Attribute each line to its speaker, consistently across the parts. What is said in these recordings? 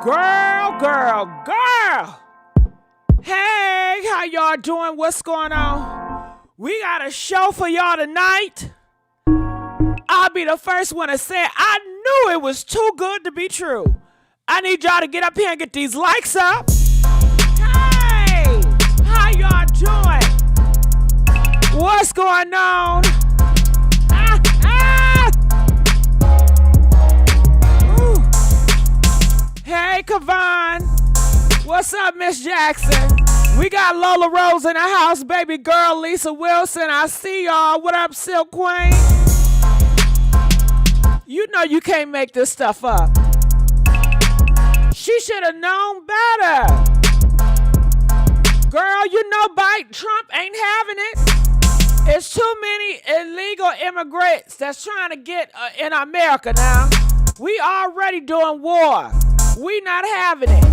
Speaker 1: Girl. Hey, how y'all doing? What's going on? We got a show for y'all tonight. I'll be the first one to say I knew it was too good to be true. I need y'all to get up here and get these likes up. Hey, how y'all doing? What's going on? Hey, Kavan. What's up, Miss Jackson? We got Lola Rose in the house, baby girl Lisa Wilson. I see y'all. What up, Silk Queen? You know you can't make this stuff up. She should have known better. Girl, you know Trump ain't having it. It's too many illegal immigrants that's trying to get in America now. We already doing war. We not having it.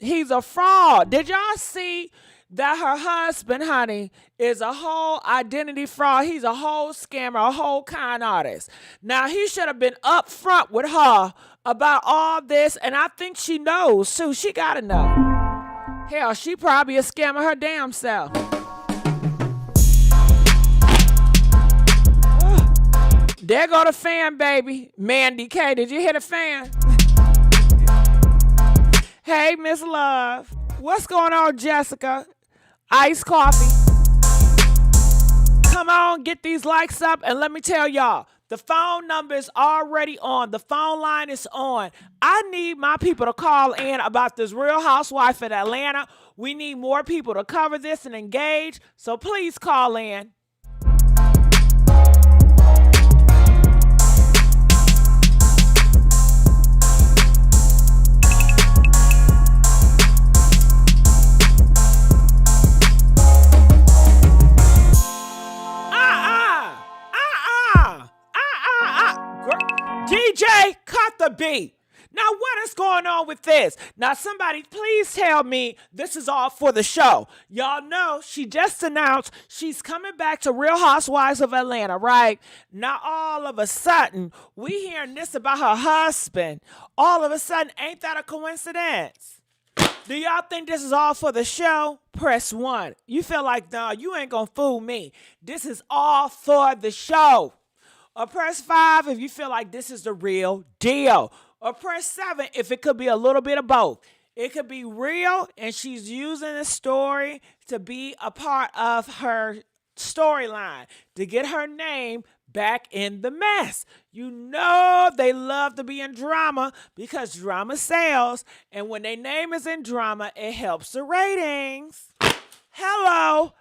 Speaker 1: He's a fraud. Did y'all see that her husband, honey, is a whole identity fraud? He's a whole scammer, a whole con artist. Now, he should have been upfront with her about all this, and I think she knows, too. She got to know. Hell, she probably a scammer her damn self. There go the fan, baby. Mandy K, did you hear the fan? Hey, Miss Love. What's going on, Jessica? Iced coffee. Come on, get these likes up, and let me tell y'all, the phone number is already on. The phone line is on. I need my people to call in about this Real Housewife in Atlanta. We need more people to cover this and engage, so please call in. DJ, cut the beat. Now, what is going on with this? Now, somebody please tell me this is all for the show. Y'all know she just announced she's coming back to Real Housewives of Atlanta, right? Now, all of a sudden, we hearing this about her husband. All of a sudden, ain't that a coincidence? Do y'all think this is all for the show? Press 1. You feel like, nah, you ain't gonna fool me. This is all for the show. Or press 5 if you feel like this is the real deal. Or press 7 if it could be a little bit of both. It could be real and she's using the story to be a part of her storyline to get her name back in the mess. You know they love to be in drama because drama sells. And when their name is in drama, it helps the ratings. Hello.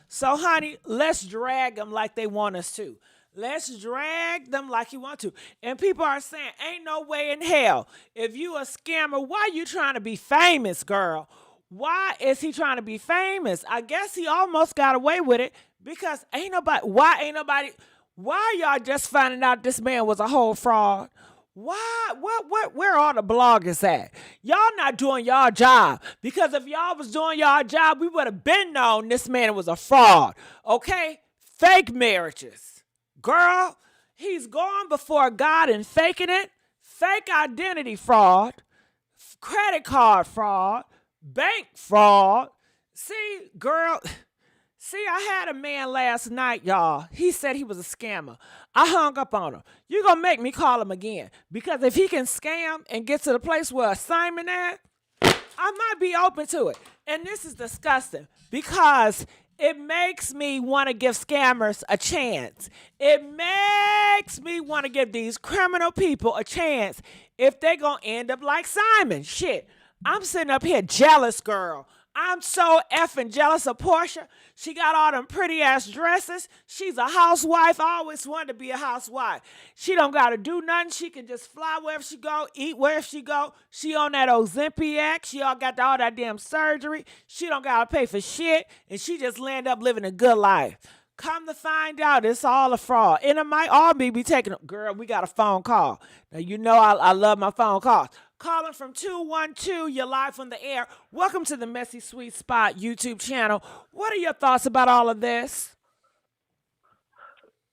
Speaker 1: So, honey, let's drag them like they want us to. Let's drag them like you want to. And people are saying, ain't no way in hell. If you a scammer, why you trying to be famous, girl? Why is he trying to be famous? I guess he almost got away with it because why y'all just finding out this man was a whole fraud? Why? Where are the bloggers at? Y'all not doing y'all job. Because if y'all was doing y'all job, we would have been known this man was a fraud. Okay? Fake marriages. Girl, he's gone before God and faking it. Fake identity fraud, credit card fraud, bank fraud. See, girl, I had a man last night, y'all. He said he was a scammer. I hung up on him. You're going to make me call him again. Because if he can scam and get to the place where Simon at, I might be open to it. And this is disgusting because it makes me want to give scammers a chance. It makes me want to give these criminal people a chance if they're going to end up like Simon. Shit, I'm sitting up here jealous, girl. I'm so effing jealous of Porsha. She got all them pretty ass dresses. She's a housewife. I always wanted to be a housewife. She don't got to do nothing. She can just fly wherever she go, eat wherever she go. She on that Ozempic. She all got all that damn surgery. She don't got to pay for shit. And she just land up living a good life. Come to find out, it's all a fraud. And it might all be taking, girl, we got a phone call. Now, you know I love my phone calls. Calling from 212, you're live on the air. Welcome to the Messy Sweet Spot YouTube channel. What are your thoughts about all of this?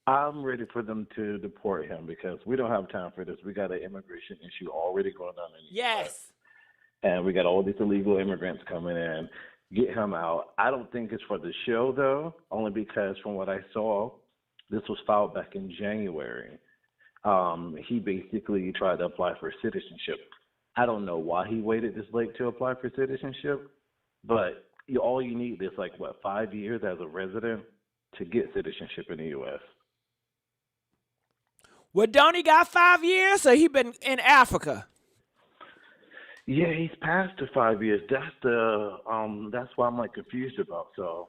Speaker 2: I'm ready for them to deport him because we don't have time for this. We got an immigration issue already going on in the U.S.
Speaker 1: Yes.
Speaker 2: And we got all these illegal immigrants coming in. Get him out. I don't think it's for the show, though, only because from what I saw, this was filed back in January. He basically tried to apply for citizenship. I don't know why he waited this late to apply for citizenship, but all you need is, like, what, 5 years as a resident to get citizenship in the U.S.?
Speaker 1: Well, don't he got 5 years, or he been in Africa?
Speaker 2: Yeah, he's past the 5 years. That's why I'm like confused about. So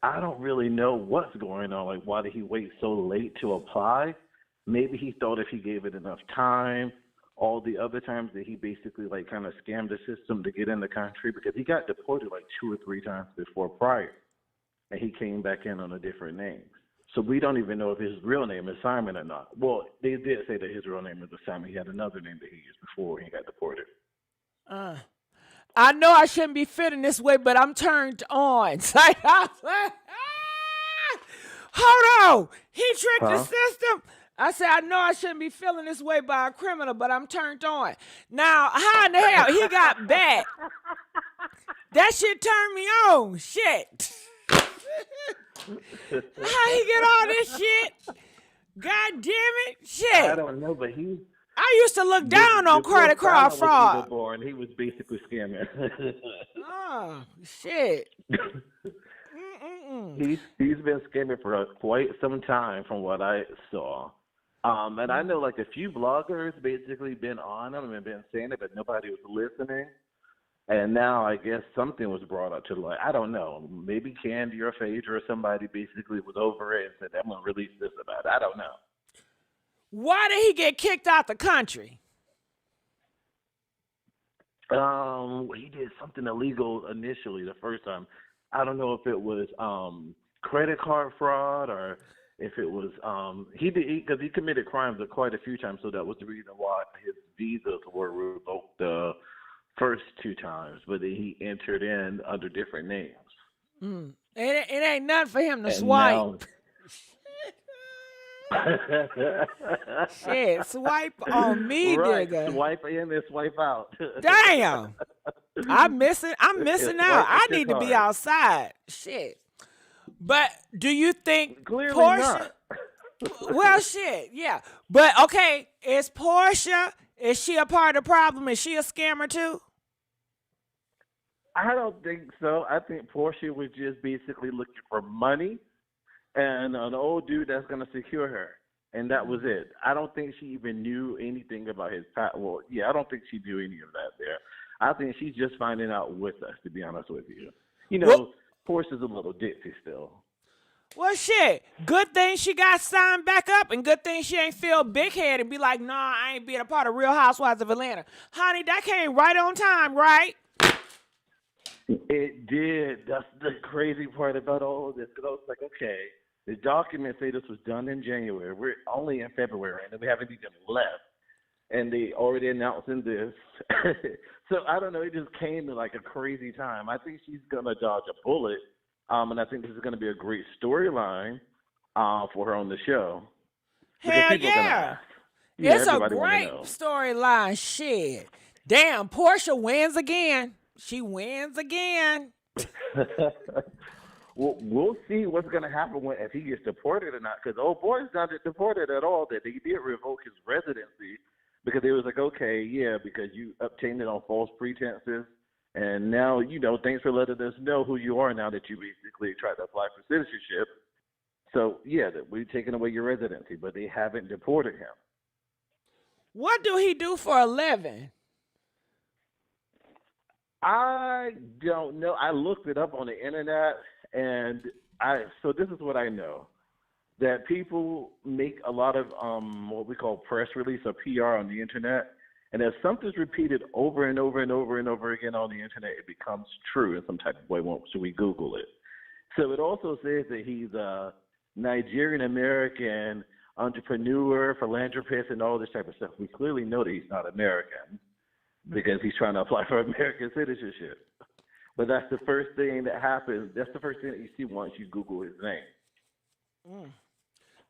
Speaker 2: I don't really know what's going on. Like, why did he wait so late to apply? Maybe he thought if he gave it enough time, all the other times that he basically like kind of scammed the system to get in the country, because he got deported like 2 or 3 times before prior, and he came back in on a different name. So we don't even know if his real name is Simon or not. Well, they did say that his real name is Simon. He had another name that he used before he got deported.
Speaker 1: I know I shouldn't be feeling this way, but I'm turned on. It's like, hold on. He tricked the system. I said, I know I shouldn't be feeling this way by a criminal, but I'm turned on. Now, how in the hell he got back? That shit turned me on. Shit. How he get all this shit? God damn it. Shit.
Speaker 2: I don't know, but
Speaker 1: I used to look down on credit card fraud.
Speaker 2: And he was basically scamming.
Speaker 1: Oh, shit.
Speaker 2: He's been scamming for quite some time from what I saw. And I know like a few bloggers basically been on him and been saying it, but nobody was listening. And now I guess something was brought up to the light. I don't know. Maybe Candy or Phaedra or somebody basically was over it and said, I'm going to release this about it. I don't know.
Speaker 1: Why did he get kicked out the country?
Speaker 2: He did something illegal initially the first time. I don't know if it was credit card fraud or if it was because he committed crimes quite a few times, so that was the reason why his visas were revoked the first 2 times, but then he entered in under different names.
Speaker 1: It ain't nothing for him to swipe. Shit, swipe on me,
Speaker 2: right.
Speaker 1: nigga.
Speaker 2: Swipe in and swipe out.
Speaker 1: Damn. I'm missing out. I need to be outside. Shit. But do you think
Speaker 2: Clearly
Speaker 1: Porsha?
Speaker 2: Not.
Speaker 1: Well, shit, yeah. But okay, is Porsha? Is she a part of the problem? Is she a scammer too?
Speaker 2: I don't think so. I think Porsha was just basically looking for money and an old dude that's going to secure her. And that was it. I don't think she even knew anything about his past. Well, yeah, I don't think she knew any of that there. I think she's just finding out with us, to be honest with you. You know, Portia's a little ditzy still.
Speaker 1: Well, shit. Good thing she got signed back up, and good thing she ain't feel big-headed and be like, nah, I ain't being a part of Real Housewives of Atlanta. Honey, that came right on time, right?
Speaker 2: It did. That's the crazy part about all of this. Because I was like, okay, the documents say this was done in January. We're only in February, and we haven't even left. And they already announcing this. So I don't know. It just came in like a crazy time. I think she's going to dodge a bullet. And I think this is going to be a great storyline for her on the show.
Speaker 1: Hell yeah. It's a great storyline. Shit. Damn, Porsha wins again. She wins again.
Speaker 2: Well, we'll see what's going to happen if he gets deported or not. Because old boy's not deported at all. That they did revoke his residency because it was like, okay, yeah, because you obtained it on false pretenses. And now, thanks for letting us know who you are now that you basically tried to apply for citizenship. So, yeah, we've taken away your residency, but they haven't deported him.
Speaker 1: What do he do for a living?
Speaker 2: I don't know. I looked it up on the internet, and so this is what I know. That people make a lot of what we call press release or PR on the internet. And if something's repeated over and over and over and over again on the internet, it becomes true in some type of way. So we Google it. So it also says that he's a Nigerian-American entrepreneur, philanthropist, and all this type of stuff. We clearly know that he's not American because he's trying to apply for American citizenship. But that's the first thing that happens. That's the first thing that you see once you Google his name.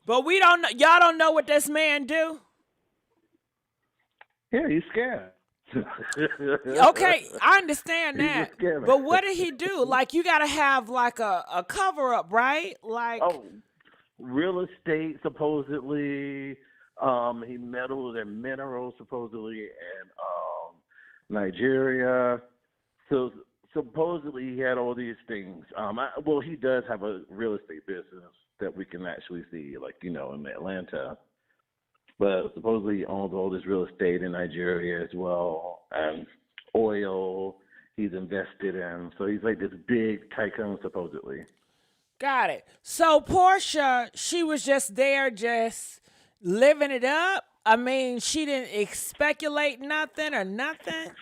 Speaker 1: But we don't know. Y'all don't know what this man do?
Speaker 2: Yeah, he's scared.
Speaker 1: Okay, I understand
Speaker 2: He's
Speaker 1: that.
Speaker 2: a scammer.
Speaker 1: But what did he do? Like, you got to have like a cover up, right? Like,
Speaker 2: Oh, real estate supposedly. He meddled in minerals supposedly in Nigeria. So supposedly he had all these things. Well, he does have a real estate business that we can actually see, like, in Atlanta. But supposedly he owns all this real estate in Nigeria as well, and oil he's invested in. So he's like this big tycoon supposedly.
Speaker 1: got it. So Porsha, she was just there, just living it up. I mean, she didn't speculate nothing or nothing.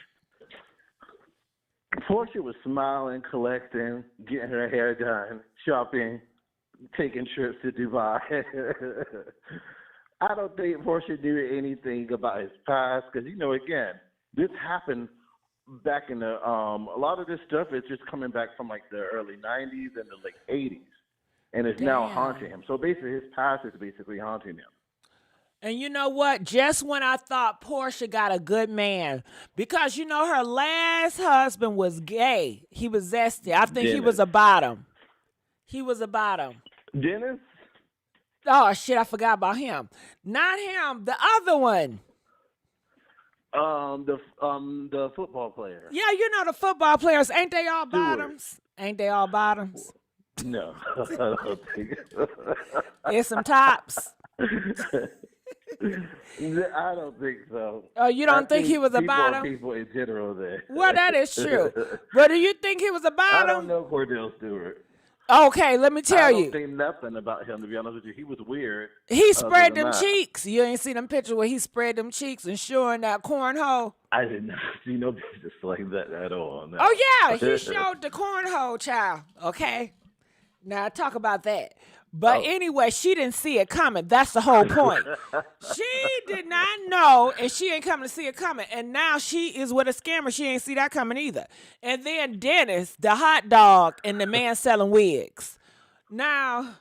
Speaker 2: Porsha was smiling, collecting, getting her hair done, shopping, taking trips to Dubai. I don't think Porsha knew anything about his past because, again, this happened back in the a lot of this stuff is just coming back from like the early 90s and the late 80s, and it's now haunting him. So basically his past is basically haunting him.
Speaker 1: And you know what? Just when I thought Porsha got a good man, because her last husband was gay. He was zesty. I think he was a bottom. He was a bottom.
Speaker 2: Dennis?
Speaker 1: Oh shit, I forgot about him. Not him, the other one.
Speaker 2: The football player.
Speaker 1: Yeah, the football players, ain't they all bottoms? Ain't they all bottoms?
Speaker 2: No, I don't think so.
Speaker 1: It's some tops.
Speaker 2: I don't think so.
Speaker 1: Oh, you don't think he was a bottom?
Speaker 2: People in general there.
Speaker 1: Well, that is true. But do you think he was a bottom?
Speaker 2: I don't know Cordell Stewart.
Speaker 1: Okay, let me tell you.
Speaker 2: I don't think nothing about him, to be honest with you. He was weird.
Speaker 1: He spread them cheeks. You ain't see them picture where he spread them cheeks and showing that cornhole?
Speaker 2: I did not see no pictures like that at all. No.
Speaker 1: Oh, yeah, he showed the cornhole, child. Okay? Now, talk about that. But anyway, she didn't see it coming. That's the whole point. She did not know, and she ain't coming to see it coming. And now she is with a scammer. She ain't see that coming either. And then Dennis, the hot dog, and the man selling wigs. Now,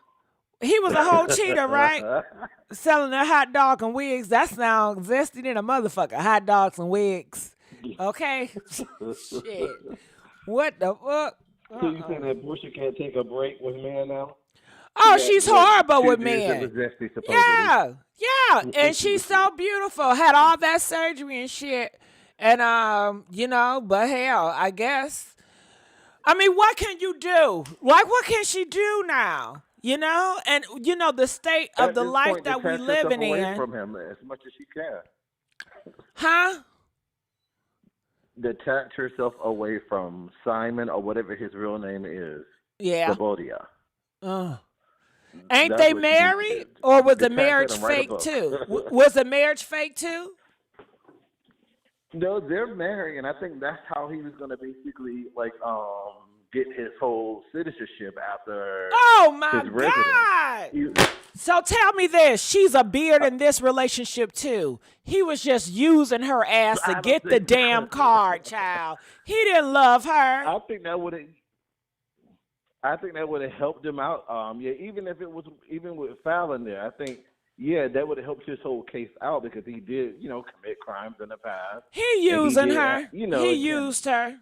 Speaker 1: he was a whole cheater, right? Selling a hot dog and wigs. That's now zesty than a motherfucker. Hot dogs and wigs. Okay? Shit. What the fuck?
Speaker 2: So you saying that Porsha can't take a break with man now?
Speaker 1: Oh, she's horrible with men.
Speaker 2: Yeah.
Speaker 1: And she's so beautiful. Had all that surgery and shit. And, but hell, I guess. I mean, what can you do? Like, what can she do now? And, the state of the life that we living in.
Speaker 2: Away from him as much as she can.
Speaker 1: Huh?
Speaker 2: Detach herself away from Simon or whatever his real name is.
Speaker 1: Yeah.
Speaker 2: Sabodia.
Speaker 1: Ain't they married? Or was the marriage fake too? Was the marriage fake too?
Speaker 2: No, they're married, and I think that's how he was going to basically get his whole citizenship after.
Speaker 1: Oh my God! So tell me this: she's a beard in this relationship too. He was just using her ass to get the damn card, child. He didn't love her.
Speaker 2: I think that would have helped him out. Even with Fallon there, I think that would have helped his whole case out because he did, commit crimes in the past.
Speaker 1: He using her. He used her.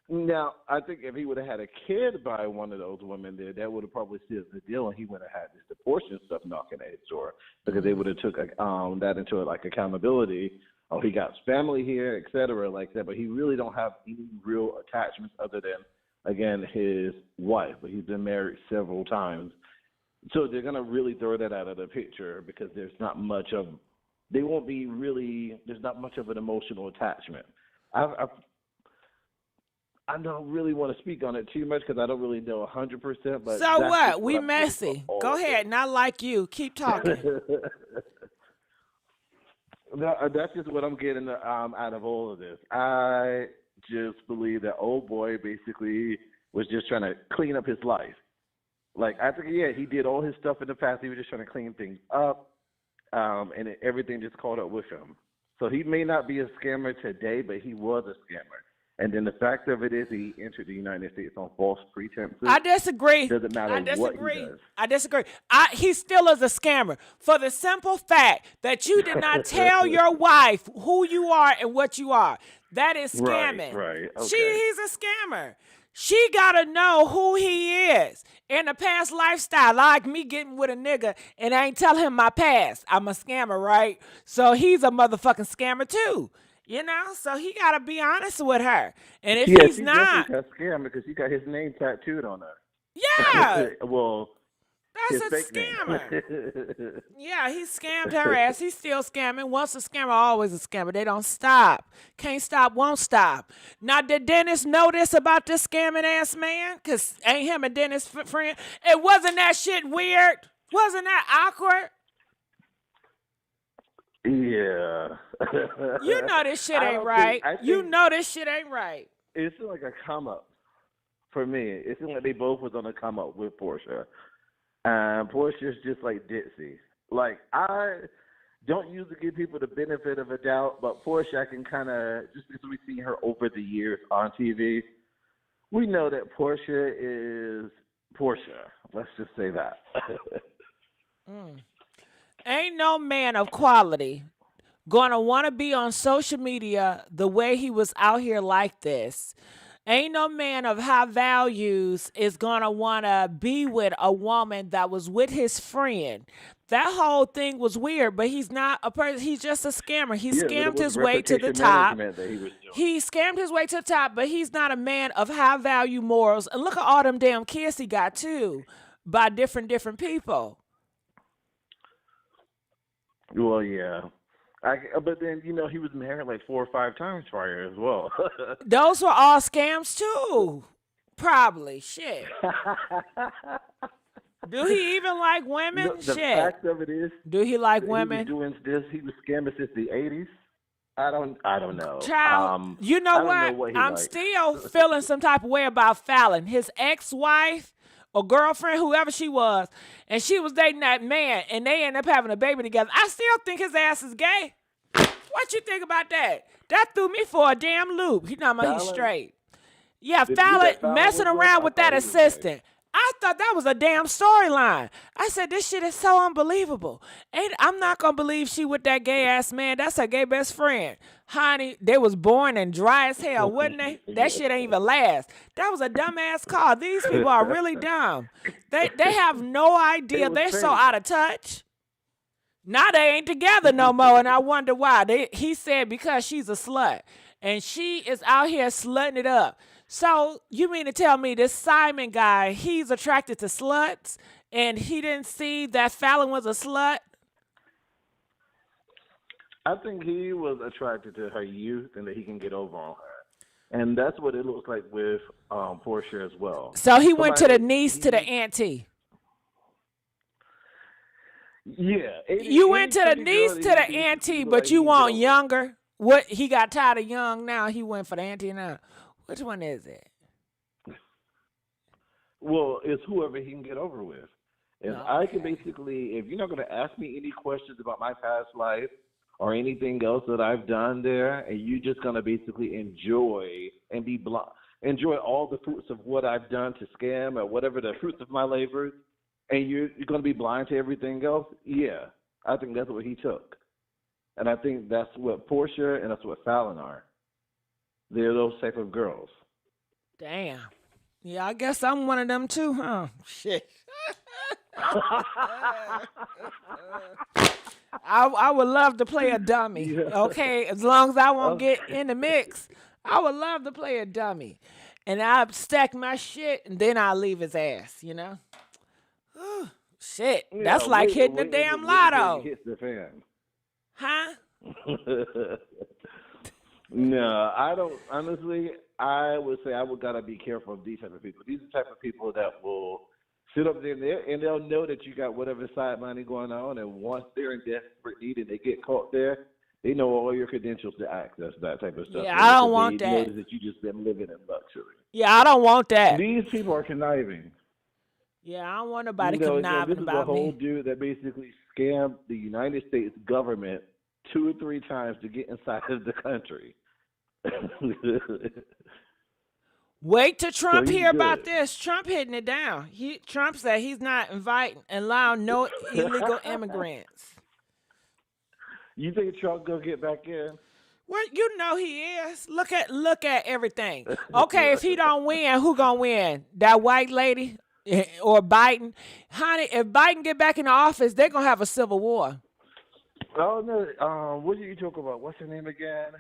Speaker 2: Now, I think if he would have had a kid by one of those women there, that would have probably sealed the deal, and he would have had this abortion stuff knocking at his door because they would have took that into accountability. Oh, he got family here, et cetera, like that. But he really don't have any real attachments other than, again, his wife. But he's been married several times. So they're going to really throw that out of the picture because there's not much of – there's not much of an emotional attachment. I don't really want to speak on it too much because I don't really know 100%. But
Speaker 1: so what? We messy. Go ahead. Not like you. Keep talking.
Speaker 2: That's just what I'm getting out of all of this. I just believe that old boy basically was just trying to clean up his life. Like, I think, he did all his stuff in the past. He was just trying to clean things up, and everything just caught up with him. So he may not be a scammer today, but he was a scammer. And then the fact of it is he entered the United States on false pretenses.
Speaker 1: I disagree.
Speaker 2: Doesn't matter
Speaker 1: I disagree.
Speaker 2: what he does.
Speaker 1: I disagree. He still is a scammer for the simple fact that you did not tell your wife who you are and what you are. That is scamming.
Speaker 2: Right. Okay.
Speaker 1: He's a scammer. She gotta know who he is in the past lifestyle. Like me getting with a nigga and I ain't tell him my past. I'm a scammer, right? So he's a motherfucking scammer too. You know, so he gotta be honest with her. And if he's not,
Speaker 2: that's scam because he got his name tattooed on her.
Speaker 1: Yeah.
Speaker 2: Well,
Speaker 1: that's a scammer. Yeah, he scammed her ass. He's still scamming. Once a scammer, always a scammer. They don't stop. Can't stop, won't stop. Now, did Dennis know this about this scamming ass man? Because ain't him and Dennis friend? It wasn't that shit weird? Wasn't that awkward?
Speaker 2: Yeah.
Speaker 1: You know this shit ain't right. You know this shit ain't right.
Speaker 2: It's like a come up for me. It seemed like they both was on a come up with Porsha. And Porsha's just like ditzy. Like, I don't usually give people the benefit of a doubt, but Porsha, I can kind of, just because we've seen her over the years on TV, we know that Porsha is Porsha. Let's just say that.
Speaker 1: Ain't no man of quality gonna want to be on social media the way he was out here like this. Ain't no man of high values is gonna want to be with a woman that was with his friend. That whole thing was weird, but he's not a person. He's just a scammer. He scammed his way to the top. He scammed his way to the top, but he's not a man of high value morals. And look at all them damn kids he got too by different people.
Speaker 2: Well, yeah. But then, you know, he was married like 4 or 5 times prior as well.
Speaker 1: Those were all scams too. Probably. Shit. Do he even like women?
Speaker 2: The fact of it is,
Speaker 1: do he like women?
Speaker 2: He was doing this. He was scamming since the 80s. I don't know.
Speaker 1: Child, you know what? I'm still feeling some type of way about Fallon. His ex-wife or girlfriend, whoever she was, and she was dating that man, and they ended up having a baby together. I still think his ass is gay. What you think about that? That threw me for a damn loop. You know, he's straight. Yeah, Fallon messing around with that assistant. I thought that was a damn storyline. I said, this shit is so unbelievable. And I'm not going to believe she with that gay-ass man. That's her gay best friend. Honey, they was born and dry as hell, wouldn't they? That shit ain't even last. That was a dumbass call. These people are really dumb. They have no idea. They're so out of touch. Now they ain't together no more, and I wonder why. He said because she's a slut, and she is out here slutting it up. So you mean to tell me this Simon guy, he's attracted to sluts, and he didn't see that Fallon was a slut?
Speaker 2: I think he was attracted to her youth and that he can get over on her. And that's what it looks like with Porsha as well.
Speaker 1: So he went to the niece to the auntie.
Speaker 2: Yeah.
Speaker 1: You went to the niece to the auntie, but you want younger? What? He got tired of young now. He went for the auntie now. Which one is it?
Speaker 2: Well, it's whoever he can get over with. If I can basically, if you're not going to ask me any questions about my past life or anything else that I've done there, and you're just going to basically enjoy and enjoy all the fruits of what I've done to scam or whatever the fruits of my labors, and you're going to be blind to everything else, yeah, I think that's what he took. And I think that's what Porsha and that's what Fallon are. They're those type of girls.
Speaker 1: Damn. Yeah, I guess I'm one of them too, huh? Shit. I would love to play a dummy. Okay, as long as I won't get in the mix, I would love to play a dummy. And I'll stack my shit and then I'll leave his ass, you know? Shit.
Speaker 2: Yeah,
Speaker 1: that's like hitting the damn lotto.
Speaker 2: Hits the fan.
Speaker 1: Huh?
Speaker 2: No, I don't. Honestly, I would say I would gotta be careful of these type of people. These are the type of people that will sit up there and they'll know that you got whatever side money going on, and once they're in desperate need and they get caught there, they know all your credentials to access that type of stuff.
Speaker 1: Yeah, I don't want that.
Speaker 2: They know that you just been living in luxury.
Speaker 1: Yeah, I don't want that.
Speaker 2: These people are conniving.
Speaker 1: Yeah, I don't want nobody conniving about me.
Speaker 2: This is a whole dude that basically scammed the United States government 2 or 3 times to get inside of the country.
Speaker 1: Wait till
Speaker 2: So
Speaker 1: Trump
Speaker 2: he's
Speaker 1: hear about
Speaker 2: good.
Speaker 1: this. Trump hitting it down. Trump said he's not inviting, allowing no illegal immigrants.
Speaker 2: You think Trump gonna get back in?
Speaker 1: Well, you know he is. Look at everything. Okay, if he don't win, who gonna win? That white lady or Biden? Honey, if Biden get back in the office, they're gonna have a civil war.
Speaker 2: Oh no. What did you talk about? What's her name again?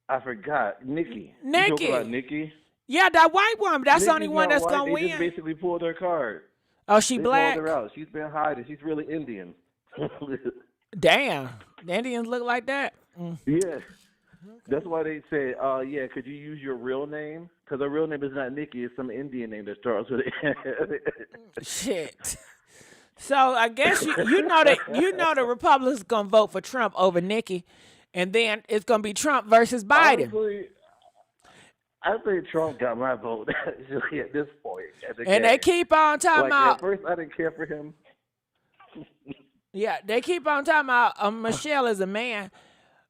Speaker 2: I forgot. Nikki. You talking about
Speaker 1: Nikki.
Speaker 2: Nikki?
Speaker 1: Yeah, that white woman. That's the only
Speaker 2: Nikki's
Speaker 1: one
Speaker 2: not
Speaker 1: that's
Speaker 2: white.
Speaker 1: gonna
Speaker 2: They just
Speaker 1: win.
Speaker 2: basically pulled her card.
Speaker 1: Oh, she
Speaker 2: They pulled
Speaker 1: black?
Speaker 2: her out. She's been hiding. She's really Indian.
Speaker 1: Damn. The Indians look like that?
Speaker 2: Yeah. That's why they say, yeah, could you use your real name? Because her real name is not Nikki. It's some Indian name that starts with it.
Speaker 1: Shit. So I guess you know the Republicans gonna vote for Trump over Nikki, and then it's gonna be Trump versus Biden.
Speaker 2: Honestly, I think Trump got my vote actually at this point.
Speaker 1: And they keep on talking
Speaker 2: Like,
Speaker 1: about
Speaker 2: at first, I didn't care for him.
Speaker 1: yeah, they keep on talking about Michelle is a man,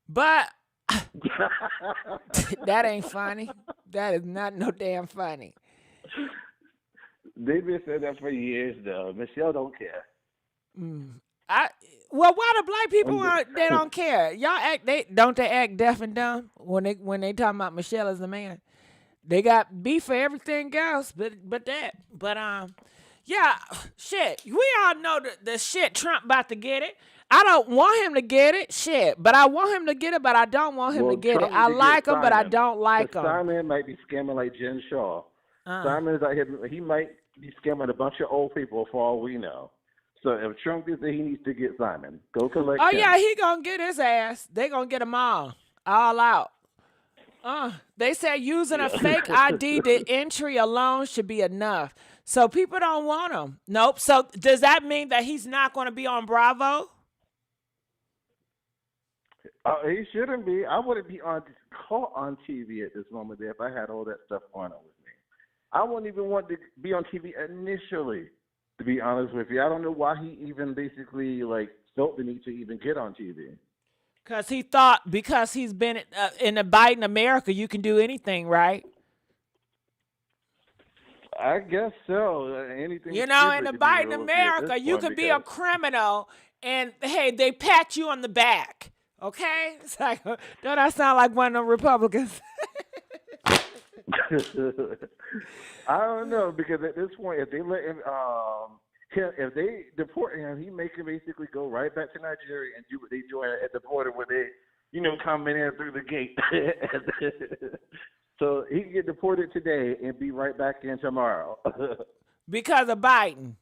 Speaker 1: but that ain't funny. That is not no damn funny.
Speaker 2: They've been saying that for years, though. Michelle don't care.
Speaker 1: Well, why the black people they don't care? Y'all they act deaf and dumb when they talking about Michelle as a man. They got beef for everything else, but yeah, shit. We all know the shit Trump about to get it. I don't want him to get it, shit, but I want him to get it, but I don't want him to get
Speaker 2: Trump
Speaker 1: it. I
Speaker 2: needs to
Speaker 1: like
Speaker 2: get
Speaker 1: him, but I
Speaker 2: Simon.
Speaker 1: don't like him.
Speaker 2: Simon might be scamming like Jen Shaw. Simon is out here. He might be scamming a bunch of old people for all we know. So if Trump gets it, he needs to get Simon. Go collect him.
Speaker 1: Yeah, he gonna get his ass. They gonna get him all out. They said using a fake ID to entry alone should be enough. So people don't want him. Nope. So does that mean that he's not going to be on Bravo?
Speaker 2: He shouldn't be. I wouldn't be caught on TV at this moment if I had all that stuff going on with me. I wouldn't even want to be on TV initially, to be honest with you. I don't know why he even basically felt the need to even get on TV.
Speaker 1: Because he thought because he's been in the Biden America, you can do anything, right?
Speaker 2: I guess so. Anything.
Speaker 1: You know, in the Biden America, you could be a criminal, and hey, they pat you on the back. Okay, it's like, don't that sound like one of the Republicans?
Speaker 2: I don't know, because at this point, if they let him, if they deport him, he may basically go right back to Nigeria and do what they do at the border, where they, coming in through the gate. So he can get deported today and be right back in tomorrow.
Speaker 1: Because of Biden.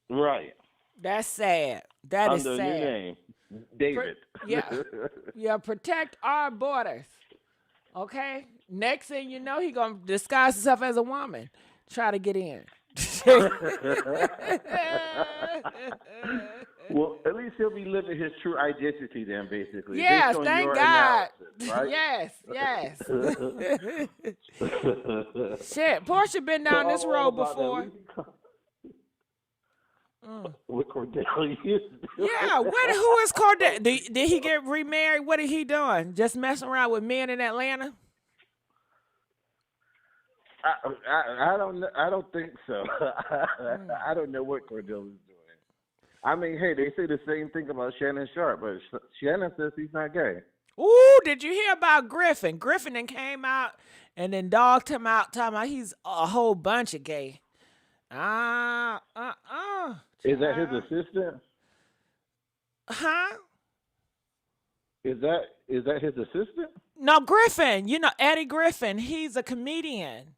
Speaker 2: Right.
Speaker 1: That's sad. That is sad.
Speaker 2: Under a new name, David.
Speaker 1: Yeah. Protect our borders. Okay. Next thing you know, he gonna disguise himself as a woman, try to get in.
Speaker 2: Well, at least he'll be living his true identity then, basically.
Speaker 1: Yes, thank God.
Speaker 2: Right?
Speaker 1: Yes. Shit, Porsha been down this road before.
Speaker 2: With Cordelia.
Speaker 1: Yeah, who is Cordelia? Did he get remarried? What is he doing? Just messing around with men in Atlanta?
Speaker 2: I don't know. I don't think so. I don't know what Cordelia's doing. I mean, hey, they say the same thing about Shannon Sharp, but Shannon says he's not gay.
Speaker 1: Ooh, did you hear about Griffin? Griffin then came out and then dogged him out, talking about he's a whole bunch of gay.
Speaker 2: Is that his assistant?
Speaker 1: Huh?
Speaker 2: Is that his assistant?
Speaker 1: No, Griffin. Eddie Griffin. He's a comedian.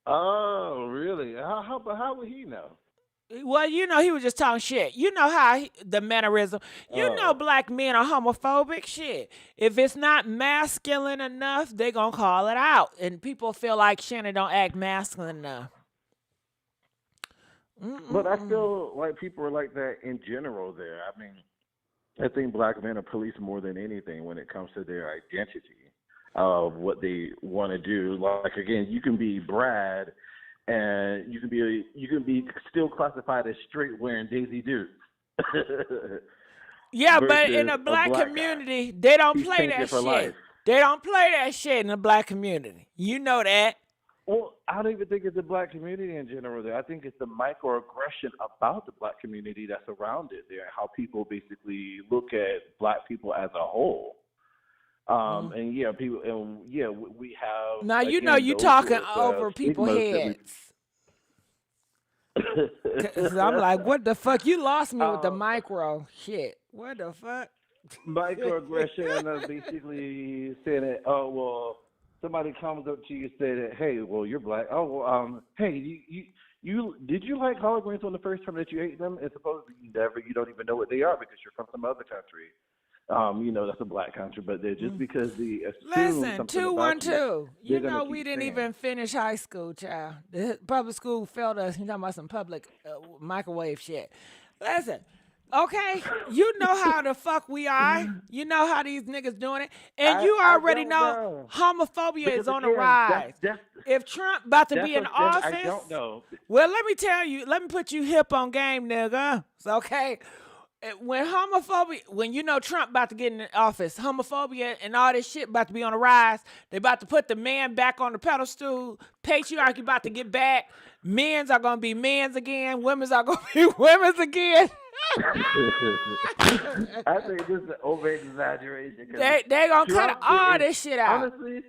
Speaker 2: Oh, really? How would he know?
Speaker 1: Well, he was just talking shit. You know how the mannerism. You know black men are homophobic. Shit. If it's not masculine enough, they gonna call it out. And people feel like Shannon don't act masculine enough.
Speaker 2: But I feel like people are like that in general there. I mean, I think black men are policed more than anything when it comes to their identity of what they want to do. Like, again, you can be Brad and you can be still classified as straight wearing Daisy Duke.
Speaker 1: Yeah, but in
Speaker 2: versus
Speaker 1: the
Speaker 2: a
Speaker 1: black
Speaker 2: black guy.
Speaker 1: community, they don't
Speaker 2: He's
Speaker 1: play
Speaker 2: tainted
Speaker 1: that
Speaker 2: for
Speaker 1: shit.
Speaker 2: life.
Speaker 1: They don't play that shit in the black community. You know that.
Speaker 2: Well, I don't even think it's the black community in general there. I think it's the microaggression about the black community that's around it there, how people basically look at black people as a whole. And yeah, people, and yeah, we have,
Speaker 1: Now you know
Speaker 2: again,
Speaker 1: you
Speaker 2: those
Speaker 1: talking
Speaker 2: sort of
Speaker 1: over people's
Speaker 2: stigmas that we.
Speaker 1: heads. Cause I'm like, what the fuck? You lost me with the
Speaker 2: um,
Speaker 1: micro shit. What the fuck?
Speaker 2: Microaggression of basically saying that, oh, well, somebody comes up to you and say that, hey, well, you're black. Oh, well, hey, you did you like collard greens on the first time that you ate them? And supposedly you don't even know what they are because you're from some other country. That's a black country, but they're just because they assume
Speaker 1: Listen,
Speaker 2: something about you,
Speaker 1: 212.
Speaker 2: they're
Speaker 1: You
Speaker 2: gonna
Speaker 1: know
Speaker 2: keep
Speaker 1: we didn't
Speaker 2: saying.
Speaker 1: even finish high school, child. The public school failed us. You talking about some public microwave shit. Listen, okay, you know how the fuck we are. You know how these niggas doing it, and you
Speaker 2: I
Speaker 1: already
Speaker 2: don't
Speaker 1: know
Speaker 2: know
Speaker 1: homophobia
Speaker 2: because
Speaker 1: is on the
Speaker 2: again,
Speaker 1: rise. If Trump about to be in
Speaker 2: I
Speaker 1: office,
Speaker 2: don't know.
Speaker 1: well, let me tell you. Let me put you hip on game, nigga. It's okay. When you know Trump about to get in office, homophobia and all this shit about to be on the rise. They about to put the man back on the pedestal. Patriarchy about to get back. Men's are gonna be men's again. Women's are gonna be women's again.
Speaker 2: I think this is an over exaggeration.
Speaker 1: They gonna cut all this shit out.
Speaker 2: Honestly,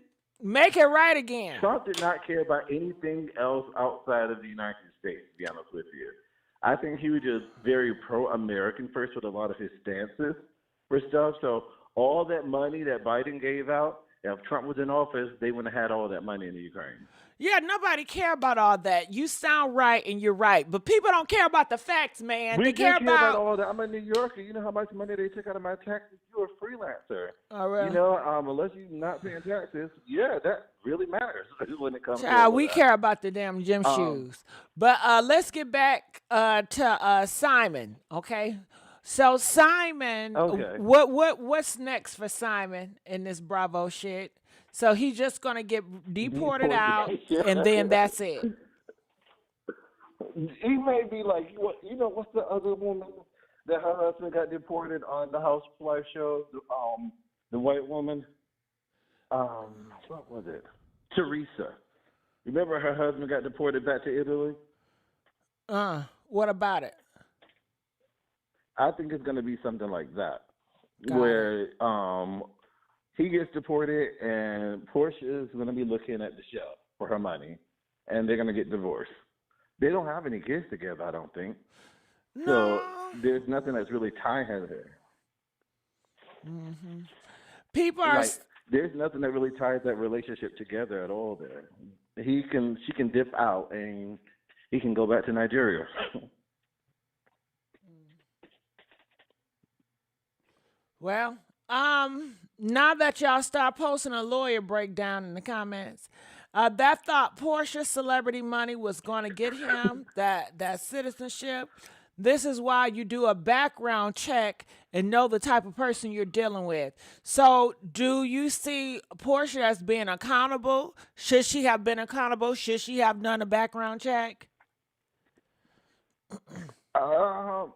Speaker 1: Make it right again.
Speaker 2: Trump did not care about anything else outside of the United States, to be honest with you. I think he was just very pro-American first with a lot of his stances for stuff. So all that money that Biden gave out, if Trump was in office, they wouldn't have had all that money in the Ukraine.
Speaker 1: Yeah, nobody care about all that. You sound right and you're right. But people don't care about the facts, man.
Speaker 2: We
Speaker 1: They
Speaker 2: do
Speaker 1: care about
Speaker 2: all that. I'm a New Yorker. You know how much money they took out of my taxes? You're a freelancer.
Speaker 1: Oh, really?
Speaker 2: Unless you're not paying taxes, yeah, that really matters when it comes to
Speaker 1: Child, we
Speaker 2: that.
Speaker 1: care about the damn gym shoes. But let's get back to Simon, okay? So Simon,
Speaker 2: Okay.
Speaker 1: what's next for Simon in this Bravo shit? So he's just gonna get deported out, and then that's it.
Speaker 2: He may be like, what's the other woman that her husband got deported on the Housewife show? The white woman. What was it? Teresa. Remember her husband got deported back to Italy?
Speaker 1: What about it?
Speaker 2: I think it's going to be something like that,
Speaker 1: Got
Speaker 2: where he gets deported and Porsha is going to be looking at the show for her money, and they're going to get divorced. They don't have any kids together, I don't think.
Speaker 1: No.
Speaker 2: So there's nothing that's really tying her there.
Speaker 1: Mm-hmm. People are
Speaker 2: there's nothing that really ties that relationship together at all there. She can dip out and he can go back to Nigeria.
Speaker 1: Well, now that y'all start posting a lawyer breakdown in the comments, that thought Porsche celebrity money was going to get him that citizenship. This is why you do a background check and know the type of person you're dealing with. So do you see Porsche as being accountable? Should she have been accountable? Should she have done a background check?
Speaker 2: No,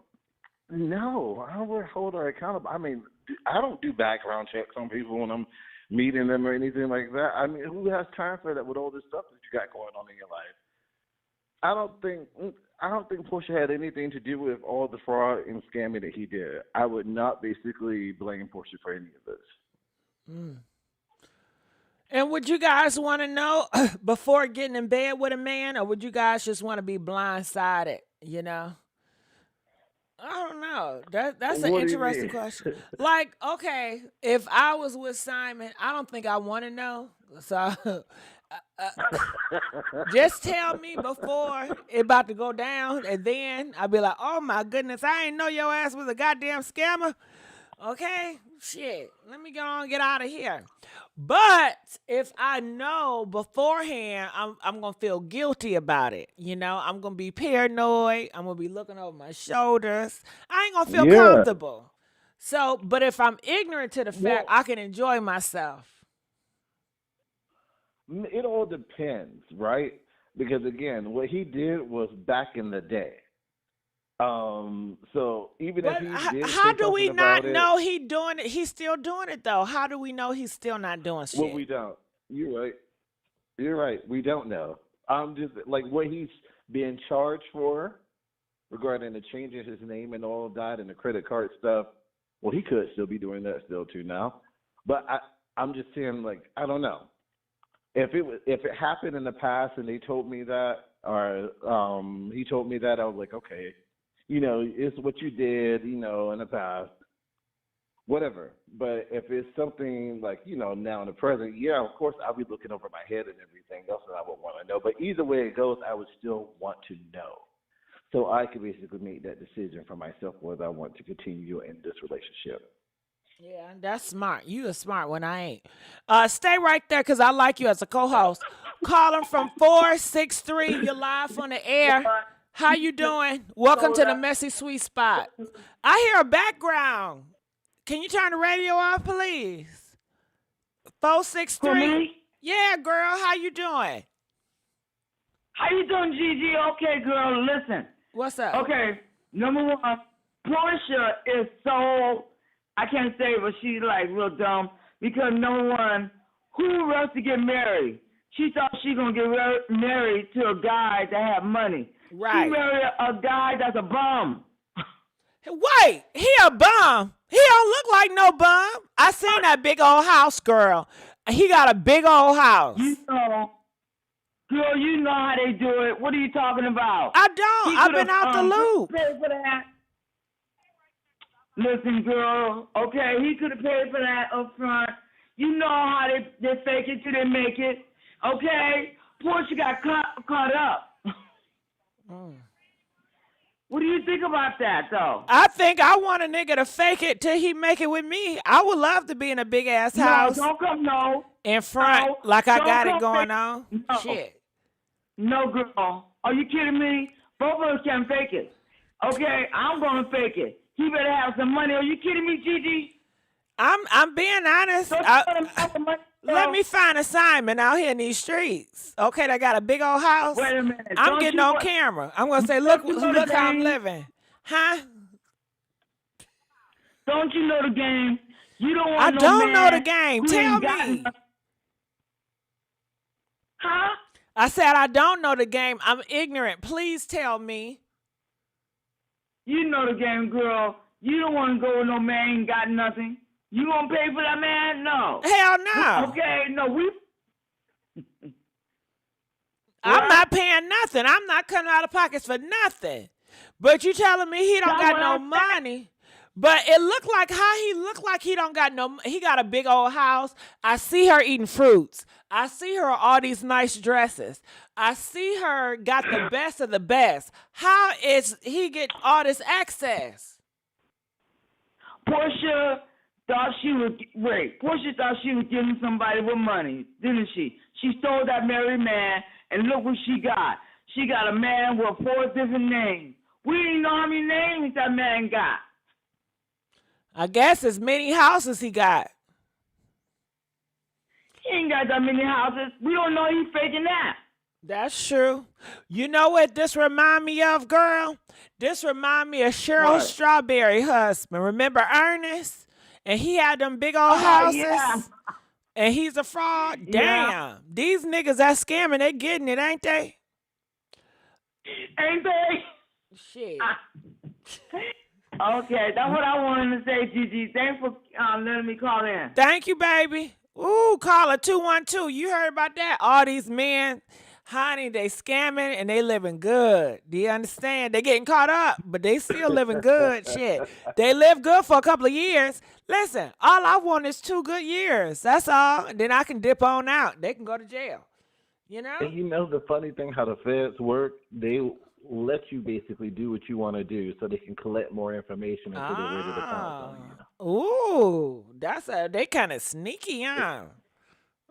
Speaker 2: I would hold her accountable. I mean, I don't do background checks on people when I'm meeting them or anything like that. I mean, who has time for that with all this stuff that you got going on in your life? I don't think Porsha had anything to do with all the fraud and scamming that he did. I would not basically blame Porsha for any of this.
Speaker 1: And would you guys want to know before getting in bed with a man, or would you guys just want to be blindsided, you know? I don't know. That's an interesting question. Like, okay, if I was with Simon, I don't think I want to know. So just tell me before it about to go down, and then I'll be like, oh my goodness, I ain't know your ass was a goddamn scammer. Okay, shit, let me go on and get out of here. But if I know beforehand, I'm going to feel guilty about it. You know, I'm going to be paranoid. I'm going to be looking over my shoulders. I ain't going to feel comfortable. So, but if I'm ignorant to the fact, I can enjoy myself.
Speaker 2: It all depends, right? Because, again, what he did was back in the day. So even if
Speaker 1: But
Speaker 2: he did
Speaker 1: how
Speaker 2: say
Speaker 1: do we
Speaker 2: something about
Speaker 1: not
Speaker 2: it,
Speaker 1: know he doing it? He's still doing it though. How do we know he's still not doing
Speaker 2: well,
Speaker 1: shit?
Speaker 2: we don't. You're right. You're right. We don't know. I'm just like what he's being charged for regarding the changing his name and all of that and the credit card stuff. Well, he could still be doing that still too now. But I'm just saying, like, I don't know. If it happened in the past and they told me that, or he told me that, I was like, okay, it's what you did, in the past, whatever. But if it's something like, now in the present, yeah, of course I'll be looking over my head and everything else, and I would want to know. But either way it goes, I would still want to know, so I could basically make that decision for myself whether I want to continue in this relationship.
Speaker 1: Yeah, that's smart. You a smart one. I ain't. Stay right there because I like you as a co-host. Calling from 463. You're live on the air. How you doing? Welcome to the Messy Sweet Spot. I hear a background. Can you turn the radio off, please? 463.
Speaker 3: Me?
Speaker 1: Yeah, girl. How you doing?
Speaker 3: How you doing, Gigi? Okay, girl, listen.
Speaker 1: What's up?
Speaker 3: Okay, number one, Porsha is so, I can't say it, but she's like real dumb because number one, who rushed to get married? She thought she gonna get married to a guy that had money.
Speaker 1: Right.
Speaker 3: She married a guy that's a bum.
Speaker 1: Wait, he a bum. He don't look like no bum. I seen that big old house, girl. He got a big old house.
Speaker 3: Girl, you know how they do it. What are you talking about?
Speaker 1: I don't. I've been out the loop.
Speaker 3: Paid for that. Listen, girl. Okay, he could have paid for that up front. You know how they fake it till they make it. Okay? Porsche got caught up. What do you think about that, though?
Speaker 1: I think I want a nigga to fake it till he make it with me. I would love to be in a big ass house.
Speaker 3: No, don't come, no.
Speaker 1: In front,
Speaker 3: no,
Speaker 1: like I got it
Speaker 3: come
Speaker 1: going
Speaker 3: fake.
Speaker 1: on.
Speaker 3: No.
Speaker 1: Shit.
Speaker 3: No, girl. Are you kidding me? Both of us can fake it. Okay, I'm going to fake it. He better have some money. Are you kidding me, Gigi?
Speaker 1: I'm being honest. Let me find a Simon out here in these streets. Okay, they got a big old house.
Speaker 3: Wait a minute.
Speaker 1: I'm getting on camera. I'm gonna say, look how I'm living. Huh?
Speaker 3: Don't you know the game? You don't want
Speaker 1: I
Speaker 3: no
Speaker 1: don't
Speaker 3: man
Speaker 1: know the game.
Speaker 3: who
Speaker 1: Tell
Speaker 3: ain't got
Speaker 1: me.
Speaker 3: Huh?
Speaker 1: I said I don't know the game. I'm ignorant. Please tell me.
Speaker 3: You know the game, girl. You don't want to go with no man who ain't got nothing. You gonna pay for that man? No.
Speaker 1: Hell no.
Speaker 3: Okay, no, we.
Speaker 1: I'm not paying nothing. I'm not coming out of pockets for nothing. But you telling me he don't got no money. But it looked like he don't got no, he got a big old house. I see her eating fruits. I see her all these nice dresses. I see her got the best of the best. How is he get all this access?
Speaker 3: Porsha thought she was giving somebody with money, didn't she? She stole that married man, and look what she got. She got a man with 4 different names. We didn't know how many names that man got.
Speaker 1: I guess as many houses he got.
Speaker 3: He ain't got that many houses. We don't know he's faking that.
Speaker 1: That's true. You know what this remind me of, girl? This remind me of Cheryl Strawberry husband. Remember Ernest? And he had them big old houses.
Speaker 3: Yeah.
Speaker 1: And he's a fraud.
Speaker 3: Yeah.
Speaker 1: Damn. These niggas that scamming, they getting it, ain't they?
Speaker 3: Ain't they?
Speaker 1: Shit.
Speaker 3: Okay, that's what I wanted to say, Gigi. Thanks for letting me call in.
Speaker 1: Thank you, baby. Ooh, caller 212. You heard about that? All these men, honey, they scamming and they living good. Do you understand? They getting caught up, but they still living good. Shit. They live good for a couple of years. Listen, all I want is 2 good years. That's all. Then I can dip on out. They can go to jail. You know?
Speaker 2: And you know the funny thing how the feds work? They let you basically do what you want to do so they can collect more information until they're ready to pounce on you.
Speaker 1: Ooh, they kind of sneaky, huh?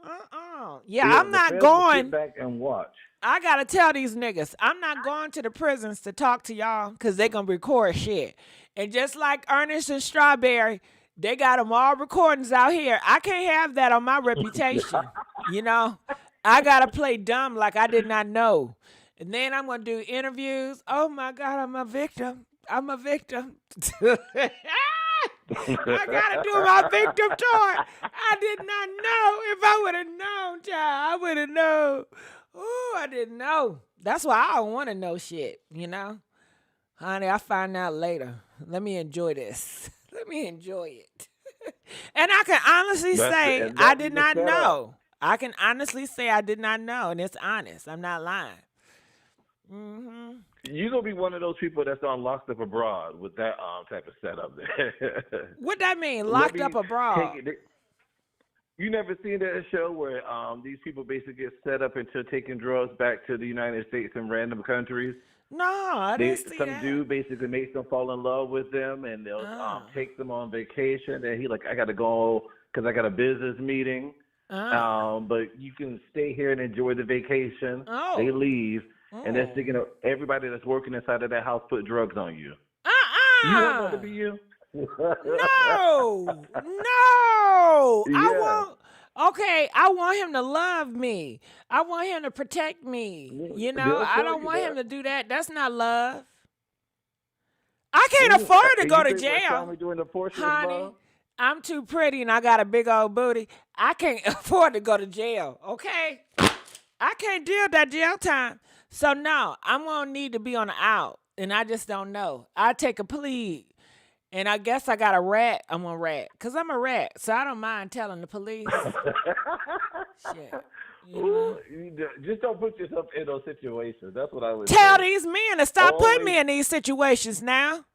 Speaker 1: Yeah,
Speaker 2: Yeah,
Speaker 1: I'm
Speaker 2: the
Speaker 1: not
Speaker 2: feds will
Speaker 1: going.
Speaker 2: sit back and watch.
Speaker 1: I gotta tell these niggas, I'm not going to the prisons to talk to y'all because they gonna record shit. And just like Ernest and Strawberry, they got them all recordings out here. I can't have that on my reputation. You know, I gotta play dumb like I did not know. And then I'm gonna do interviews. Oh my God, I'm a victim. I'm a victim. I gotta do my victim tour. I did not know. If I would have known, child, I would have known. Ooh, I didn't know. That's why I don't want to know shit, you know? Honey, I'll find out later. Let me enjoy this. Let me enjoy it. And I can honestly say I did not know. I can honestly say I did not know, and it's honest. I'm not lying. Mm-hmm.
Speaker 2: You're going to be one of those people that's on Locked Up Abroad with that type of setup there.
Speaker 1: What that mean, locked up abroad?
Speaker 2: You never seen that show where these people basically get set up into taking drugs back to the United States and random countries?
Speaker 1: No, I didn't see
Speaker 2: some
Speaker 1: that.
Speaker 2: dude basically makes them fall in love with them, and they'll take them on vacation. And he like, I got to go because I got a business meeting. But you can stay here and enjoy the vacation. They leave, and they're thinking of everybody that's working inside of that house put drugs on you. You want that to be you?
Speaker 1: No.
Speaker 2: Yeah.
Speaker 1: I want him to love me. I want him to protect me. You know, I don't want him to do that. That's not love. I can't afford to go to jail. Honey, I'm too pretty and I got a big old booty. I can't afford to go to jail, okay? I can't deal with that jail time. So, no, I'm going to need to be on the out, and I just don't know. I take a plea. And I guess I got a rat. I'm a rat. Because I'm a rat. So I don't mind telling the police. Shit.
Speaker 2: Ooh, just don't put yourself in those situations. That's what I would
Speaker 1: tell
Speaker 2: say.
Speaker 1: These men to stop putting me in these situations now.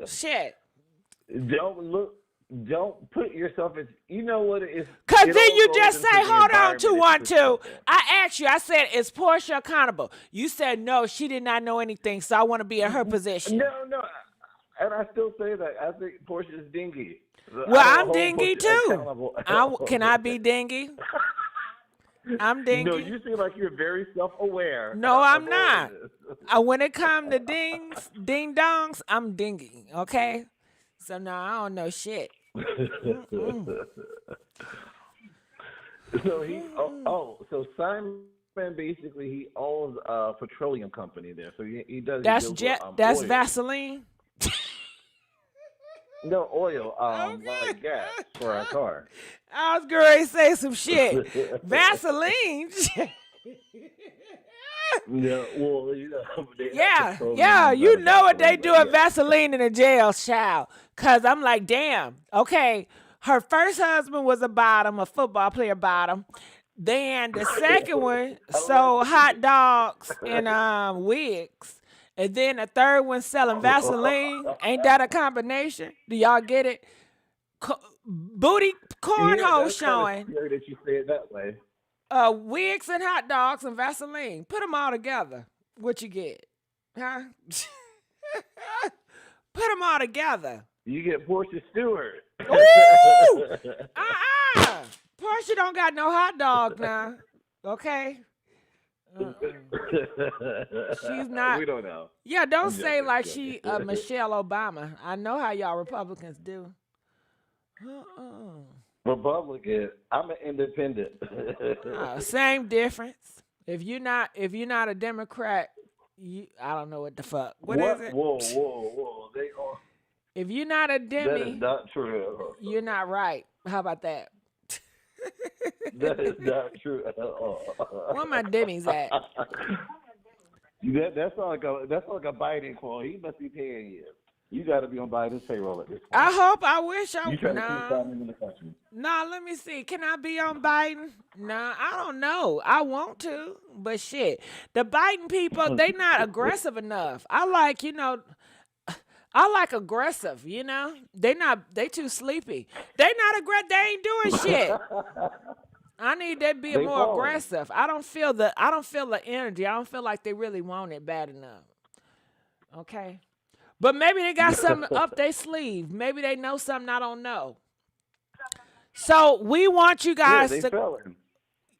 Speaker 1: Shit.
Speaker 2: Don't put yourself in. You know what it is?
Speaker 1: Because then you just say, hold on, 212. I asked you, I said, is Porsha accountable? You said, no, she did not know anything, so I want to be in her position.
Speaker 2: No. And I still say that. I think Porsha's dingy.
Speaker 1: Well, I'm dingy too. Can I be dingy? I'm dingy.
Speaker 2: No, you seem like you're very self-aware.
Speaker 1: No, I'm not. When it comes to ding dongs, I'm dingy, okay? So, no, I don't know shit.
Speaker 2: So Simon basically, he owns a petroleum company there. So he does.
Speaker 1: That's Vaseline?
Speaker 2: No, oil, like gas for our car.
Speaker 1: I was going to say some shit. Vaseline?
Speaker 2: No, well,
Speaker 1: you know what they do at Vaseline in the jail, child. Because I'm like, damn, okay, her first husband was a football player bottom. Then the second one sold hot dogs and wigs. And then the third one selling Vaseline. Ain't that a combination? Do y'all get it? Booty cornhole showing.
Speaker 2: Kind of that you say it that way.
Speaker 1: Wigs and hot dogs and Vaseline. Put them all together. What you get? Huh? Put them all together.
Speaker 2: You get Porsha Stewart.
Speaker 1: Ooh! Porsha don't got no hot dog now. Okay? She's not.
Speaker 2: We don't know.
Speaker 1: Yeah, don't say like she Michelle Obama. I know how y'all Republicans do.
Speaker 2: Republican. I'm an independent.
Speaker 1: Same difference. If you're not a Democrat, I don't know what the fuck. What is it?
Speaker 2: Whoa. They are.
Speaker 1: If you're not a Demi,
Speaker 2: that is not true.
Speaker 1: You're not right. How about that?
Speaker 2: That is not true at all.
Speaker 1: Where my Demis at?
Speaker 2: That's like a Biden quote. He must be paying you. You got to be on Biden's payroll at this point.
Speaker 1: I wish I
Speaker 2: you trying to keep Biden in the country.
Speaker 1: No, let me see. Can I be on Biden? No, I don't know. I want to, but shit. The Biden people, they not aggressive enough. I like aggressive, you know? They too sleepy. They not aggressive. They ain't doing shit. I need that be more aggressive. I don't feel the energy. I don't feel like they really want it bad enough. Okay? But maybe they got something up their sleeve. Maybe they know something I don't know. So we want you guys to.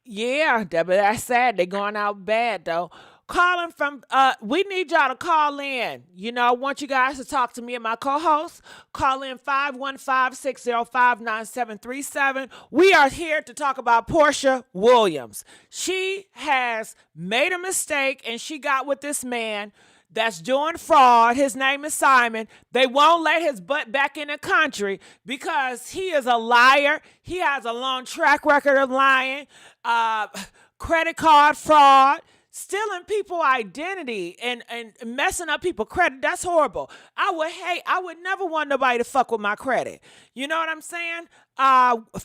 Speaker 1: Yeah, but that's sad. They're going out bad though. Calling from, we need y'all to call in. You know, I want you guys to talk to me and my co-host. Call in 515-605-9737. We are here to talk about Porsha Williams. She has made a mistake and she got with this man that's doing fraud. His name is Simon. They won't let his butt back in the country because he is a liar. He has a long track record of lying, credit card fraud, stealing people identity and messing up people credit. That's horrible. I would never want nobody to fuck with my credit. You know what I'm saying?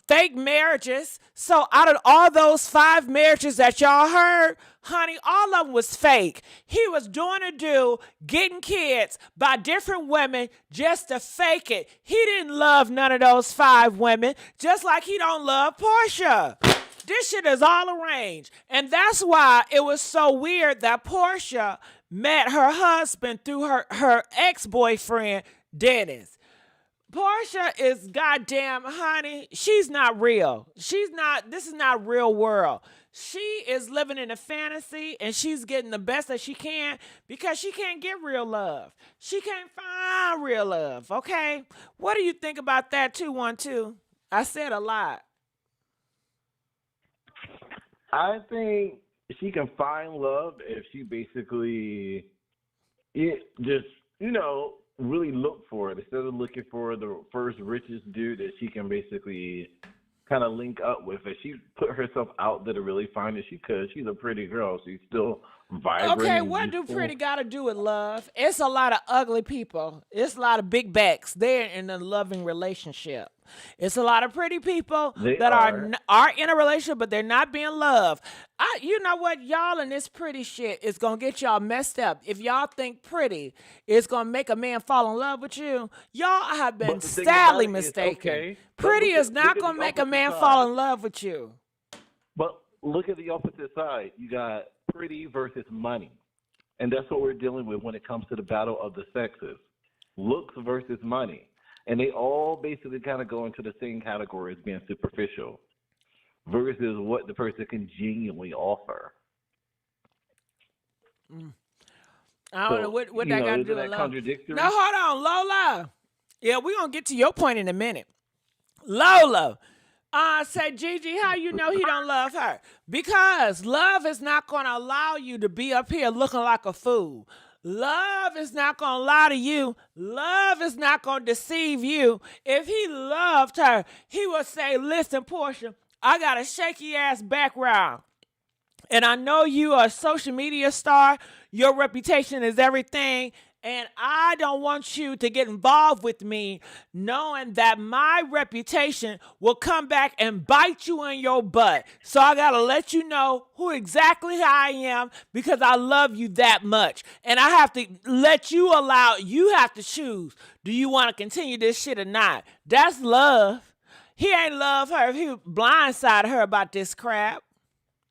Speaker 1: Fake marriages. So out of all those 5 marriages that y'all heard, honey, all of them was fake. He was doing getting kids by different women just to fake it. He didn't love none of those 5 women, just like he don't love Porsha. This shit is all arranged. And that's why it was so weird that Porsha met her husband through her ex-boyfriend, Dennis. Porsha is goddamn, honey, she's not real. This is not real world. She is living in a fantasy and she's getting the best that she can because she can't get real love. She can't find real love, okay? What do you think about that, 212? I said a lot.
Speaker 2: I think she can find love if she basically really look for it instead of looking for the first richest dude that she can basically kind of link up with. If she put herself out there to really find it, she could. She's a pretty girl. She's still vibrant.
Speaker 1: Okay, what do pretty got to do with love? It's a lot of ugly people. It's a lot of big backs. They're in a loving relationship. It's a lot of pretty people that are in a relationship, but they're not being loved. You know what? Y'all in this pretty shit is going to get y'all messed up. If y'all think pretty is going to make a man fall in love with you, y'all have been sadly mistaken. Okay, pretty is not going to make a man fall in love with you.
Speaker 2: But look at the opposite side. You got pretty versus money. And that's what we're dealing with when it comes to the battle of the sexes. Looks versus money. And they all basically kind of go into the same category as being superficial versus what the person can genuinely offer.
Speaker 1: I don't know what that got to do with love.
Speaker 2: Contradictory?
Speaker 1: No, hold on, Lola. Yeah, we're going to get to your point in a minute. Lola, say, Gigi, how you know he don't love her? Because love is not going to allow you to be up here looking like a fool. Love is not going to lie to you. Love is not going to deceive you. If he loved her, he would say, listen, Porsha, I got a shaky ass background. And I know you are a social media star. Your reputation is everything. And I don't want you to get involved with me knowing that my reputation will come back and bite you in your butt. So I got to let you know who exactly I am because I love you that much. And I have to let you have to choose. Do you want to continue this shit or not? That's love. He ain't love her if he blindsided her about this crap.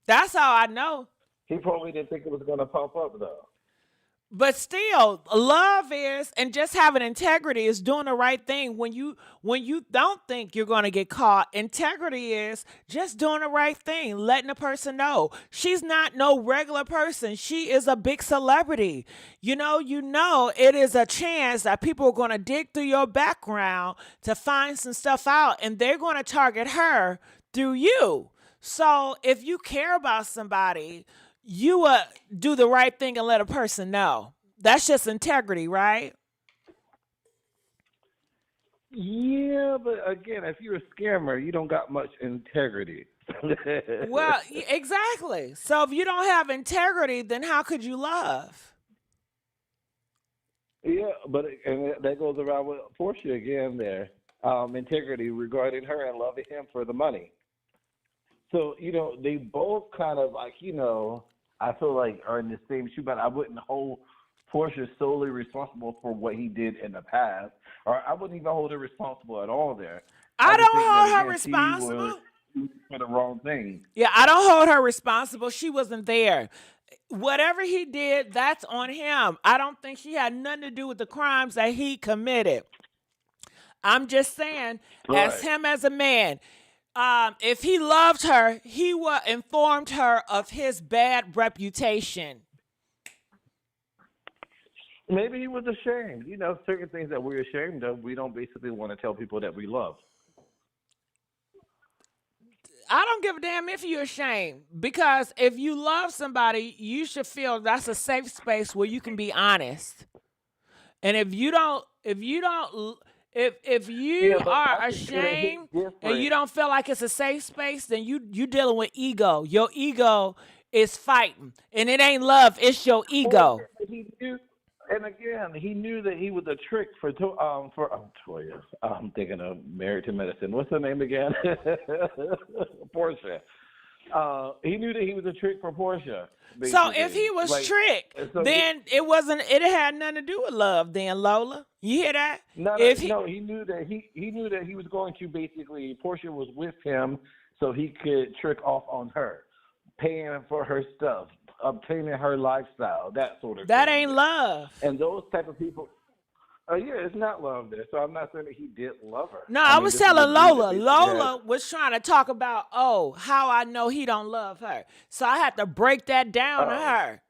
Speaker 1: That's how I know.
Speaker 2: He probably didn't think it was going to pop up, though.
Speaker 1: But still, love is, and just having integrity is doing the right thing when you don't think you're going to get caught. Integrity is just doing the right thing, letting a person know. She's not no regular person. She is a big celebrity. You know, it is a chance that people are going to dig through your background to find some stuff out, and they're going to target her through you. So if you care about somebody, you do the right thing and let a person know. That's just integrity, right?
Speaker 2: Yeah, but again, if you're a scammer, you don't got much integrity.
Speaker 1: Well, exactly. So if you don't have integrity, then how could you love?
Speaker 2: Yeah, and that goes around with Porsha again there. Integrity regarding her and loving him for the money. So, they both kind of I feel like are in the same shoe, but I wouldn't hold Porsha solely responsible for what he did in the past, or I wouldn't even hold her responsible at all there.
Speaker 1: I don't hold her responsible
Speaker 2: for the wrong thing.
Speaker 1: Yeah, I don't hold her responsible. She wasn't there. Whatever he did, that's on him. I don't think she had nothing to do with the crimes that he committed. I'm just saying, as him as a man, if he loved her, he would informed her of his bad reputation.
Speaker 2: Maybe he was ashamed. Certain things that we're ashamed of, we don't basically want to tell people that we love.
Speaker 1: I don't give a damn if you're ashamed, because if you love somebody, you should feel that's a safe space where you can be honest. And if you
Speaker 2: Yeah, but
Speaker 1: are
Speaker 2: I think it'll hit
Speaker 1: ashamed and
Speaker 2: different.
Speaker 1: you don't feel like it's a safe space, then you dealing with ego. Your ego is fighting, and it ain't love. It's your
Speaker 2: Well,
Speaker 1: ego.
Speaker 2: yeah, he knew, and again, he knew that he was a trick for Toya. I'm thinking of Married to Medicine. What's her name again? Porsha. He knew that he was a trick for Porsha.
Speaker 1: So if
Speaker 2: Basically,
Speaker 1: he was
Speaker 2: like,
Speaker 1: tricked,
Speaker 2: so
Speaker 1: then it wasn't. It had nothing to do with love. Then Lola, you hear that?
Speaker 2: he knew that he knew that he was going to basically Porsha was with him, so he could trick off on her, paying for her stuff, obtaining her lifestyle, that sort of
Speaker 1: That
Speaker 2: thing.
Speaker 1: ain't love.
Speaker 2: And those type of people, yeah, it's not love there. So I'm not saying that he didn't love her.
Speaker 1: No, I
Speaker 2: mean,
Speaker 1: was
Speaker 2: this is a
Speaker 1: telling
Speaker 2: dude that
Speaker 1: Lola.
Speaker 2: basically
Speaker 1: Lola was trying to talk about, how I know he don't love her. So I had to break that down to her.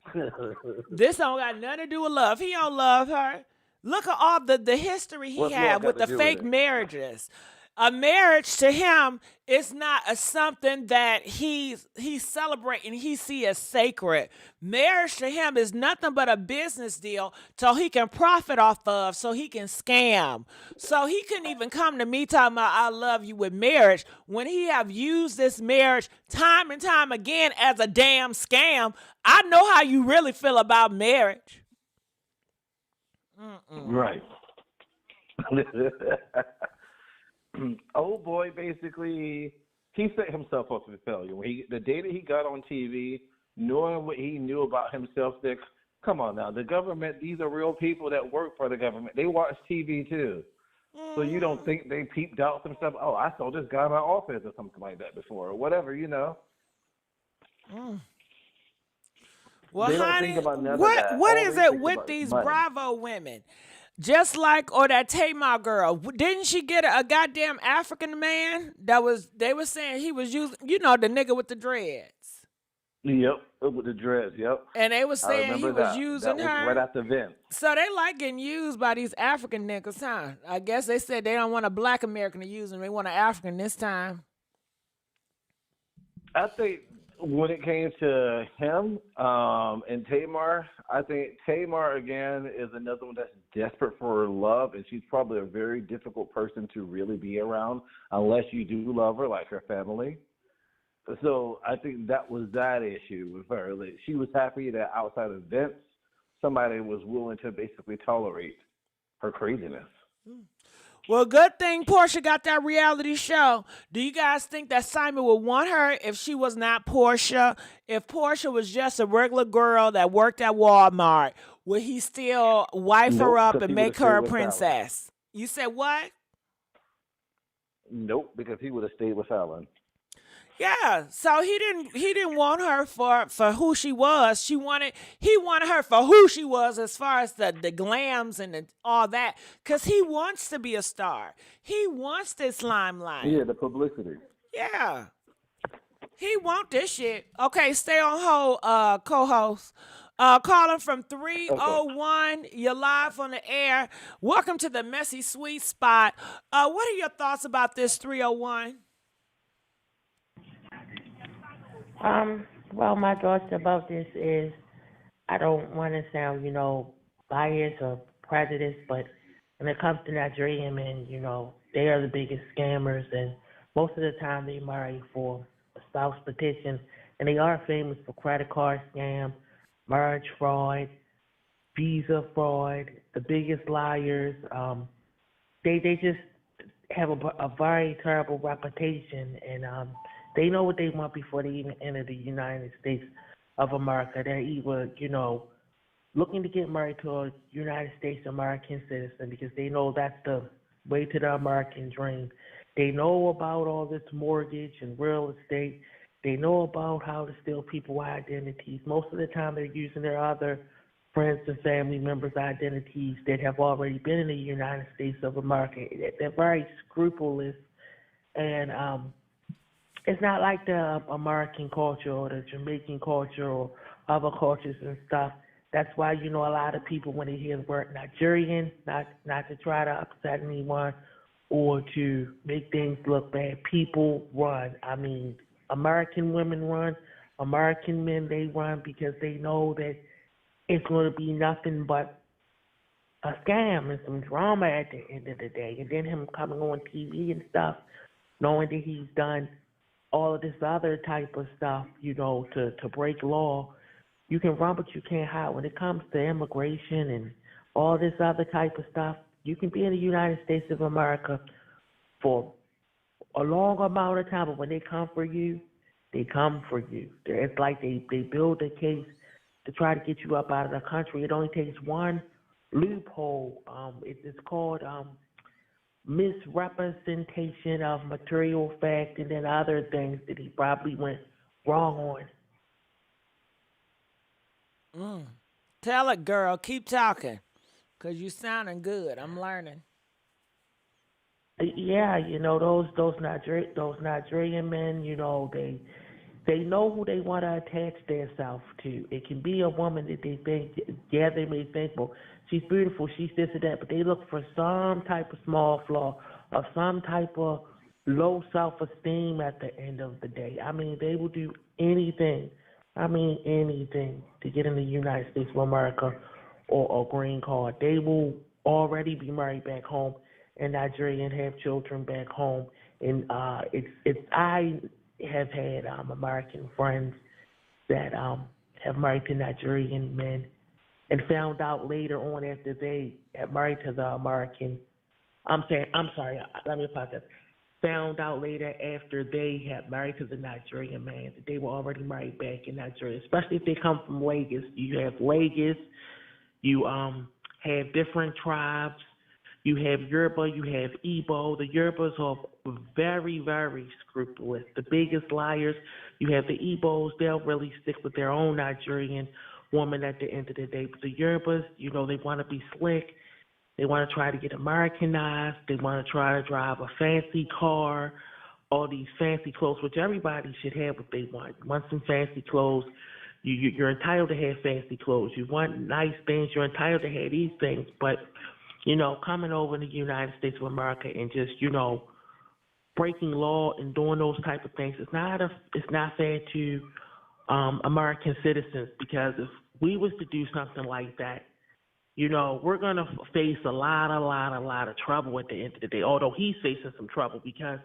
Speaker 1: This don't got nothing to do with love. He don't love her. Look at all the history he
Speaker 2: What's
Speaker 1: had
Speaker 2: love got
Speaker 1: with
Speaker 2: to
Speaker 1: the
Speaker 2: do with
Speaker 1: fake
Speaker 2: it?
Speaker 1: marriages. A marriage to him is not something that he's celebrating. He see as sacred. Marriage to him is nothing but a business deal so he can profit off of, so he can scam. So he couldn't even come to me talking about I love you with marriage when he have used this marriage time and time again as a damn scam. I know how you really feel about marriage.
Speaker 2: Right. Old boy basically he set himself up for failure. When the day that he got on TV, knowing what he knew about himself, that come on now, the government, these are real people that work for the government. They watch TV too. So you don't think they peeped out some stuff? Oh, I saw this guy in my office or something like that before, or whatever,
Speaker 1: Well,
Speaker 2: They don't
Speaker 1: honey,
Speaker 2: think about none of that.
Speaker 1: what
Speaker 2: All
Speaker 1: is
Speaker 2: they
Speaker 1: it
Speaker 2: think
Speaker 1: with
Speaker 2: about is
Speaker 1: these
Speaker 2: money.
Speaker 1: Bravo women? Just like, or that Tamar girl, didn't she get a goddamn African man they were saying he was using, the nigga with the dreads.
Speaker 2: Yep, with the dreads, yep.
Speaker 1: And they were
Speaker 2: I
Speaker 1: saying he
Speaker 2: remember
Speaker 1: was
Speaker 2: that.
Speaker 1: using
Speaker 2: That was
Speaker 1: her.
Speaker 2: right after Vince.
Speaker 1: So they like getting used by these African niggas, huh? I guess they said they don't want a black American to use them. They want an African this time.
Speaker 2: I think when it came to him and Tamar, I think Tamar, again, is another one that's desperate for love, and she's probably a very difficult person to really be around unless you do love her, like her family. So I think that was that issue with her. Like, she was happy that outside of Vince, somebody was willing to basically tolerate her craziness.
Speaker 1: Well, good thing Porsha got that reality show. Do you guys think that Simon would want her if she was not Porsha? If Porsha was just a regular girl that worked at Walmart, would he still wife her up
Speaker 2: because
Speaker 1: and
Speaker 2: he
Speaker 1: make
Speaker 2: would've
Speaker 1: her a
Speaker 2: stayed with Fallon.
Speaker 1: princess? You said what?
Speaker 2: Nope, because he would have stayed with Fallon.
Speaker 1: Yeah, so he didn't want her for who she was. He wanted her for who she was, as far as the glams and all that, because he wants to be a star. He wants this limelight.
Speaker 2: Yeah, the publicity.
Speaker 1: Yeah, he want this shit. Okay, stay on hold, co-host. Calling from 301. You're live on the air. Welcome to the Messy Sweet Spot. What are your thoughts about this 301?
Speaker 4: Well, my thoughts about this is I don't want to sound, biased or prejudiced, but when it comes to Nigerian men, they are the biggest scammers, and most of the time they marry for a spouse petition, and they are famous for credit card scam, marriage fraud, visa fraud, the biggest liars. They just have a very terrible reputation, and they know what they want before they even enter the United States of America. They're either, looking to get married to a United States American citizen because they know that's the way to the American dream. They know about all this mortgage and real estate. They know about how to steal people's identities. Most of the time they're using their other friends and family members' identities that have already been in the United States of America. They're very scrupulous, and it's not like the American culture or the Jamaican culture or other cultures and stuff. That's why, a lot of people, when they hear the word Nigerian, not to try to upset anyone or to make things look bad, people run. I mean, American women run. American men, they run because they know that it's going to be nothing but a scam and some drama at the end of the day. And then him coming on TV and stuff, knowing that he's done all of this other type of stuff, to break law. You can run, but you can't hide. When it comes to immigration and all this other type of stuff, you can be in the United States of America for a long amount of time, but when they come for you, they come for you. It's like they build a case to try to get you up out of the country. It only takes one loophole. It's called misrepresentation of material fact, and then other things that he probably went wrong on.
Speaker 1: Tell it, girl. Keep talking, 'cause you sounding good. I'm learning.
Speaker 4: Yeah, those Nigerian men, they know who they want to attach themselves to. It can be a woman that they think, they may think, well, she's beautiful, she's this or that, but they look for some type of small flaw or some type of low self-esteem at the end of the day. I mean, they will do anything to get in the United States of America or a green card. They will already be married back home in Nigeria and have children back home. And I have had American friends that have married to Nigerian men and found out later on after they had married to the American. Let me apologize. Found out later after they had married to the Nigerian man that they were already married back in Nigeria, especially if they come from Lagos. You have Lagos, you have different tribes. You have Yoruba, you have Igbo. The Yorubas are very, very scrupulous. The biggest liars. You have the Igbos, they'll really stick with their own Nigerian woman at the end of the day. But the Yorubas, they want to be slick. They want to try to get Americanized. They want to try to drive a fancy car, all these fancy clothes, which everybody should have what they want. You want some fancy clothes, you're entitled to have fancy clothes. You want nice things, you're entitled to have these things. But coming over to the United States of America and just, breaking law and doing those type of things, it's not fair to American citizens, because if we was to do something like that, we're going to face a lot of trouble at the end of the day, although he's facing some trouble, because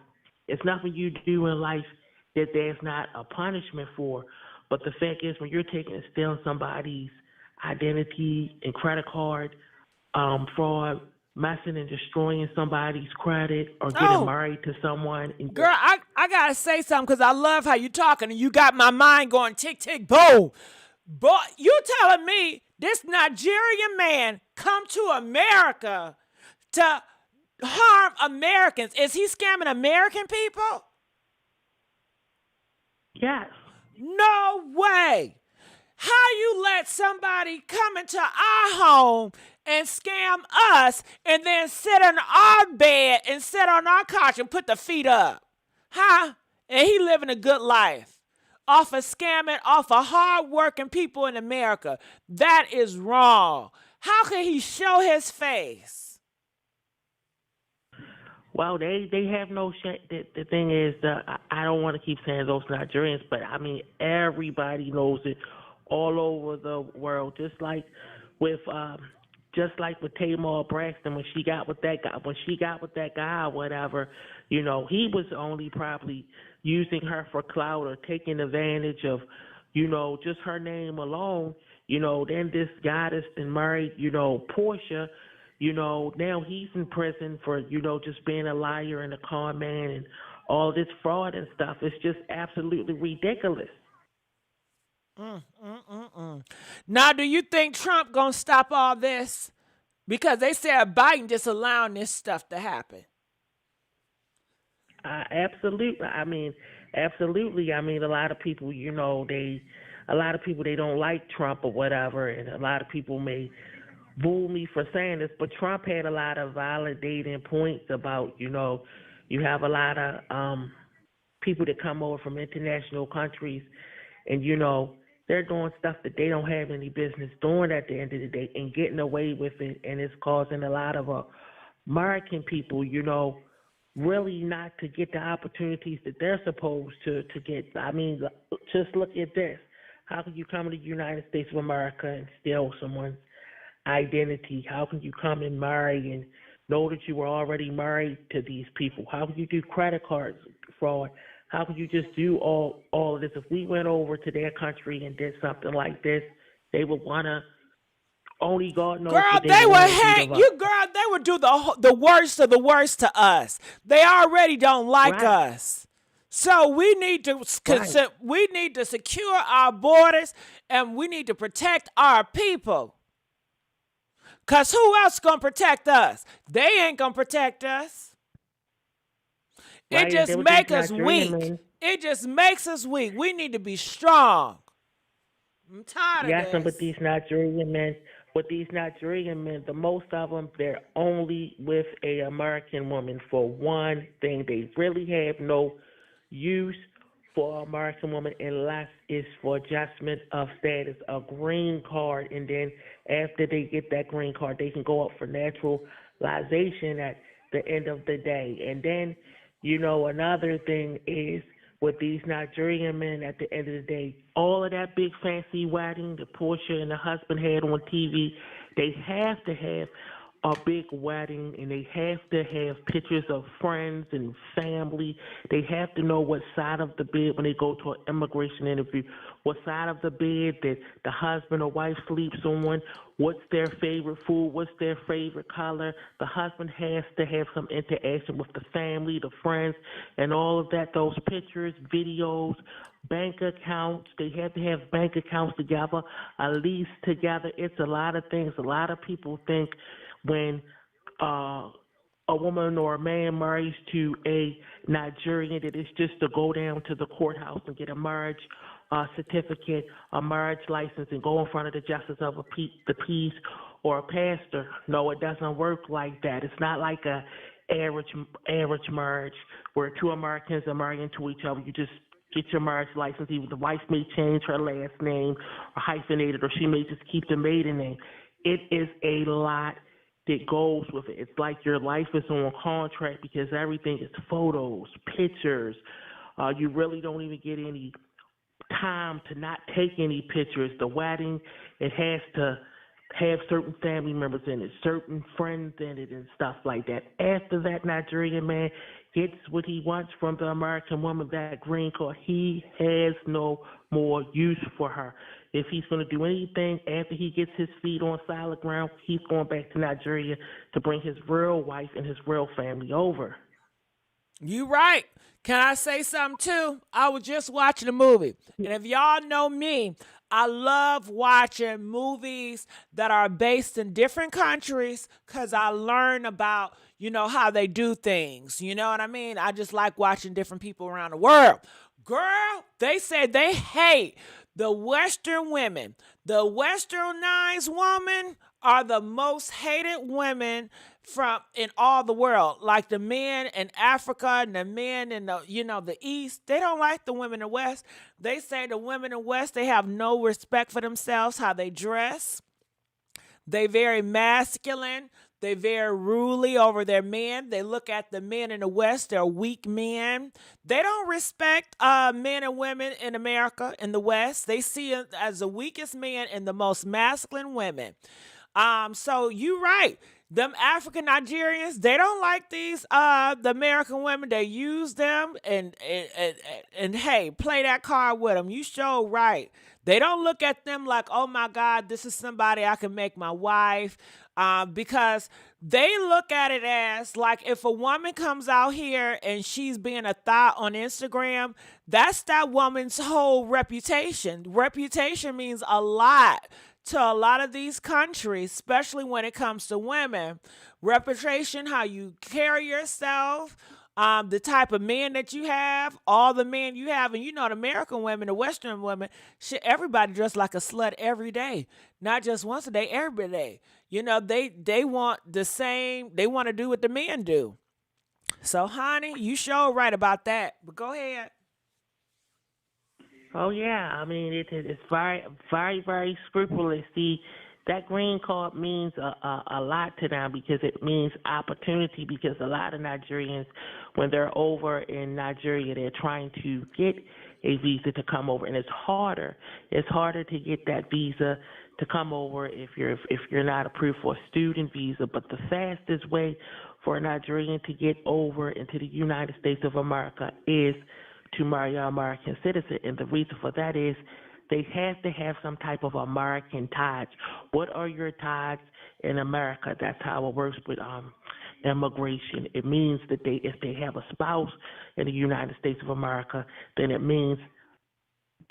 Speaker 4: it's nothing you do in life that there's not a punishment for. But the fact is, when you're taking and stealing somebody's identity and credit card, fraud, messing and destroying somebody's credit, or getting married to someone.
Speaker 1: Girl, I got to say something, because I love how you talking, and you got my mind going tick, tick, boom. Boy, you telling me this Nigerian man come to America to harm Americans? Is he scamming American people?
Speaker 4: Yes.
Speaker 1: No way. How you let somebody come into our home and scam us and then sit on our bed and sit on our couch and put the feet up? Huh? And he living a good life off of scamming, off of hard-working people in America. That is wrong. How can he show his face?
Speaker 4: Well, they have no shame. The thing is, I don't want to keep saying those Nigerians, but I mean, everybody knows it all over the world. Just like with Tamar Braxton, when she got with that guy or whatever, he was only probably using her for clout or taking advantage of, just her name alone. Then this guy that's been married, Porsha, now he's in prison for, just being a liar and a con man and all this fraud and stuff. It's just absolutely ridiculous.
Speaker 1: Now, do you think Trump gonna stop all this? Because they said Biden just allowing this stuff to happen.
Speaker 4: Absolutely. Absolutely. A lot of people, they don't like Trump or whatever, and a lot of people may boo me for saying this, but Trump had a lot of validating points about, you have a lot of people that come over from international countries, and, they're doing stuff that they don't have any business doing at the end of the day and getting away with it, and it's causing a lot of American people, really not to get the opportunities that they're supposed to get. I mean, just look at this. How can you come to the United States of America and steal someone's identity? How can you come and marry and know that you were already married to these people? How can you do credit cards fraud? How can you just do all of this? If we went over to their country and did something like this, they would want to, only God knows
Speaker 1: Girl,
Speaker 4: what they
Speaker 1: they
Speaker 4: would
Speaker 1: would
Speaker 4: want to do
Speaker 1: hang
Speaker 4: to us.
Speaker 1: you, girl. They would do the worst of the worst to us. They already don't like
Speaker 4: Right.
Speaker 1: us, so we need to
Speaker 4: Right.
Speaker 1: we need to secure our borders and we need to protect our people. Cause who else gonna protect us? They ain't gonna protect us. It
Speaker 4: Right. And
Speaker 1: just
Speaker 4: then with these
Speaker 1: make us
Speaker 4: Nigerian
Speaker 1: weak.
Speaker 4: men,
Speaker 1: It just makes us weak. We need to be strong. I'm tired of
Speaker 4: yes, and
Speaker 1: this.
Speaker 4: with these Nigerian men, the most of them, they're only with a American woman for one thing. They really have no use for an American woman unless it's for adjustment of status, a green card, and then after they get that green card, they can go up for naturalization at the end of the day. And then, another thing is with these Nigerian men at the end of the day, all of that big fancy wedding that Porsha and the husband had on TV, they have to have a big wedding and they have to have pictures of friends and family. They have to know what side of the bed when they go to an immigration interview, what side of the bed that the husband or wife sleeps on, what's their favorite food, what's their favorite color. The husband has to have some interaction with the family, the friends, and all of that, those pictures, videos, bank accounts. They have to have bank accounts together, a lease together. It's a lot of things. A lot of people think when a woman or a man marries to a Nigerian that it's just to go down to the courthouse and get a marriage certificate, a marriage license, and go in front of the justice of the peace or a pastor. No, it doesn't work like that. It's not like a average marriage where two Americans are marrying to each other. You just get your marriage license. Even the wife may change her last name or hyphenate it, or she may just keep the maiden name. It is a lot that goes with it. It's like your life is on contract because everything is photos, pictures. You really don't even get any time to not take any pictures. The wedding, it has to have certain family members in it, certain friends in it, and stuff like that. After that Nigerian man gets what he wants from the American woman, that green card, he has no more use for her. If he's going to do anything after he gets his feet on solid ground, he's going back to Nigeria to bring his real wife and his real family over.
Speaker 1: You right. Can I say something too? I was just watching a movie. And if y'all know me, I love watching movies that are based in different countries because I learn about, how they do things. You know what I mean? I just like watching different people around the world. Girl, they said they hate the Western women. The Westernized women are the most hated women from in all the world. Like the men in Africa and the men in the East, they don't like the women in the West. They say the women in the West, they have no respect for themselves, how they dress. They very masculine. They very ruly over their men. They look at the men in the West, they're weak men. They don't respect men and women in America, in the West. They see it as the weakest men and the most masculine women. So you're right. Them African Nigerians, they don't like these the American women. They use them and hey, play that card with them. You sure right. They don't look at them like, oh my God, this is somebody I can make my wife. Because they look at it as like if a woman comes out here and she's being a thought on Instagram, that's that woman's whole reputation. Reputation means a lot to a lot of these countries, especially when it comes to women. Reputation, how you carry yourself, the type of men that you have, all the men you have, and the American women, the Western women, shit, everybody dressed like a slut every day, not just once a day, every day. They want the same. They want to do what the men do. So, honey, you sure right about that. But go ahead.
Speaker 4: Oh yeah, I mean it's very, very, very scrupulous. that green card means a lot to them because it means opportunity. Because a lot of Nigerians, when they're over in Nigeria, they're trying to get a visa to come over, and it's harder. It's harder to get that visa to come over if you're not approved for a student visa. But the fastest way for a Nigerian to get over into the United States of America is to marry an American citizen, and the reason for that is they have to have some type of American ties. What are your ties in America? That's how it works with immigration. It means that if they have a spouse in the United States of America, then it means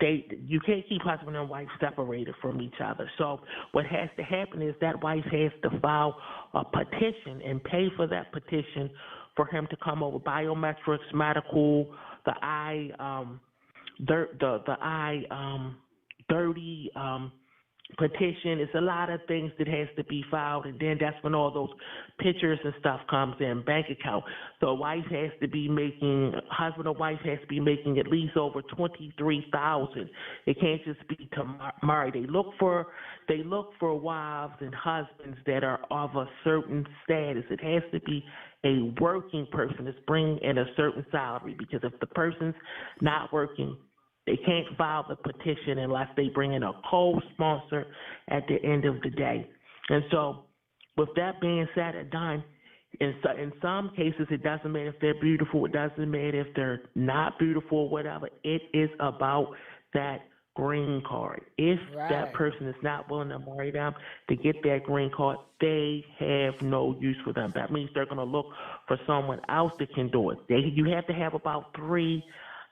Speaker 4: you can't keep husband and wife separated from each other. So what has to happen is that wife has to file a petition and pay for that petition for him to come over. Biometrics, medical, the dirty petition. It's a lot of things that has to be filed, and then that's when all those pictures and stuff comes in, bank account. So husband or wife has to be making at least over $23,000. It can't just be to marry. They look for wives and husbands that are of a certain status. It has to be a working person that's bringing in a certain salary, because if the person's not working, they can't file the petition unless they bring in a co-sponsor at the end of the day. And so with that being said and done, in some cases, it doesn't matter if they're beautiful. It doesn't matter if they're not beautiful or whatever. It is about that green card. If that person is not willing to marry them to get that green card, they have no use for them. That means they're going to look for someone else that can do it. You have to have about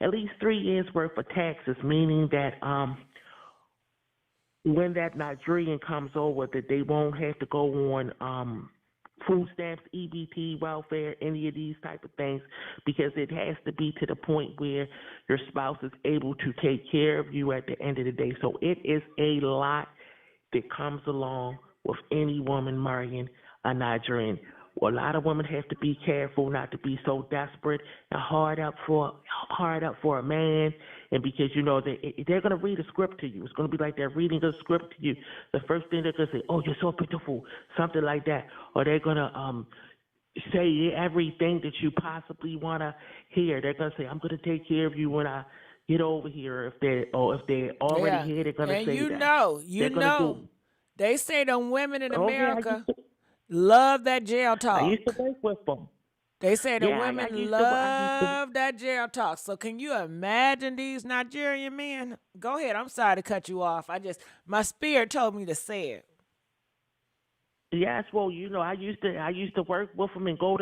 Speaker 4: at least 3 years worth of taxes, meaning that when that Nigerian comes over, that they won't have to go on food stamps, EBT, welfare, any of these type of things, because it has to be to the point where your spouse is able to take care of you at the end of the day. So it is a lot that comes along with any woman marrying a Nigerian. Well, a lot of women have to be careful not to be so desperate and hard up for a man, and because they're going to read a script to you. It's going to be like they're reading a script to you. The first thing they're going to say, "Oh, you're so beautiful," something like that, or they're going to say everything that you possibly want to hear. They're going to say, "I'm going to take care of you when I get over here." If they're already here, they're going to say that.
Speaker 1: They say them women in America love that jail talk.
Speaker 4: I used to work with them.
Speaker 1: They say the women love that jail talk. So can you imagine these Nigerian men? Go ahead. I'm sorry to cut you off. My spirit told me to say it.
Speaker 4: Yes, well, I used to work with them and go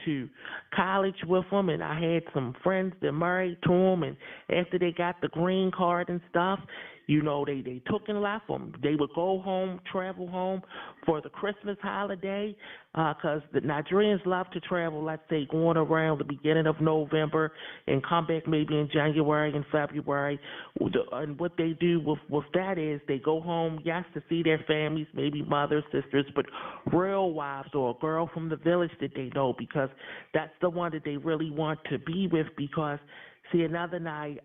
Speaker 4: to college with them, and I had some friends that married to them, and after they got the green card and stuff, they took and left them. They would go home, travel home for the Christmas holiday, because the Nigerians love to travel, let's say, going around the beginning of November and come back maybe in January and February. And what they do with that is they go home, yes, to see their families, maybe mothers, sisters, but real wives or a girl from the village that they know, because that's the one that they really want to be with. Because, see, another night,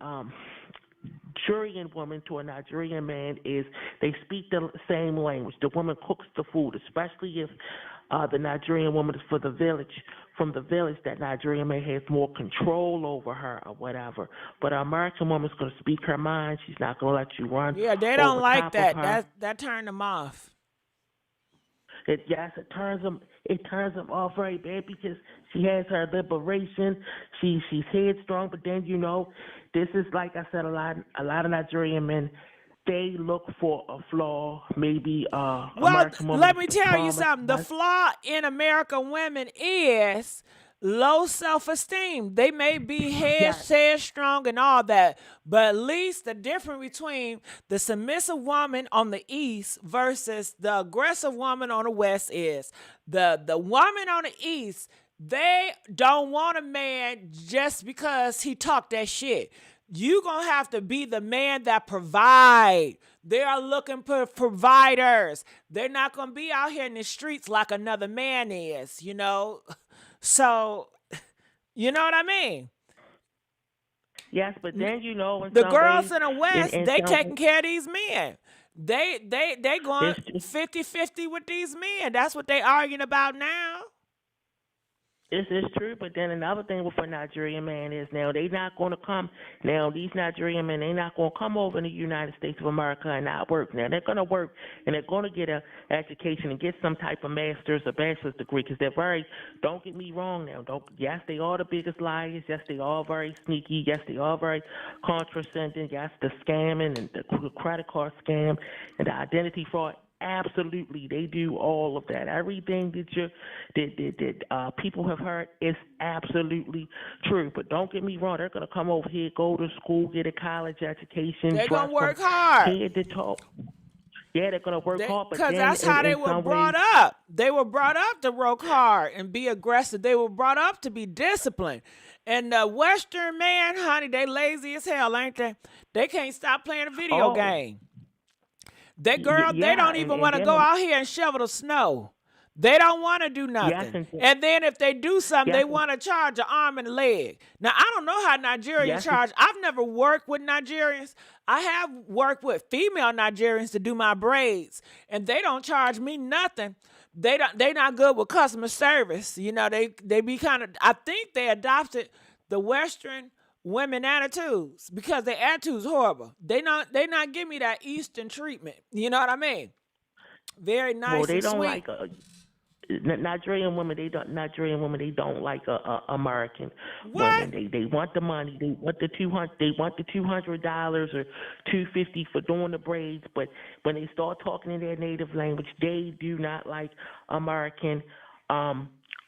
Speaker 4: Nigerian woman to a Nigerian man is they speak the same language. The woman cooks the food, especially if the Nigerian woman is from the village, that Nigerian man has more control over her or whatever. But an American woman's going to speak her mind. She's not going to let you run.
Speaker 1: Yeah, they don't like that. That turned them off.
Speaker 4: It turns them off very bad, because she has her liberation. She's headstrong, but then this is, like I said, a lot of Nigerian men, they look for a flaw, maybe American woman.
Speaker 1: Let me tell you something. The flaw in American women is low self-esteem. They may be headstrong and all that, but at least the difference between the submissive woman on the east versus the aggressive woman on the west is the woman on the east, they don't want a man just because he talk that shit. You gonna have to be the man that provide. They are looking for providers. They're not gonna be out here in the streets like another man is, So, you know what I mean?
Speaker 4: Yes, but then
Speaker 1: the girls in the West, they taking care of these men. They going
Speaker 4: It's
Speaker 1: 50-50 with these men. That's what they arguing about now.
Speaker 4: It's true, but then another thing with a Nigerian man is now they not going to come. Now these Nigerian men, they not going to come over in the United States of America and not work. Now they're going to work and they're going to get a education and get some type of master's or bachelor's degree because they're very. Don't get me wrong now. Don't. Yes, they are the biggest liars. Yes, they are very sneaky. Yes, they are very condescending. Yes, the scamming and the credit card scam and the identity fraud. Absolutely, they do all of that. Everything that people have heard is absolutely true. But don't get me wrong, they're gonna come over here, go to school, get a college education,
Speaker 1: They're
Speaker 4: dress
Speaker 1: gonna
Speaker 4: from
Speaker 1: work hard.
Speaker 4: head to toe. Yeah, they're gonna work hard, but
Speaker 1: Because
Speaker 4: then
Speaker 1: that's how they
Speaker 4: in
Speaker 1: were
Speaker 4: some
Speaker 1: brought
Speaker 4: ways,
Speaker 1: up. They were brought up to work hard and be aggressive. They were brought up to be disciplined. And the Western man, honey, they lazy as hell, ain't they? They can't stop playing a video
Speaker 4: oh
Speaker 1: game. They
Speaker 4: yeah,
Speaker 1: don't even
Speaker 4: and
Speaker 1: want to go
Speaker 4: then
Speaker 1: out here and shovel the snow. They don't want to do
Speaker 4: yes,
Speaker 1: nothing. And then if they do something,
Speaker 4: yes,
Speaker 1: they want to charge an arm and a leg. Now, I don't know how Nigerians
Speaker 4: yes,
Speaker 1: charge. I've never worked with Nigerians. I have worked with female Nigerians to do my braids, and they don't charge me nothing. They not good with customer service. You know, they be kind of, I think they adopted the Western women attitudes because their attitudes horrible. They not give me that Eastern treatment. You know what I mean? Very
Speaker 4: well,
Speaker 1: nice
Speaker 4: they
Speaker 1: and
Speaker 4: don't
Speaker 1: sweet.
Speaker 4: like Nigerian women. Nigerian women. They don't like American
Speaker 1: What?
Speaker 4: women. They want the money. They want the 200. They want the $200 or $250 for doing the braids. But when they start talking in their native language, they do not like American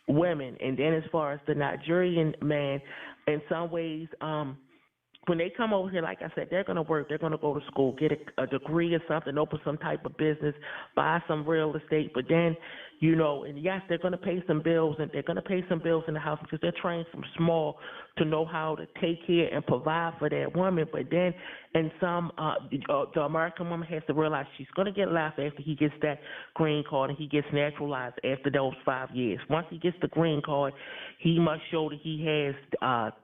Speaker 4: women. And then as far as the Nigerian man, in some ways, when they come over here, like I said, they're going to work. They're going to go to school, get a degree or something, open some type of business, buy some real estate. But then, you know, and yes, they're going to pay some bills, and they're going to pay some bills in the house because they're trained from small to know how to take care and provide for that woman. But then, and the American woman has to realize she's going to get left after he gets that green card and he gets naturalized after those 5 years. Once he gets the green card, he must show that he has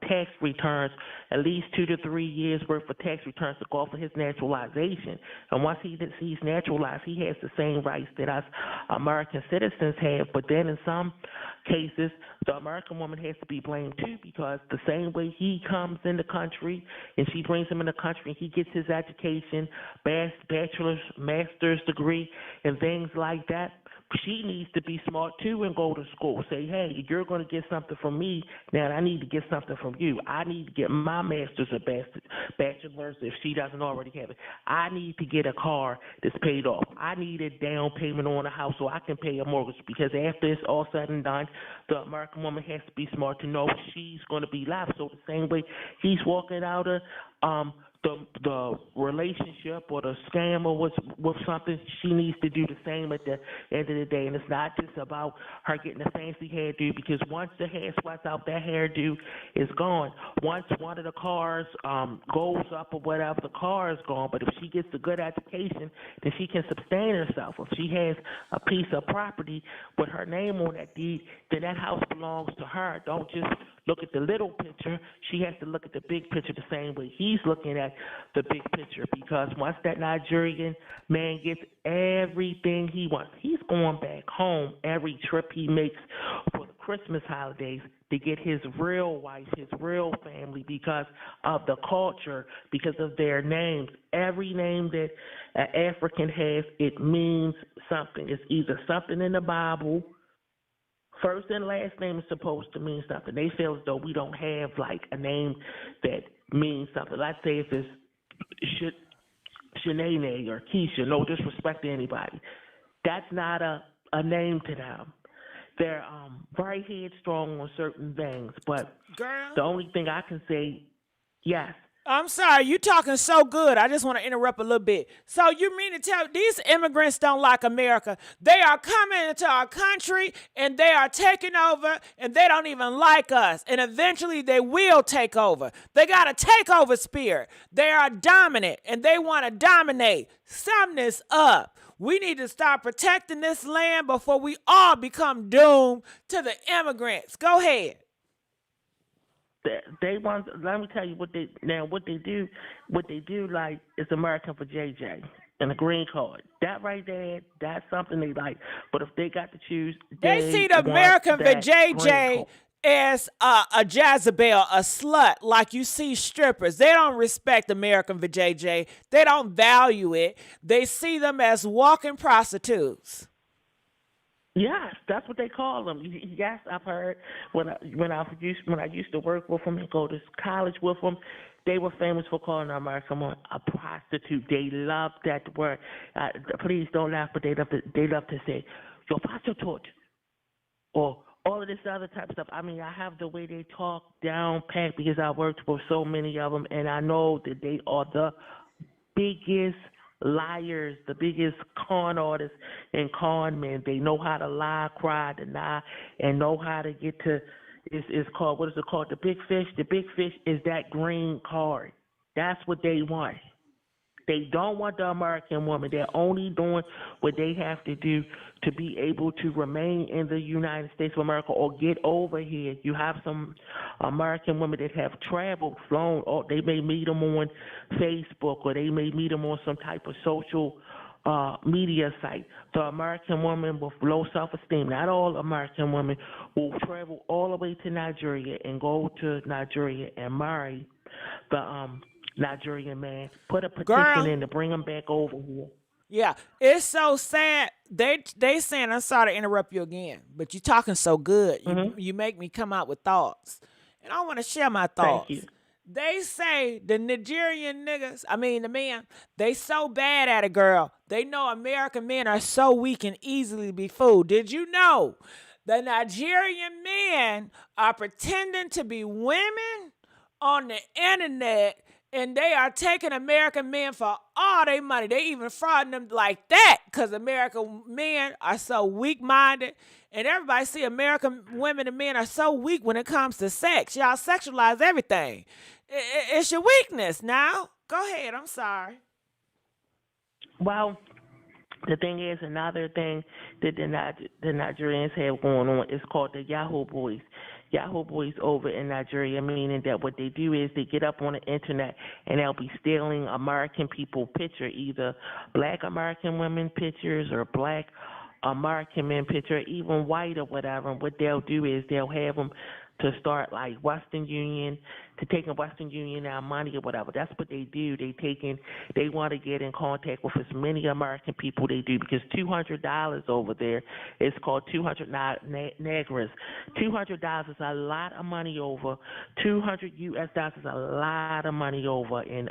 Speaker 4: tax returns, at least 2 to 3 years worth of tax returns to go for his naturalization. And once he's naturalized, he has the same rights that us American citizens have. But then in some cases, the American woman has to be blamed too, because the same way he comes in the country and she brings him in the country and he gets his education, bachelor's, master's degree, and things like that, she needs to be smart too and go to school. Say, hey, you're going to get something from me. Now I need to get something from you. I need to get my master's or bachelor's if she doesn't already have it. I need to get a car that's paid off. I need a down payment on a house so I can pay a mortgage, because after it's all said and done, the American woman has to be smart to know she's going to be left. So the same way he's walking out of the relationship or the scam or with something, she needs to do the same at the end of the day. And it's not just about her getting a fancy hairdo, because once the hair sweats out, that hairdo is gone. Once one of the cars goes up or whatever, the car is gone. But if she gets a good education, then she can sustain herself. If she has a piece of property with her name on that deed, then that house belongs to her. Don't just look at the little picture. She has to look at the big picture the same way he's looking at the big picture, because once that Nigerian man gets everything he wants, he's going back home every trip he makes for the Christmas holidays to get his real wife, his real family, because of the culture, because of their names. Every name that an African has, it means something. It's either something in the Bible. First and last name is supposed to mean something. They feel as though we don't have like a name that means something. Let's say if it's Shanae or Keisha, no disrespect to anybody. That's not a name to them. They're very headstrong on certain things. But
Speaker 1: Girl,
Speaker 4: the only thing I can say, yes.
Speaker 1: I'm sorry, you talking so good. I just want to interrupt a little bit. So you mean to tell these immigrants don't like America? They are coming into our country and they are taking over, and they don't even like us. And eventually they will take over. They got a takeover spirit. They are dominant and they want to dominate. Something is up. We need to start protecting this land before we all become doomed to the immigrants. Go ahead.
Speaker 4: They want. Let me tell you what they do. What they do, like, is American for JJ. and a green card. That right there, that's something they like. But if they got to choose,
Speaker 1: They
Speaker 4: they
Speaker 1: see the
Speaker 4: want
Speaker 1: American
Speaker 4: that green
Speaker 1: VJJ
Speaker 4: card.
Speaker 1: as a Jezebel, a slut, like you see strippers. They don't respect American VJJ. They don't value it. They see them as walking prostitutes.
Speaker 4: Yes, that's what they call them. Yes, I've heard when I used to work with them and go to college with them, they were famous for calling American woman a prostitute. They love that word. Please don't laugh, but they love to say you're a prostitute or all of this other type of stuff. I mean, I have the way they talk down pat because I worked with so many of them, and I know that they are the biggest liars, the biggest con artists and con men. They know how to lie, cry, deny, and know how to get to. It's called, what is it called? The big fish. The big fish is that green card. That's what they want. They don't want the American woman. They're only doing what they have to do to be able to remain in the United States of America or get over here. You have some American women that have traveled, flown, or they may meet them on Facebook or they may meet them on some type of social media site. The American woman with low self-esteem, not all American women, will travel all the way to Nigeria and go to Nigeria and marry the Nigerian man, put a petition in to bring him back over here.
Speaker 1: Yeah, it's so sad. They saying, I'm sorry to interrupt you again, but you're talking so good. You make me come out with thoughts. And I want to share my thoughts.
Speaker 4: Thank you.
Speaker 1: They say the Nigerian niggas, the men, they so bad at a girl. They know American men are so weak and easily be fooled. Did you know the Nigerian men are pretending to be women on the internet, and they are taking American men for all their money? They even frauding them like that because American men are so weak-minded. And everybody see American women and men are so weak when it comes to sex. Y'all sexualize everything. It's your weakness now. Go ahead. I'm sorry.
Speaker 4: Well, the thing is, another thing that the Nigerians have going on is called the Yahoo Boys. Yahoo Boys over in Nigeria, meaning that what they do is they get up on the internet and they'll be stealing American people picture, either black American women pictures or black American men picture, even white or whatever. And what they'll do is they'll have them to start like Western Union, to taking Western Union our money or whatever. That's what they do. They want to get in contact with as many American people they do, because $200 over there is called 200 Negras. $200 is a lot of money over. 200 US dollars is a lot of money over in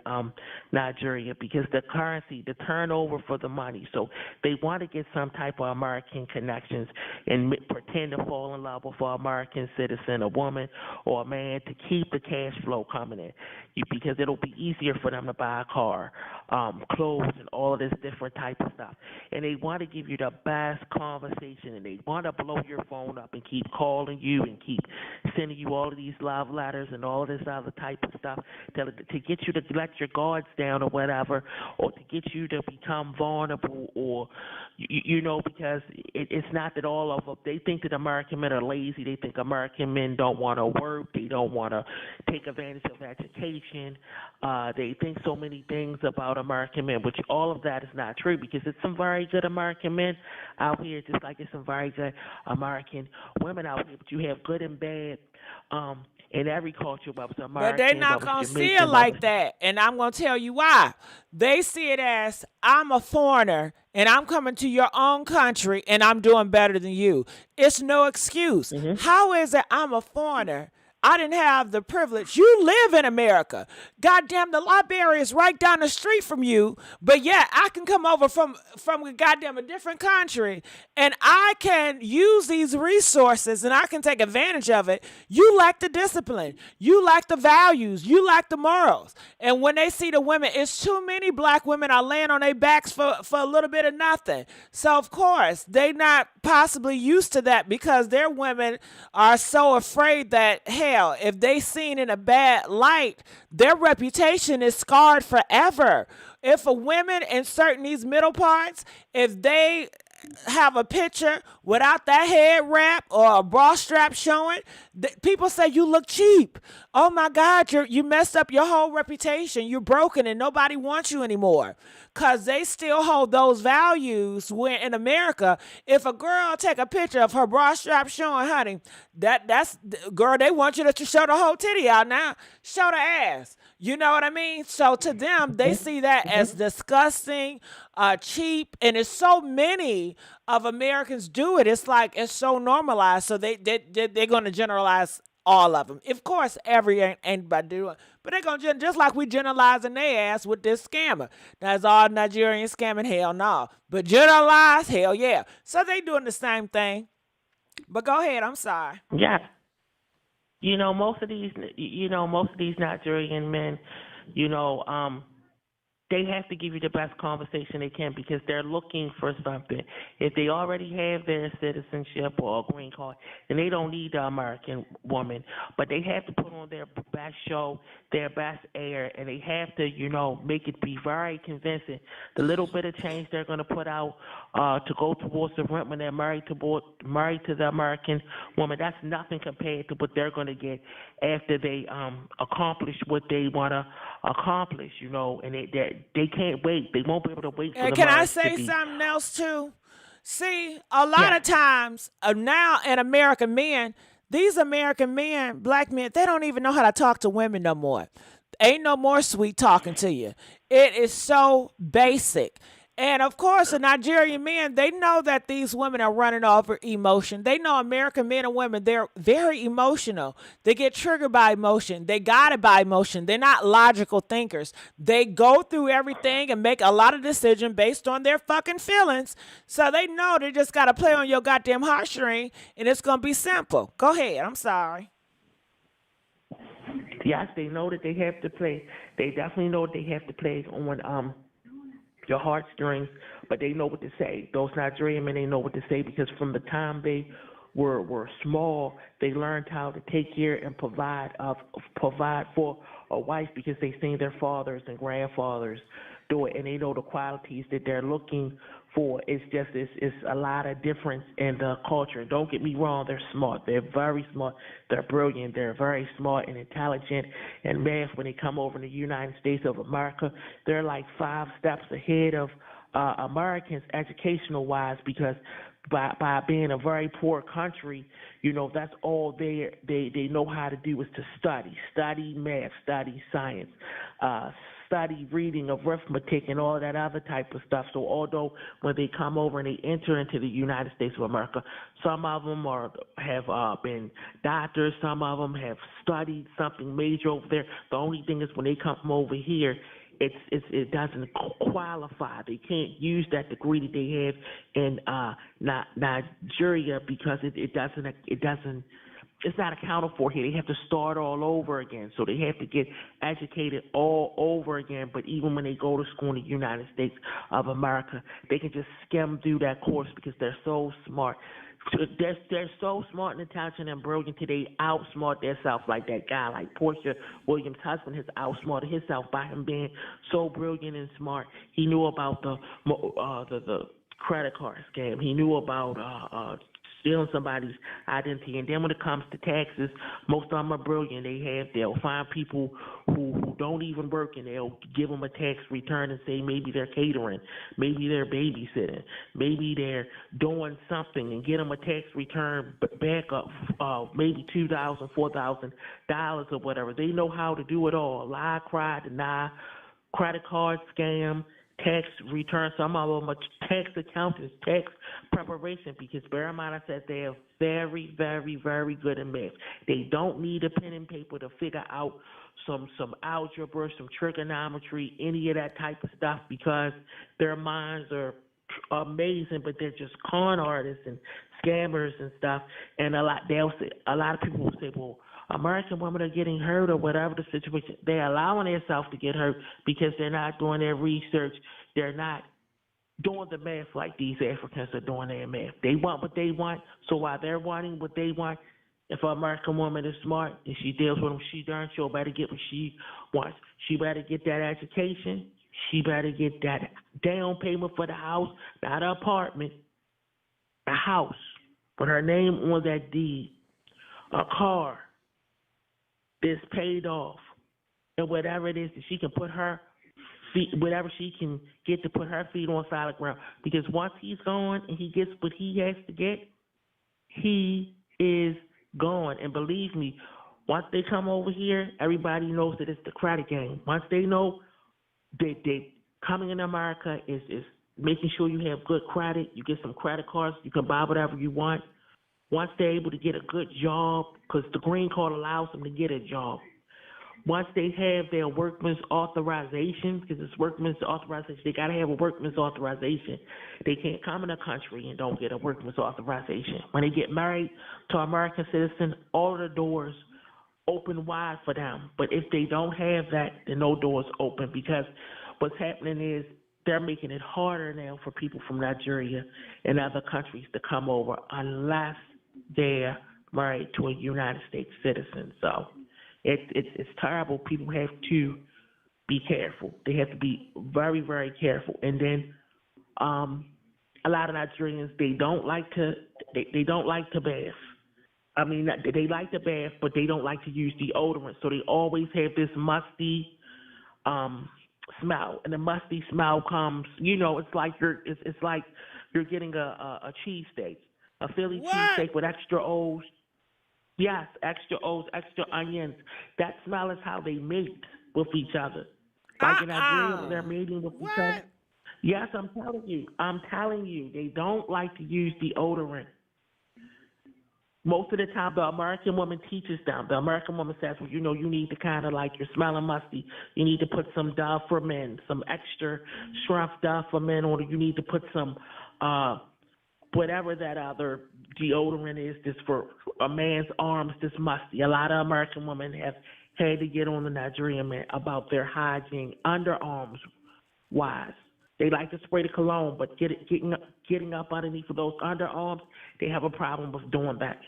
Speaker 4: Nigeria, because the currency, the turnover for the money. So they want to get some type of American connections and pretend to fall in love with an American citizen, a woman or a man, to keep the cash flow coming in, because it'll be easier for them to buy a car, clothes, and all of this different type of stuff. And they want to give you the best conversation, and they want to blow your phone up and keep calling you and keep sending you all of these love letters and all of this other type of stuff to get you to let your guards down or whatever, or to get you to become vulnerable, or because it's not that all of them, they think that American men are lazy. They think American men don't want to work. They don't want to take advantage of education. They think so many things about American men, which all of that is not true, because it's some very good American men out here, just like there's some very good American women out here, but you have good and bad in every culture. But
Speaker 1: they're not going to see it like that, and I'm going to tell you why. They see it as, I'm a foreigner, and I'm coming to your own country, and I'm doing better than you. It's no excuse. How is it I'm a foreigner? I didn't have the privilege. You live in America. Goddamn, the library is right down the street from you. But yeah, I can come over from a different country, and I can use these resources, and I can take advantage of it. You lack the discipline. You lack the values. You lack the morals. And when they see the women, it's too many black women are laying on their backs for a little bit of nothing. So of course, they not possibly used to that, because their women are so afraid that, hell, if they seen in a bad light, their reputation is scarred forever. If a women insert in these middle parts, if they have a picture without that head wrap or a bra strap showing, people say you look cheap. Oh my God, you messed up your whole reputation. You're broken and nobody wants you anymore. Cause they still hold those values when in America, if a girl take a picture of her bra strap showing, honey, that's girl, they want you to show the whole titty out now. Show the ass. You know what I mean? So to them, they see that as disgusting, cheap, and it's so many of Americans do it. It's like it's so normalized. So they're going to generalize all of them. Of course, anybody do it, but they're going to just like we generalizing their ass with this scammer. That's all Nigerian scamming. Hell no. But generalize, hell yeah. So they doing the same thing. But go ahead. I'm sorry.
Speaker 4: Yeah. Most of these Nigerian men, they have to give you the best conversation they can because they're looking for something. If they already have their citizenship or a green card, then they don't need the American woman. But they have to put on their best show, their best air, and they have to, make it be very convincing. The little bit of change they're going to put out to go towards the rent when they're married to the American woman, that's nothing compared to what they're going to get after they accomplish what they want to accomplish, and they can't wait. They won't be able to wait for the
Speaker 1: can I
Speaker 4: marriage
Speaker 1: say
Speaker 4: to be.
Speaker 1: something else too? See, a lot of times now in American men, these American men, black men, they don't even know how to talk to women no more. Ain't no more sweet talking to you. It is so basic. And of course, the Nigerian men, they know that these women are running over emotion. They know American men and women, they're very emotional. They get triggered by emotion. They guided by emotion. They're not logical thinkers. They go through everything and make a lot of decisions based on their fucking feelings. So they know they just got to play on your goddamn heartstring and it's going to be simple. Go ahead. I'm sorry.
Speaker 4: Yes, they know that they have to play. They definitely know that they have to play on your heartstrings, but they know what to say. Those Nigerian men, they know what to say because from the time they were small, they learned how to take care and provide for a wife because they seen their fathers and grandfathers do it, and they know the qualities that they're looking for. It's a lot of difference in the culture. Don't get me wrong, they're smart. They're very smart. They're brilliant. They're very smart and intelligent and math. When they come over to the United States of America, they're like 5 steps ahead of Americans educational-wise because by being a very poor country, that's all they know how to do is to study math, study science, study reading, arithmetic, and all that other type of stuff. So although when they come over and they enter into the United States of America, some of them have been doctors, some of them have studied something major over there. The only thing is when they come over here, it doesn't qualify. They can't use that degree that they have in Nigeria because it doesn't. It's not accounted for here. They have to start all over again. So they have to get educated all over again. But even when they go to school in the United States of America, they can just skim through that course because they're so smart. They're so smart and intelligent and brilliant today, outsmart themselves like that guy, like Porsha Williams' husband has outsmarted himself by him being so brilliant and smart. He knew about the credit card scam. He knew about stealing somebody's identity. And then when it comes to taxes, most of them are brilliant. They'll find people who don't even work and they'll give them a tax return and say maybe they're catering, maybe they're babysitting, maybe they're doing something and get them a tax return back up, maybe $2,000, $4,000 or whatever. They know how to do it all. Lie, cry, deny, credit card scam, tax return. Some of them are tax accountants, tax preparation, because bear in mind I said they are very, very, very good in math. They don't need a pen and paper to figure out some algebra, some trigonometry, any of that type of stuff, because their minds are amazing, but they're just con artists and scammers and stuff. And a lot of people will say, well, American women are getting hurt or whatever the situation. They're allowing themselves to get hurt because they're not doing their research. They're not doing the math like these Africans are doing their math. They want what they want, so while they're wanting what they want, if an American woman is smart and she deals with them, she darn sure better get what she wants. She better get that education. She better get that down payment for the house, not an apartment. a house with her name on that deed, a car that's paid off, and whatever it is that she can put her feet, whatever she can get to put her feet on solid ground. Because once he's gone and he gets what he has to get, he is gone. And believe me, once they come over here, everybody knows that it's the credit game. Once they know that they coming in America is making sure you have good credit, you get some credit cards, you can buy whatever you want. Once they're able to get a good job, because the green card allows them to get a job. Once they have their workman's authorization, because it's workman's authorization, they got to have a workman's authorization. They can't come in a country and don't get a workman's authorization. When they get married to an American citizen, all of the doors open wide for them. But if they don't have that, then no doors open, because what's happening is they're making it harder now for people from Nigeria and other countries to come over unless they're married to a United States citizen. So it's terrible. People have to be careful. They have to be very, very careful. And then a lot of Nigerians, they don't like to bath. I mean, they like to bath, but they don't like to use deodorant. So they always have this musty smell, and the musty smell comes. It's like you're getting a cheesesteak, a Philly cheesesteak with extra O's. Yes, extra O's, extra onions. That smell is how they mate with each other. Like in Nigeria, when they're mating with each other. Yes, I'm telling you, they don't like to use deodorant. Most of the time, the American woman teaches them. The American woman says, well, you need to kind of like, you're smelling musty. You need to put some Dove for men, some extra strength Dove for men, or you need to put some whatever that other deodorant is that's for a man's arms that's musty. A lot of American women have had to get on the Nigerian men about their hygiene underarms wise. They like to spray the cologne, but getting up underneath of those underarms, they have a problem with doing that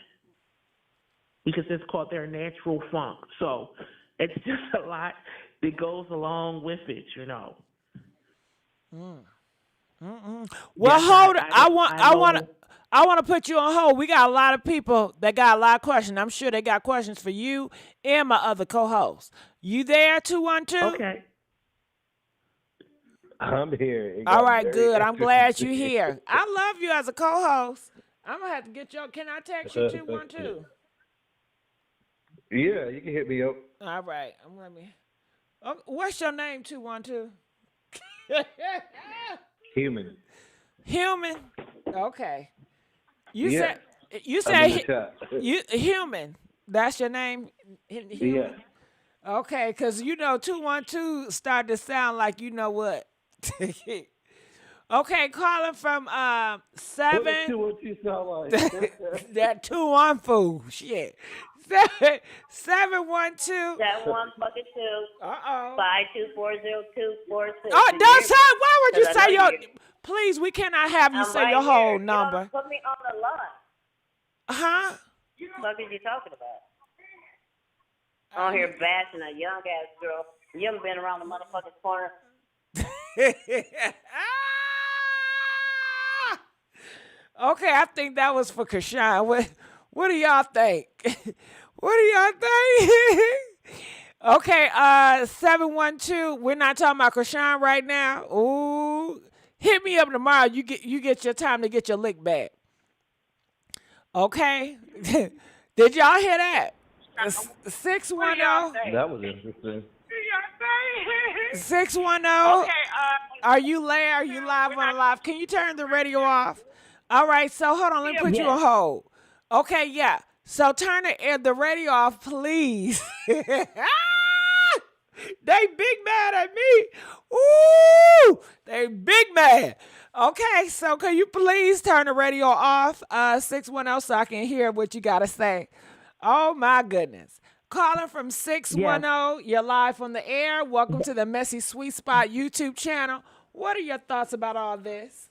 Speaker 4: because it's called their natural funk. So it's just a lot that goes along with it,
Speaker 1: Well, hold it. I want to put you on hold. We got a lot of people that got a lot of questions. I'm sure they got questions for you and my other co-host. You there, 212?
Speaker 4: Okay.
Speaker 2: I'm here.
Speaker 1: All right, good. I'm glad you're here. I love you as a co-host. I'm going to have to get your... Can I text you 212?
Speaker 2: Yeah, you can hit me up.
Speaker 1: All right. What's your name, 212?
Speaker 2: Human.
Speaker 1: Human? Okay. You
Speaker 2: Yeah.
Speaker 1: say human. That's your name? Human?
Speaker 2: Yeah.
Speaker 1: Okay, because 212 started to sound like you know what. Okay, calling from 7.
Speaker 2: What does 212 sound like?
Speaker 1: That 214 shit. 712.
Speaker 5: 7122. 5240-246.
Speaker 1: Oh, don't say. Why would you say your? Please, we cannot have you say your whole number.
Speaker 5: Put me on the line.
Speaker 1: Huh?
Speaker 5: What are you talking about? On here bashing a young ass girl. You haven't been around the motherfucking corner.
Speaker 1: Okay, I think that was for Krishan. What do y'all think? What do y'all think? Okay, 712. We're not talking about Krishan right now. Ooh, hit me up tomorrow. You get your time to get your lick back. Okay. Did y'all hear that? 610.
Speaker 2: That was interesting.
Speaker 1: 610. Are you there? Are you live on the live? Can you turn the radio off? All right, so hold on. Let me put you on hold. Okay, yeah. So turn the radio off, please. They big mad at me. Ooh, they big mad. Okay, so can you please turn the radio off, 610, so I can hear what you got to say. Oh, my goodness. Calling from 610, You're live on the air. Welcome to the Messy Sweet Spot YouTube channel. What are your thoughts about all this?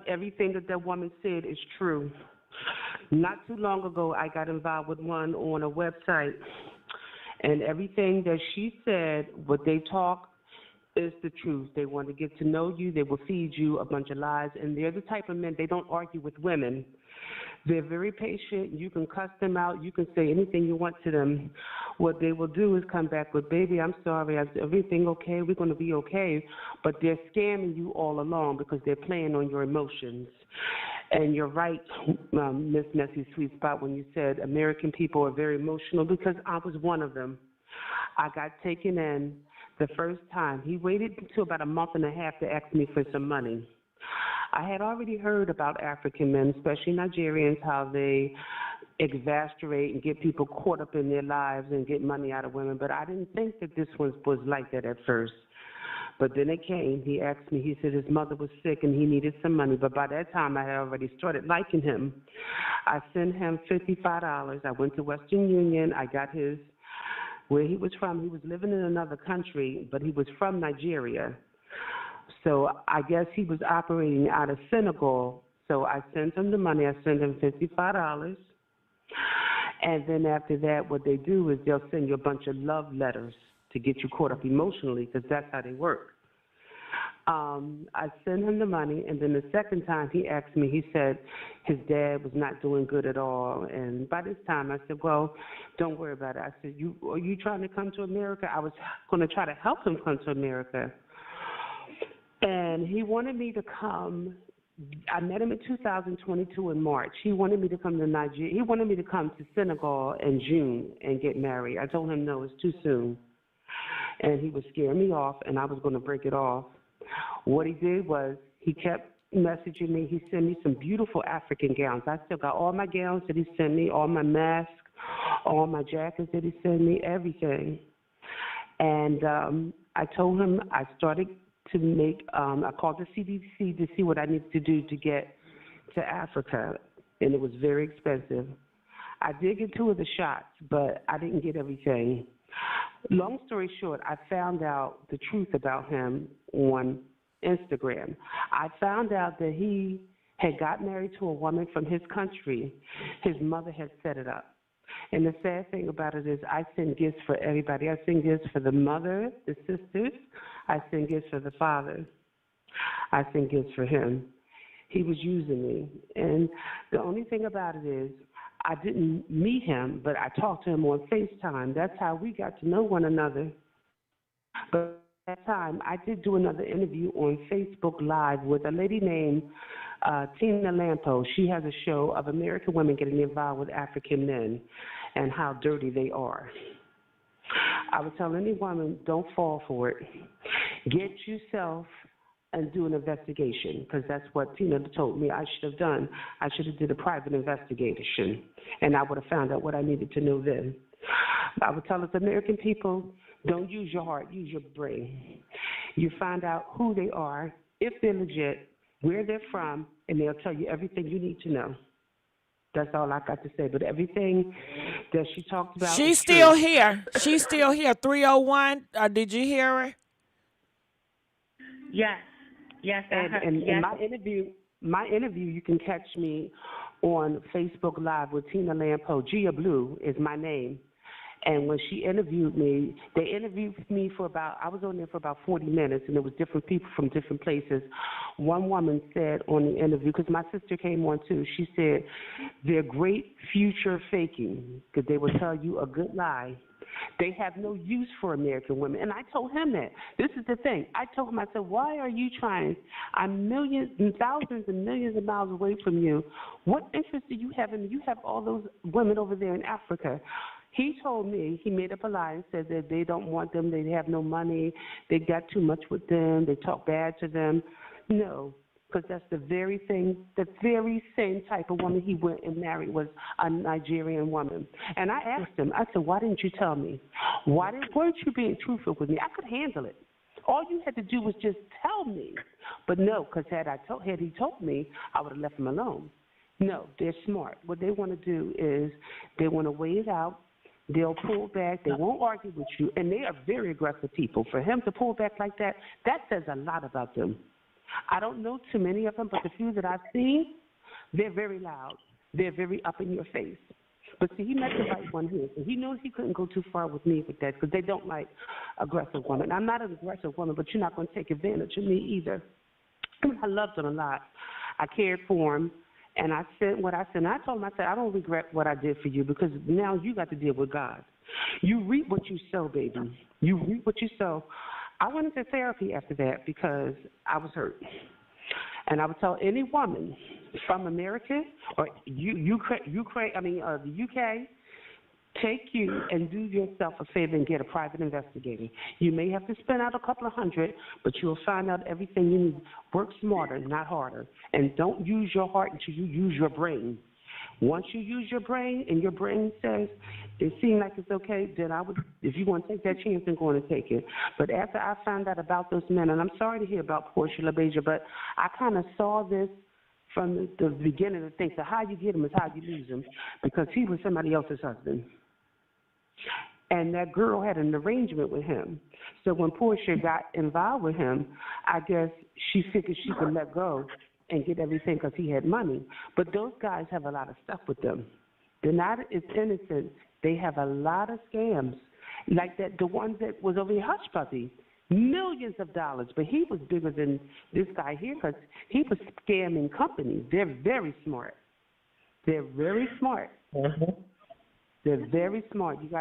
Speaker 6: Everything that woman said is true. Not too long ago, I got involved with one on a website, and everything that she said, what they talk, It's the truth. They want to get to know you. They will feed you a bunch of lies. And they're the type of men, they don't argue with women. They're very patient. You can cuss them out. You can say anything you want to them. What they will do is come back with, baby, I'm sorry. Is everything okay? We're going to be okay. But they're scamming you all along because they're playing on your emotions. And you're right, Miss Messy Sweet Spot, when you said American people are very emotional, because I was one of them. I got taken in the first time. He waited until about a month and a half to ask me for some money. I had already heard about African men, especially Nigerians, how they exasperate and get people caught up in their lives and get money out of women, but I didn't think that this one was like that at first. But then it came. He asked me, he said his mother was sick and he needed some money. But by that time, I had already started liking him. I sent him $55. I went to Western Union. I got his, where he was from. He was living in another country, but he was from Nigeria. So I guess he was operating out of Senegal. So I sent him the money. I sent him $55. And then after that, what they do is they'll send you a bunch of love letters to get you caught up emotionally, because that's how they work. I sent him the money, and then the second time he asked me, he said his dad was not doing good at all. And by this time, I said, well, don't worry about it. I said, are you trying to come to America? I was going to try to help him come to America. And he wanted me to come. I met him in 2022 in March. He wanted me to come to Nigeria. He wanted me to come to Senegal in June and get married. I told him, no, it's too soon. And he was scaring me off, and I was going to break it off. What he did was he kept messaging me. He sent me some beautiful African gowns. I still got all my gowns that he sent me, all my masks, all my jackets that he sent me, everything. And I told him I started to make, I called the CDC to see what I needed to do to get to Africa, and it was very expensive. I did get 2 of the shots, but I didn't get everything. Long story short, I found out the truth about him on Instagram. I found out that he had got married to a woman from his country. His mother had set it up. And the sad thing about it is I send gifts for everybody. I send gifts for the mother, the sisters. I send gifts for the father. I send gifts for him. He was using me. And the only thing about it is I didn't meet him, but I talked to him on FaceTime. That's how we got to know one another. But at that time, I did do another interview on Facebook Live with a lady named Tina Lampo. She has a show of American women getting involved with African men and how dirty they are. I would tell any woman, don't fall for it. Get yourself and do an investigation, because that's what Tina told me I should have done. I should have did a private investigation, and I would have found out what I needed to know then. I would tell us American people, don't use your heart, use your brain. You find out who they are, if they're legit, where they're from, and they'll tell you everything you need to know. That's all I got to say. But everything that she talked about,
Speaker 1: she's still here. She's still here. 301. Did you hear her?
Speaker 4: Yes. Yes, I heard.
Speaker 6: And
Speaker 4: yes.
Speaker 6: my interview, you can catch me on Facebook Live with Tina Lampo. Gia Blue is my name. And when she interviewed me, they interviewed me for I was on there for about 40 minutes, and there was different people from different places. One woman said on the interview, because my sister came on too, she said, they're great future faking, because they will tell you a good lie. They have no use for American women. And I told him that. This is the thing. I told him, I said, why are you trying? I'm millions and thousands and millions of miles away from you. What interest do you have in me? You have all those women over there in Africa. He told me, he made up a lie and said that they don't want them, they have no money, they got too much with them, they talk bad to them. No, because that's the very same type of woman he went and married was a Nigerian woman. And I asked him, I said, why didn't you tell me? Weren't you being truthful with me? I could handle it. All you had to do was just tell me. But no, because had he told me, I would have left him alone. No, they're smart. What they want to do is they want to weigh it out. They'll pull back. They won't argue with you. And they are very aggressive people. For him to pull back like that, that says a lot about them. I don't know too many of them, but the few that I've seen, they're very loud. They're very up in your face. But see, he met the right one here. So he knew he couldn't go too far with me with that because they don't like aggressive women. I'm not an aggressive woman, but you're not going to take advantage of me either. I loved him a lot. I cared for him, and I said what I said. And I told him, I said, I don't regret what I did for you because now you got to deal with God. You reap what you sow, baby. You reap what you sow. I went into therapy after that because I was hurt. And I would tell any woman from America or the UK, take you and do yourself a favor and get a private investigator. You may have to spend out a couple of $100, but you'll find out everything you need. Work smarter, not harder. And don't use your heart until you use your brain. Once you use your brain and your brain says it seems like it's okay, then I would, if you want to take that chance, then go on and take it. But after I found out about those men, and I'm sorry to hear about Porsha LaBeija, but I kind of saw this from the beginning of things. So how you get him is how you lose him, because he was somebody else's husband. And that girl had an arrangement with him. So when Porsha got involved with him, I guess she figured she could let go and get everything because he had money. But those guys have a lot of stuff with them. They're not as innocent. They have a lot of scams, like that. The one that was over here, Hush Puppy, millions of dollars. But he was bigger than this guy here because he was scamming companies. They're very smart. They're very smart.
Speaker 4: Mm-hmm.
Speaker 6: They're very smart. She's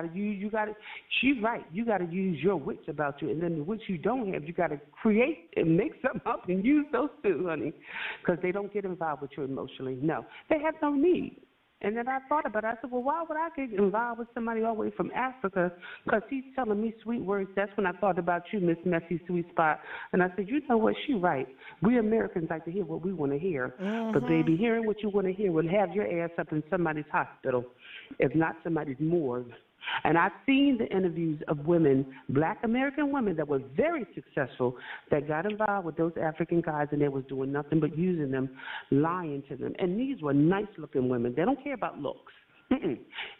Speaker 6: right. You got to use your wits about you. And then the wits you don't have, you got to create and make something up and use those too, honey, because they don't get involved with you emotionally. No, they have no need. And then I thought about it. I said, well, why would I get involved with somebody all the way from Africa? Because he's telling me sweet words. That's when I thought about you, Miss Messy Sweet Spot. And I said, you know what? She's right. We Americans like to hear what we want to hear. Mm-hmm. But, baby, hearing what you want to hear will have your ass up in somebody's hospital, if not somebody's morgue. And I've seen the interviews of women, black American women that were very successful, that got involved with those African guys, and they was doing nothing but using them, lying to them. And these were nice-looking women. They don't care about looks.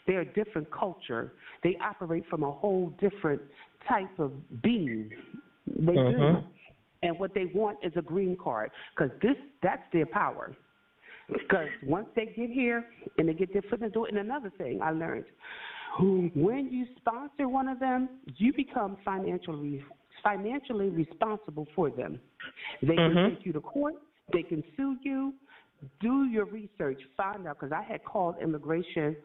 Speaker 6: They're a different culture. They operate from a whole different type of being. They do. And what they want is a green card, because that's their power. Because once they get here and they get their foot in the door, and another thing I learned, when you sponsor one of them, you become financially responsible for them. They can take you to court. They can sue you. Do your research. Find out, because I had called immigration,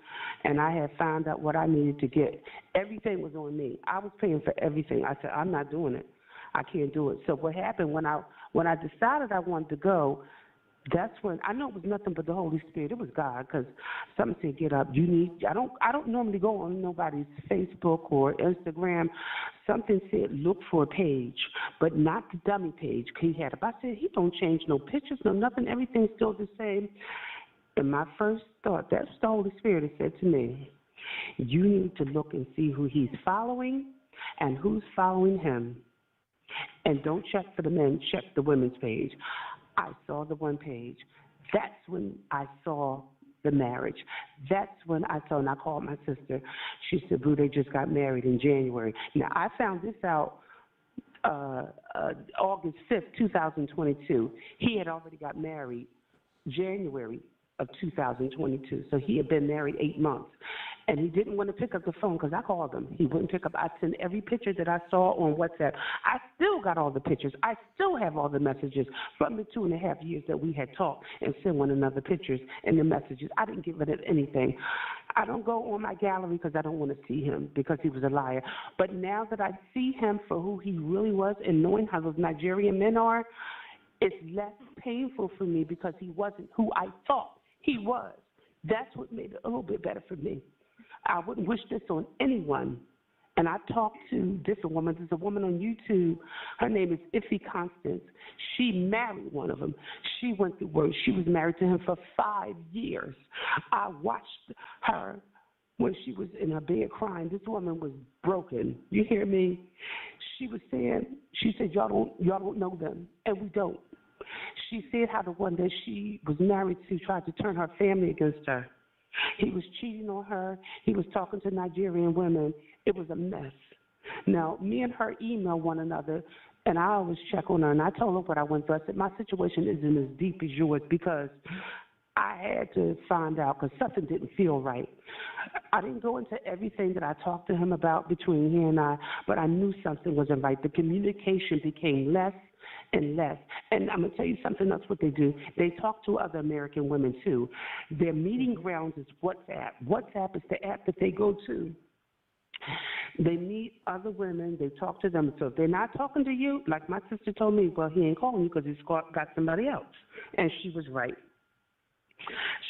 Speaker 6: and I had found out what I needed to get. Everything was on me. I was paying for everything. I said, I'm not doing it. I can't do it. So what happened when I decided I wanted to go, that's when I know it was nothing but the Holy Spirit. It was God, because something said, "Get up. You need." I don't normally go on nobody's Facebook or Instagram. Something said, "Look for a page, but not the dummy page." He had it. I said, "He don't change no pictures, no nothing. Everything's still the same." And my first thought, that's the Holy Spirit, that said to me, "You need to look and see who he's following and who's following him, and don't check for the men. Check the women's page." I saw the one page. That's when I saw the marriage. That's when I saw, and I called my sister. She said, "Boo, they just got married in January." Now, I found this out August 5th, 2022. He had already got married January of 2022. So he had been married 8 months. And he didn't want to pick up the phone because I called him. He wouldn't pick up. I sent every picture that I saw on WhatsApp. I still got all the pictures. I still have all the messages from the 2.5 years that we had talked and sent one another pictures and the messages. I didn't get rid of anything. I don't go on my gallery because I don't want to see him because he was a liar. But now that I see him for who he really was and knowing how those Nigerian men are, it's less painful for me because he wasn't who I thought he was. That's what made it a little bit better for me. I wouldn't wish this on anyone. And I talked to different women. There's a woman on YouTube. Her name is Iffy Constance. She married one of them. She went through work. She was married to him for 5 years. I watched her when she was in her bed crying. This woman was broken. You hear me? She was saying, she said, y'all don't know them, and we don't. She said how the one that she was married to tried to turn her family against her. He was cheating on her. He was talking to Nigerian women. It was a mess. Now, me and her email one another, and I always check on her, and I told her what I went through. I said, my situation isn't as deep as yours because I had to find out because something didn't feel right. I didn't go into everything that I talked to him about between he and I, but I knew something wasn't right. The communication became less and less. And I'm going to tell you something else what they do. They talk to other American women, too. Their meeting grounds is WhatsApp. WhatsApp is the app that they go to. They meet other women. They talk to them. So if they're not talking to you, like my sister told me, well, he ain't calling you because he's got somebody else. And she was right.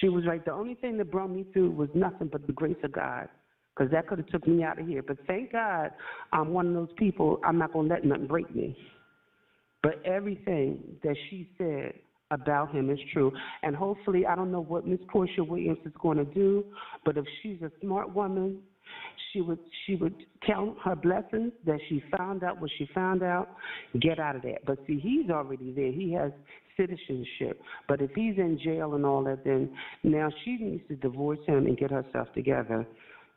Speaker 6: She was right. The only thing that brought me through was nothing but the grace of God, because that could have took me out of here. But thank God I'm one of those people, I'm not going to let nothing break me. But everything that she said about him is true. And hopefully, I don't know what Miss Porsha Williams is going to do, but if she's a smart woman, she would count her blessings that she found out what she found out, get out of that. But see, he's already there. He has citizenship. But if he's in jail and all that, then now she needs to divorce him and get herself together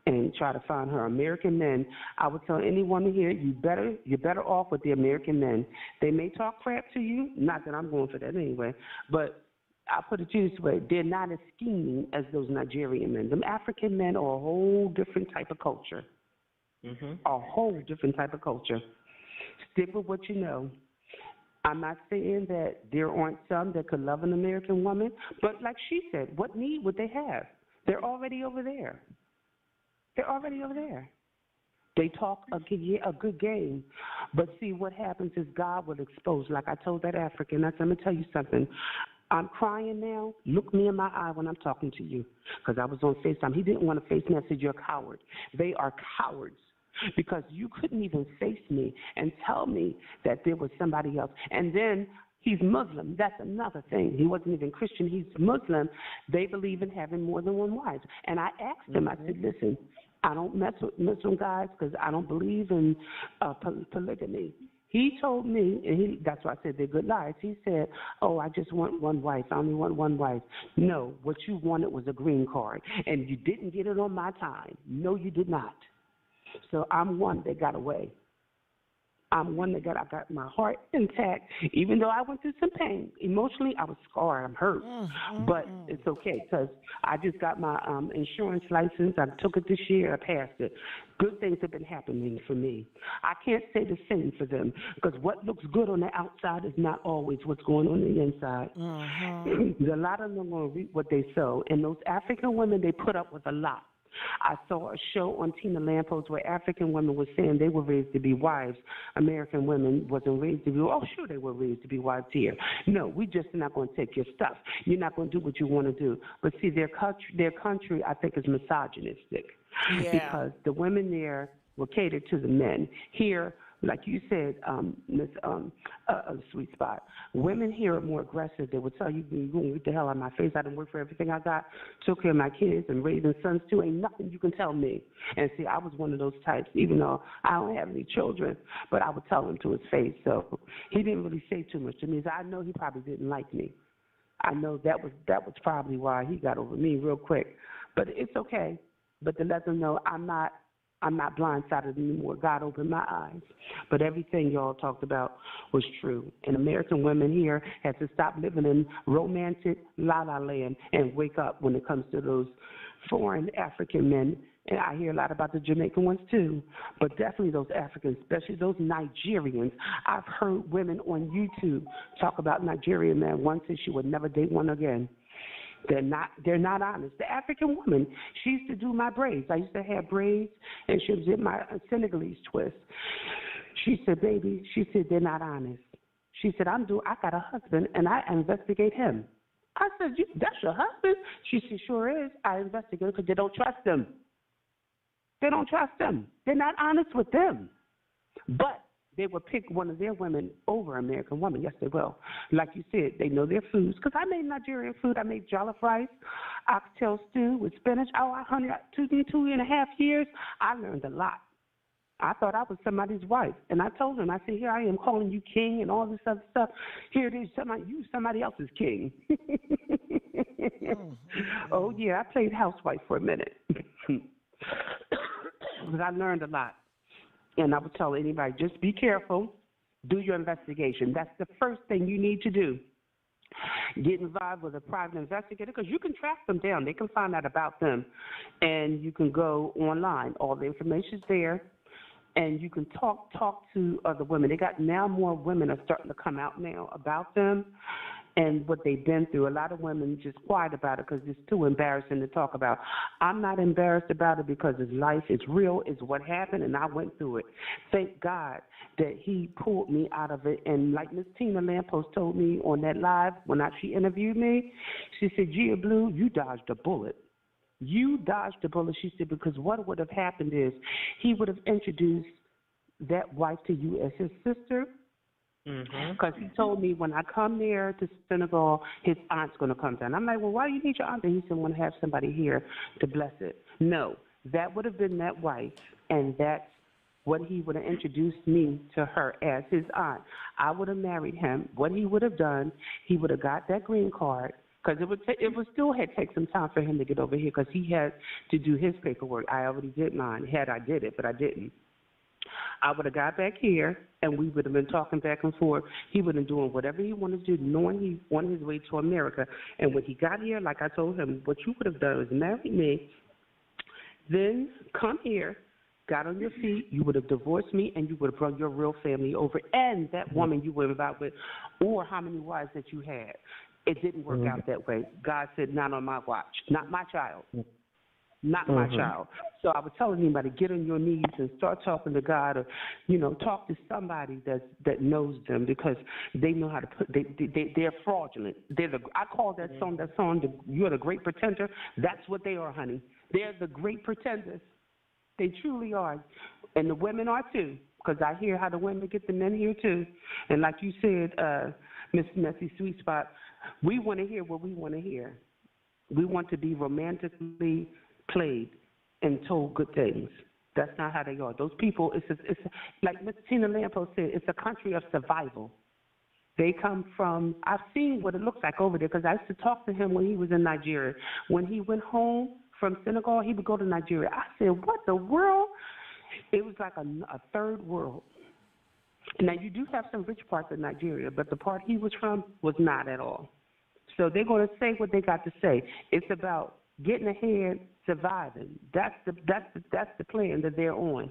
Speaker 6: and try to find her American men. I would tell anyone here, you're better off with the American men. They may talk crap to you, not that I'm going for that anyway, but I'll put it this way, they're not as scheming as those Nigerian men. Them African men are a whole different type of culture. A whole different type of culture. Stick with what you know. I'm not saying that there aren't some that could love an American woman, but like she said, what need would they have? They're already over there. They're already over there. They talk a good game. But see, what happens is God will expose. Like I told that African, I said, I'm going to tell you something. I'm crying now. Look me in my eye when I'm talking to you, because I was on FaceTime. He didn't want to face me. I said, you're a coward. They are cowards, because you couldn't even face me and tell me that there was somebody else. And then he's Muslim. That's another thing. He wasn't even Christian. He's Muslim. They believe in having more than one wife. And I asked him, I said, listen, I don't mess with Muslim guys because I don't believe in polygamy. He told me, and that's why I said they're good lies. He said, oh, I just want one wife. I only want one wife. No, what you wanted was a green card, and you didn't get it on my time. No, you did not. So I'm one that got away. I'm one that I got my heart intact, even though I went through some pain. Emotionally, I was scarred. I'm hurt. But it's okay, because I just got my insurance license. I took it this year. I passed it. Good things have been happening for me. I can't say the same for them, because what looks good on the outside is not always what's going on the inside. A lot of them are going to reap what they sow. And those African women, they put up with a lot. I saw a show on Tina Lampos where African women were saying they were raised to be wives. American women wasn't raised to be, oh, sure they were raised to be wives here. No, we just not going to take your stuff. You're not going to do what you want to do. But see, their country, I think, is misogynistic. Because the women there will cater to the men. Here, like you said, Miss Sweet Spot, women here are more aggressive. They will tell you, you're going to get the hell out of my face. I didn't work for everything I got, took care of my kids and raising sons too. Ain't nothing you can tell me. And see, I was one of those types, even though I don't have any children, but I would tell him to his face. So he didn't really say too much to me. So I know he probably didn't like me. I know that was probably why he got over me real quick. But it's okay. But to let them know I'm not blindsided anymore. God opened my eyes. But everything y'all talked about was true. And American women here had to stop living in romantic la-la land and wake up when it comes to those foreign African men. And I hear a lot about the Jamaican ones too. But definitely those Africans, especially those Nigerians. I've heard women on YouTube talk about Nigerian men. One said she would never date one again. They're not honest. The African woman, she used to do my braids. I used to have braids, and she did my Senegalese twist. She said, baby, she said, they're not honest. She said, I got a husband, and I investigate him. I said, that's your husband? She said, sure is. I investigate because they don't trust him. They don't trust them. They're not honest with them. But they will pick one of their women over American women. Yes, they will. Like you said, they know their foods. Because I made Nigerian food. I made jollof rice, oxtail stew with spinach. Oh, I honey, 2.5 years. I learned a lot. I thought I was somebody's wife. And I told him, I said, here I am calling you king and all this other stuff. Here it is, somebody else's king. Oh, yeah, I played housewife for a minute. But I learned a lot. And I would tell anybody, just be careful. Do your investigation. That's the first thing you need to do. get involved with a private investigator, because you can track them down. They can find out about them, and you can go online. All the information's there, and you can talk to other women. They got now more women are starting to come out now about them and what they've been through. A lot of women just quiet about it because it's too embarrassing to talk about. I'm not embarrassed about it because it's life, it's real, it's what happened, and I went through it. Thank God that he pulled me out of it. And like Miss Tina Lamppost told me on that live when she interviewed me, she said, Gia Blue, you dodged a bullet. You dodged a bullet, she said, because what would have happened is he would have introduced that wife to you as his sister. Because he told me when I come there to Senegal, his aunt's going to come down. I'm like, well, why do you need your aunt? And he said, I want to have somebody here to bless it. No, that would have been that wife, and that's what he would have introduced me to her as his aunt. I would have married him. What he would have done, he would have got that green card, because it would still had take some time for him to get over here because he had to do his paperwork. I already did mine. I did it, but I didn't. I would have got back here, and we would have been talking back and forth. He would have been doing whatever he wanted to do, knowing he on his way to America. And when he got here, like I told him, what you would have done is marry me, then come here, got on your feet, you would have divorced me, and you would have brought your real family over, and that woman you were involved with, or how many wives that you had. It didn't work out that way. God said, not on my watch, not my child. Not my child. So I would tell anybody, get on your knees and start talking to God, or, talk to somebody that knows them, because they know how to they're fraudulent. I call that song, You're the Great Pretender. That's what they are, honey. They're the great pretenders. They truly are. And the women are too, because I hear how the women get the men here too. And like you said, Miss Messy Sweet Spot, we want to hear what we want to hear. We want to be romantically played and told good things. That's not how they are. Those people, it's like Miss Tina Lamppost said, it's a country of survival. They come from, I've seen what it looks like over there, because I used to talk to him when he was in Nigeria. When he went home from Senegal, he would go to Nigeria. I said, what the world? It was like a third world. Now, you do have some rich parts of Nigeria, but the part he was from was not at all. So they're going to say what they got to say. It's about getting ahead, surviving. That's the plan that they're on.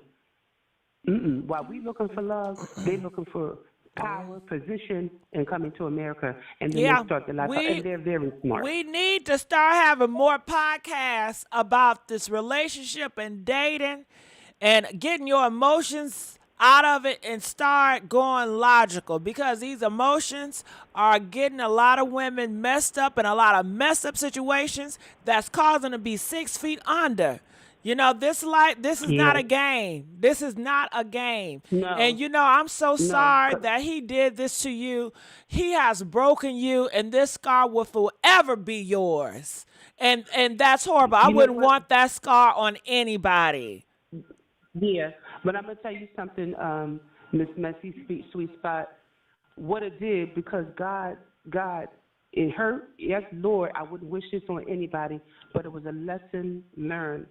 Speaker 6: While we looking for love, they're looking for power, position, and coming to America, and then they start their life. And they're very smart.
Speaker 1: We need to start having more podcasts about this relationship and dating and getting your emotions out of it and start going logical, because these emotions are getting a lot of women messed up in a lot of messed up situations that's causing them to be 6 feet under. This is not a game. This is not a game.
Speaker 6: No.
Speaker 1: And I'm so sorry that he did this to you. He has broken you, and this scar will forever be yours. And that's horrible. I wouldn't want that scar on anybody.
Speaker 6: Yeah, but I'm going to tell you something, Miss Messy Sweet Spot. What it did, because God, it hurt. Yes, Lord, I wouldn't wish this on anybody, but it was a lesson learned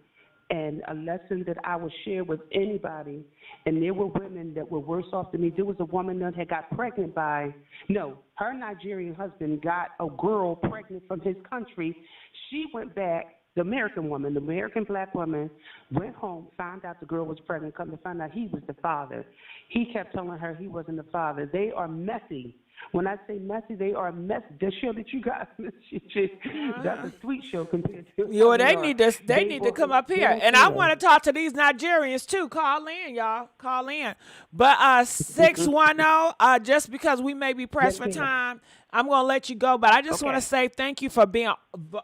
Speaker 6: and a lesson that I would share with anybody. And there were women that were worse off than me. There was a woman that had got pregnant her Nigerian husband got a girl pregnant from his country. She went back. The American woman, the American black woman, went home, found out the girl was pregnant, come to find out he was the father. He kept telling her he wasn't the father. They are messy. When I say messy, they are messy. The show that you got, that's a sweet show compared to.
Speaker 1: They need to come up here, and I want to talk to these Nigerians too. Call in, y'all. Call in. But 610. Just because we may be pressed for time, I'm gonna let you go. But I just want to say thank you for being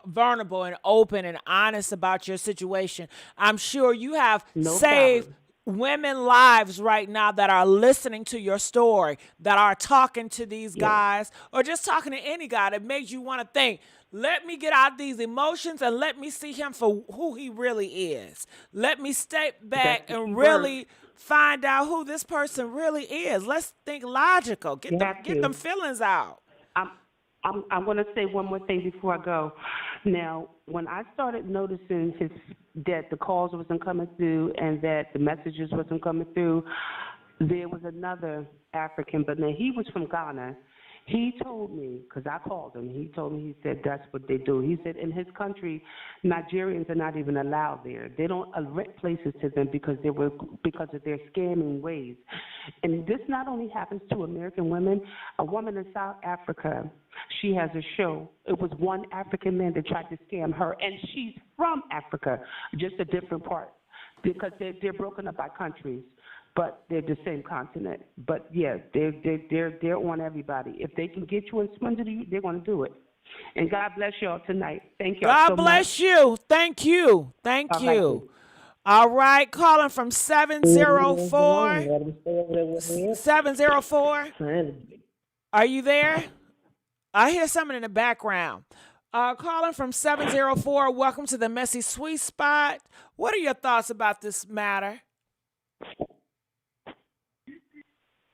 Speaker 1: vulnerable and open and honest about your situation. I'm sure you have saved women lives right now that are listening to your story, that are talking to these guys, or just talking to any guy that makes you want to think, let me get out these emotions and let me see him for who he really is. Let me step back and really find out who this person really is. Let's think logical. Get them feelings out.
Speaker 6: I'm going to say one more thing before I go. Now, when I started noticing that the calls wasn't coming through and that the messages wasn't coming through, there was another African, but now he was from Ghana. He told me, because I called him, he told me, he said that's what they do. He said in his country, Nigerians are not even allowed there. They don't rent places to them because of their scamming ways. And this not only happens to American women. A woman in South Africa, she has a show. It was one African man that tried to scam her, and she's from Africa, just a different part, because they're broken up by countries. But they're the same continent. But yeah, they're on everybody. If they can get you and swindle you, they're going to do it. And God bless y'all tonight. Thank y'all so much.
Speaker 1: God bless you. Thank you. Thank you. All right, calling from 704. 704. Are you there? I hear something in the background. Calling from 704. Welcome to the Messy Sweet Spot. What are your thoughts about this matter?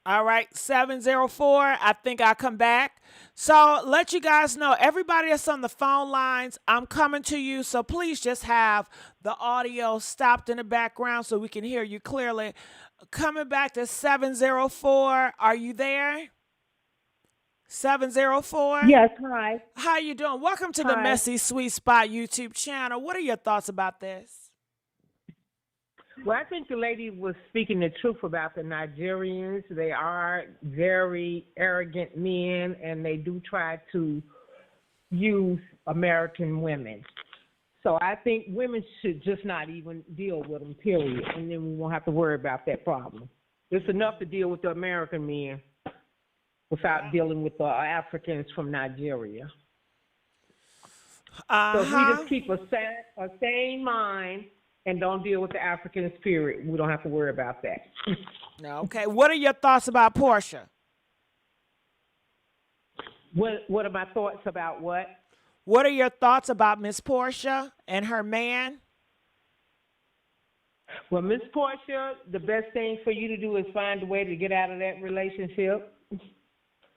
Speaker 1: All right, 704. I think I'll come back. So let you guys know, everybody that's on the phone lines, I'm coming to you. So please just have the audio stopped in the background so we can hear you clearly. Coming back to 704. Are you there? 704?
Speaker 7: Yes, hi.
Speaker 1: How you doing? Welcome to the Messy Sweet Spot YouTube channel. What are your thoughts about this?
Speaker 7: Well, I think the lady was speaking the truth about the Nigerians. They are very arrogant men, and they do try to use American women. So I think women should just not even deal with them, period, and then we won't have to worry about that problem. It's enough to deal with the American men without dealing with the Africans from Nigeria. So if we just keep a sane mind and don't deal with the African spirit, we don't have to worry about that.
Speaker 1: Okay. What are your thoughts about Porsha?
Speaker 7: What are my thoughts about what?
Speaker 1: What are your thoughts about Miss Porsha and her man?
Speaker 7: Well, Miss Porsha, the best thing for you to do is find a way to get out of that relationship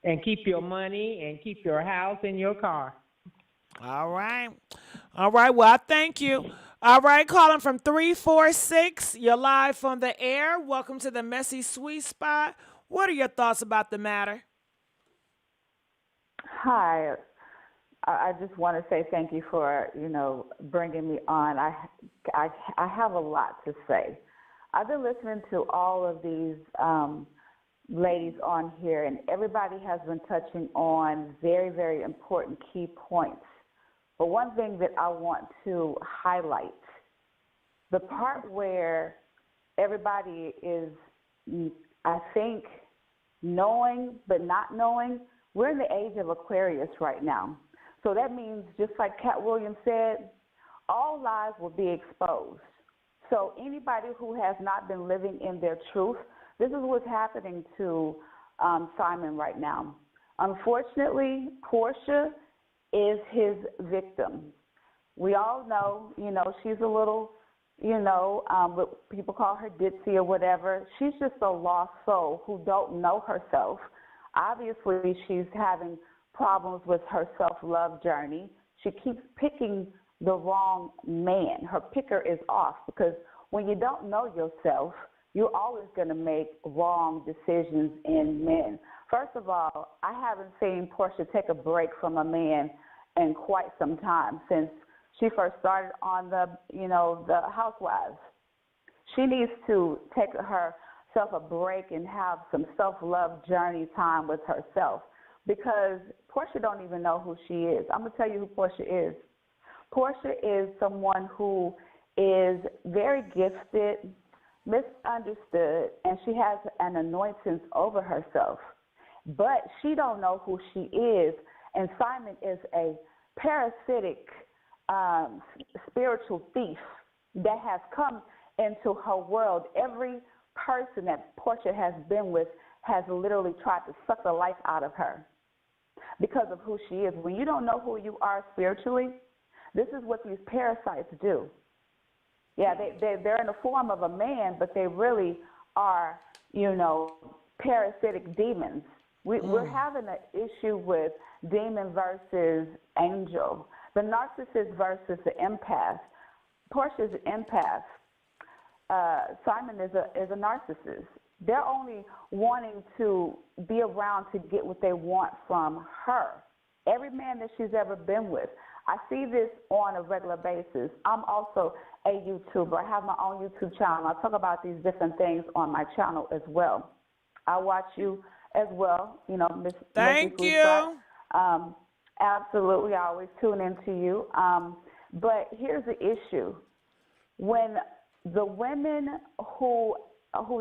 Speaker 7: and keep your money and keep your house and your car.
Speaker 1: All right. All right. Well, I thank you. All right. Calling from 346. You're live on the air. Welcome to the Messy Sweet Spot. What are your thoughts about the matter?
Speaker 8: Hi. I just want to say thank you for, bringing me on. I have a lot to say. I've been listening to all of these ladies on here, and everybody has been touching on very, very important key points. But one thing that I want to highlight, the part where everybody is, I think, knowing but not knowing, we're in the age of Aquarius right now. So that means, just like Cat Williams said, all lies will be exposed. So anybody who has not been living in their truth, this is what's happening to Simon right now. Unfortunately, Porsha is his victim. We all know, she's a little, what people call her ditzy or whatever. She's just a lost soul who don't know herself. Obviously, she's having problems with her self-love journey. She keeps picking the wrong man. Her picker is off, because when you don't know yourself, you're always going to make wrong decisions in men. First of all, I haven't seen Porsha take a break from a man in quite some time, since she first started on the Housewives. She needs to take herself a break and have some self-love journey time with herself, because Porsha don't even know who she is. I'm going to tell you who Porsha is. Porsha is someone who is very gifted, misunderstood, and she has an anointing over herself. But she don't know who she is, and Simon is a parasitic spiritual thief that has come into her world. Every person that Porsha has been with has literally tried to suck the life out of her because of who she is. When you don't know who you are spiritually, this is what these parasites do. Yeah, they're in the form of a man, but they really are, parasitic demons. We're having an issue with demon versus angel, the narcissist versus the empath. Portia's an empath. Simon is a narcissist. They're only wanting to be around to get what they want from her. Every man that she's ever been with. I see this on a regular basis. I'm also a YouTuber. I have my own YouTube channel. I talk about these different things on my channel as well. I watch you as well, you know, Miss
Speaker 1: Thank you.
Speaker 8: Absolutely, I always tune into you. But here's the issue: when the women who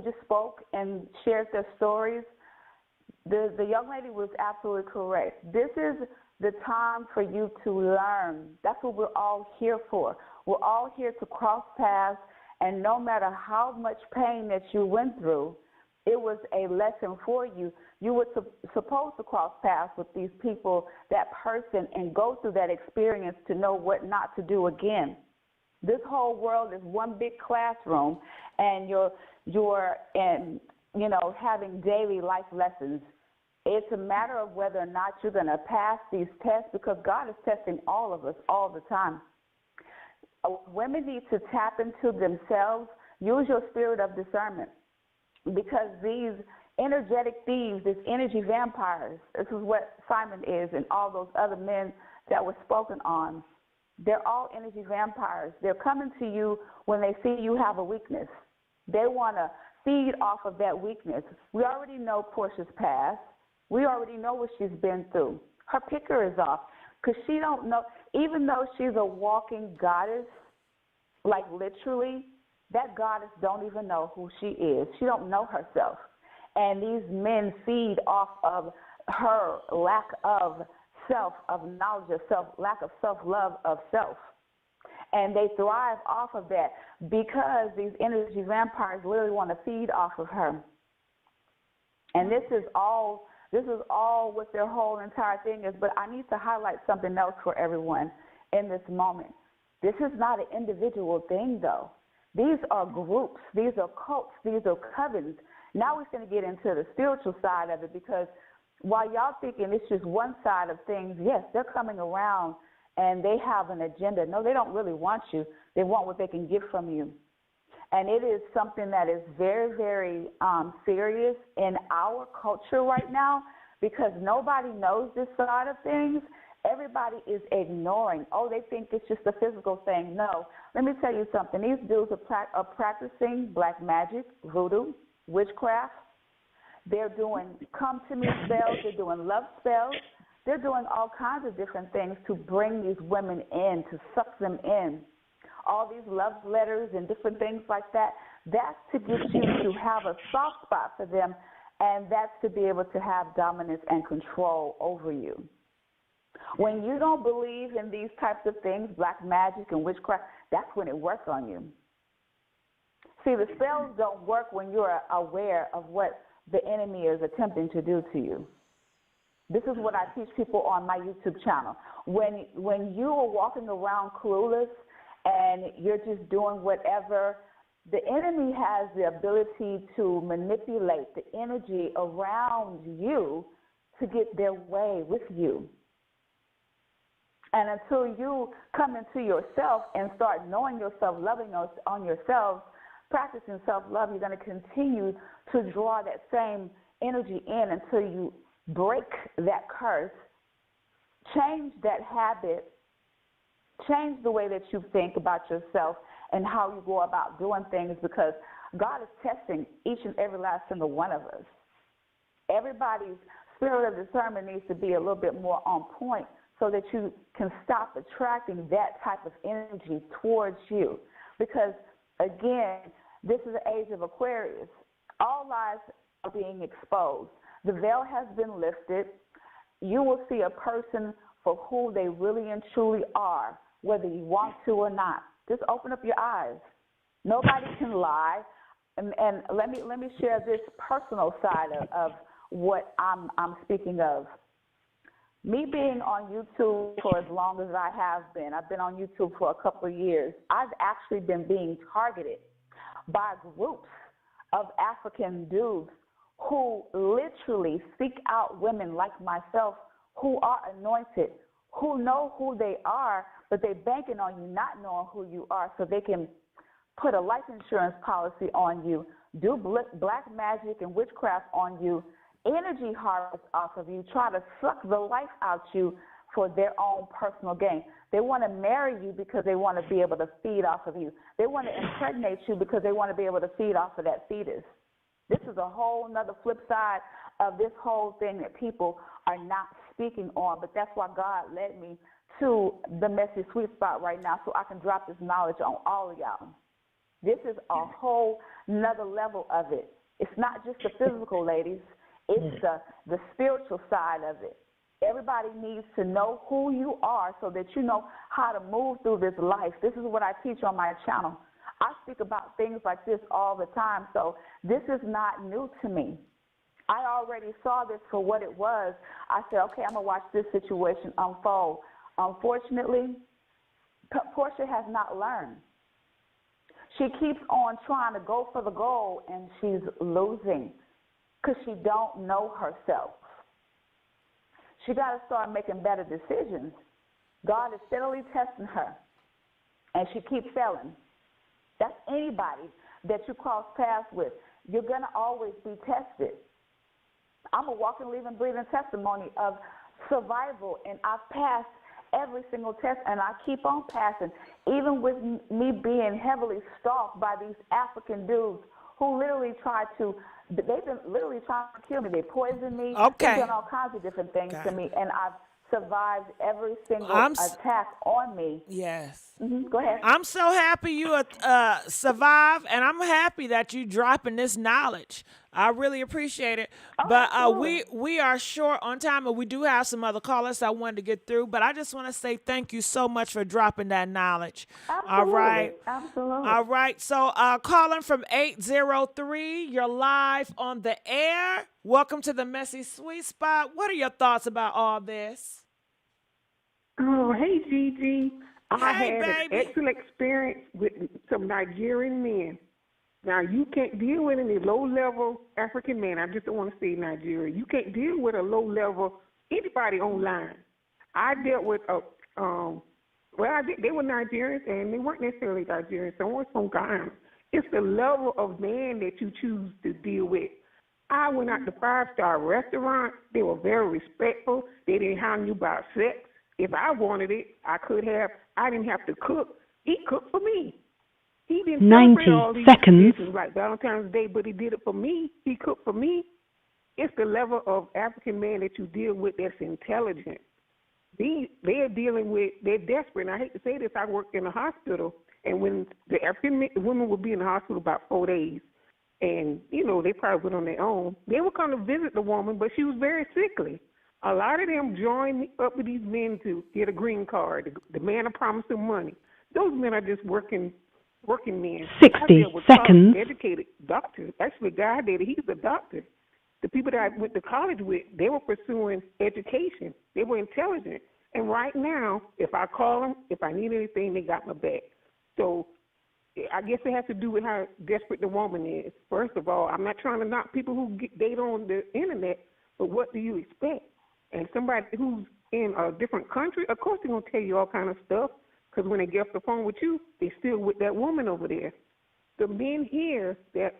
Speaker 8: just spoke and shared their stories, the young lady was absolutely correct. This is the time for you to learn. That's what we're all here for. We're all here to cross paths, and no matter how much pain that you went through, it was a lesson for you. You were supposed to cross paths with these people, that person, and go through that experience to know what not to do again. This whole world is one big classroom, and you're having daily life lessons. It's a matter of whether or not you're going to pass these tests, because God is testing all of us all the time. Women need to tap into themselves. Use your spirit of discernment, because these energetic thieves, these energy vampires, this is what Simon is and all those other men that were spoken on. They're all energy vampires. They're coming to you when they see you have a weakness. They want to feed off of that weakness. We already know Porsha's past. We already know what she's been through. Her picker is off because she don't know, even though she's a walking goddess, like literally, that goddess don't even know who she is. She don't know herself. And these men feed off of her lack of self, of knowledge of self, lack of self-love of self. And they thrive off of that because these energy vampires literally want to feed off of her. And this is all what their whole entire thing is. But I need to highlight something else for everyone in this moment. This is not an individual thing, though. These are groups. These are cults. These are covens. Now we're going to get into the spiritual side of it, because while y'all thinking it's just one side of things, yes, they're coming around and they have an agenda. No, they don't really want you. They want what they can get from you. And it is something that is very, very serious in our culture right now, because nobody knows this side of things. Everybody is ignoring. Oh, they think it's just a physical thing. No. Let me tell you something. These dudes are practicing black magic, voodoo, witchcraft. They're doing come-to-me spells. They're doing love spells. They're doing all kinds of different things to bring these women in, to suck them in. All these love letters and different things like that, that's to get you to have a soft spot for them, and that's to be able to have dominance and control over you. When you don't believe in these types of things, black magic and witchcraft, that's when it works on you. See, the spells don't work when you're aware of what the enemy is attempting to do to you. This is what I teach people on my YouTube channel. When you are walking around clueless and you're just doing whatever, the enemy has the ability to manipulate the energy around you to get their way with you. And until you come into yourself and start knowing yourself, loving on yourself, practicing self-love, you're going to continue to draw that same energy in until you break that curse, change that habit, change the way that you think about yourself and how you go about doing things, because God is testing each and every last single one of us. Everybody's spirit of discernment needs to be a little bit more on point so that you can stop attracting that type of energy towards you. Because, again, this is the age of Aquarius. All lies are being exposed. The veil has been lifted. You will see a person for who they really and truly are, whether you want to or not. Just open up your eyes. Nobody can lie. And let me share this personal side of what I'm speaking of. Me being on YouTube for as long as I have been, I've been on YouTube for a couple of years, I've actually been being targeted by groups of African dudes who literally seek out women like myself who are anointed, who know who they are, but they're banking on you not knowing who you are so they can put a life insurance policy on you do black magic and witchcraft on you, energy harvest off of you, try to suck the life out you for their own personal gain. They want to marry you because they want to be able to feed off of you. They want to impregnate you because they want to be able to feed off of that fetus. This is a whole nother flip side of this whole thing that people are not speaking on, but that's why God led me to the Messy Sweet Spot right now so I can drop this knowledge on all of y'all. This is a whole nother level of it. It's not just the physical, ladies. It's the spiritual side of it. Everybody needs to know who you are so that you know how to move through this life. This is what I teach on my channel. I speak about things like this all the time, so this is not new to me. I already saw this for what it was. I said, okay, I'm going to watch this situation unfold. Unfortunately, Porsha has not learned. She keeps on trying to go for the goal, and she's losing because she don't know herself. She got to start making better decisions. God is steadily testing her, and she keeps failing. That's anybody that you cross paths with. You're going to always be tested. I'm a walking, living, breathing testimony of survival, and I've passed every single test, and I keep on passing, even with me being heavily stalked by these African dudes who literally they've been literally trying to kill me. They poisoned me.
Speaker 1: Okay.
Speaker 8: They've done all kinds of different things to me, and I've survived every single attack on me.
Speaker 1: Yes.
Speaker 8: Go ahead.
Speaker 1: I'm so happy you survived, and I'm happy that you dropping this knowledge. I really appreciate it. But we are short on time, and we do have some other callers I wanted to get through. But I just want to say thank you so much for dropping that knowledge.
Speaker 8: Absolutely.
Speaker 1: All right.
Speaker 8: Absolutely.
Speaker 1: All right. So calling from 803, you're live on the air. Welcome to the Messy Sweet Spot. What are your thoughts about all this?
Speaker 9: Oh, hey, Gigi. I
Speaker 1: Hey,
Speaker 9: had an
Speaker 1: baby.
Speaker 9: excellent experience with some Nigerian men. Now, you can't deal with any low-level African man. I just don't want to say Nigeria. You can't deal with a low-level anybody online. I dealt with they were Nigerians, and they weren't necessarily Nigerians. Some were from Ghana. It's the level of man that you choose to deal with. I went out to five-star restaurants. They were very respectful. They didn't hound you about sex. If I wanted it, I could have. I didn't have to cook. He cooked for me. He didn't
Speaker 10: 90
Speaker 9: all these
Speaker 10: seconds.
Speaker 9: dishes like Valentine's Day, but he did it for me. He cooked for me. It's the level of African man that you deal with that's intelligent. They're dealing with, they're desperate. And I hate to say this, I worked in a hospital, and when the African women would be in the hospital about 4 days, and, they probably went on their own, they would come to visit the woman, but she was very sickly. A lot of them joined up with these men to get a green card. The man will promise them money. Those men are just working men.
Speaker 10: 60 seconds.
Speaker 9: Educated doctors. Actually, a guy there, he's a doctor. The people that I went to college with, they were pursuing education. They were intelligent. And right now, if I call them, if I need anything, they got my back. So I guess it has to do with how desperate the woman is. First of all, I'm not trying to knock people who date on the internet, but what do you expect? And somebody who's in a different country, of course they're going to tell you all kind of stuff, because when they get off the phone with you, they still with that woman over there. The men here that's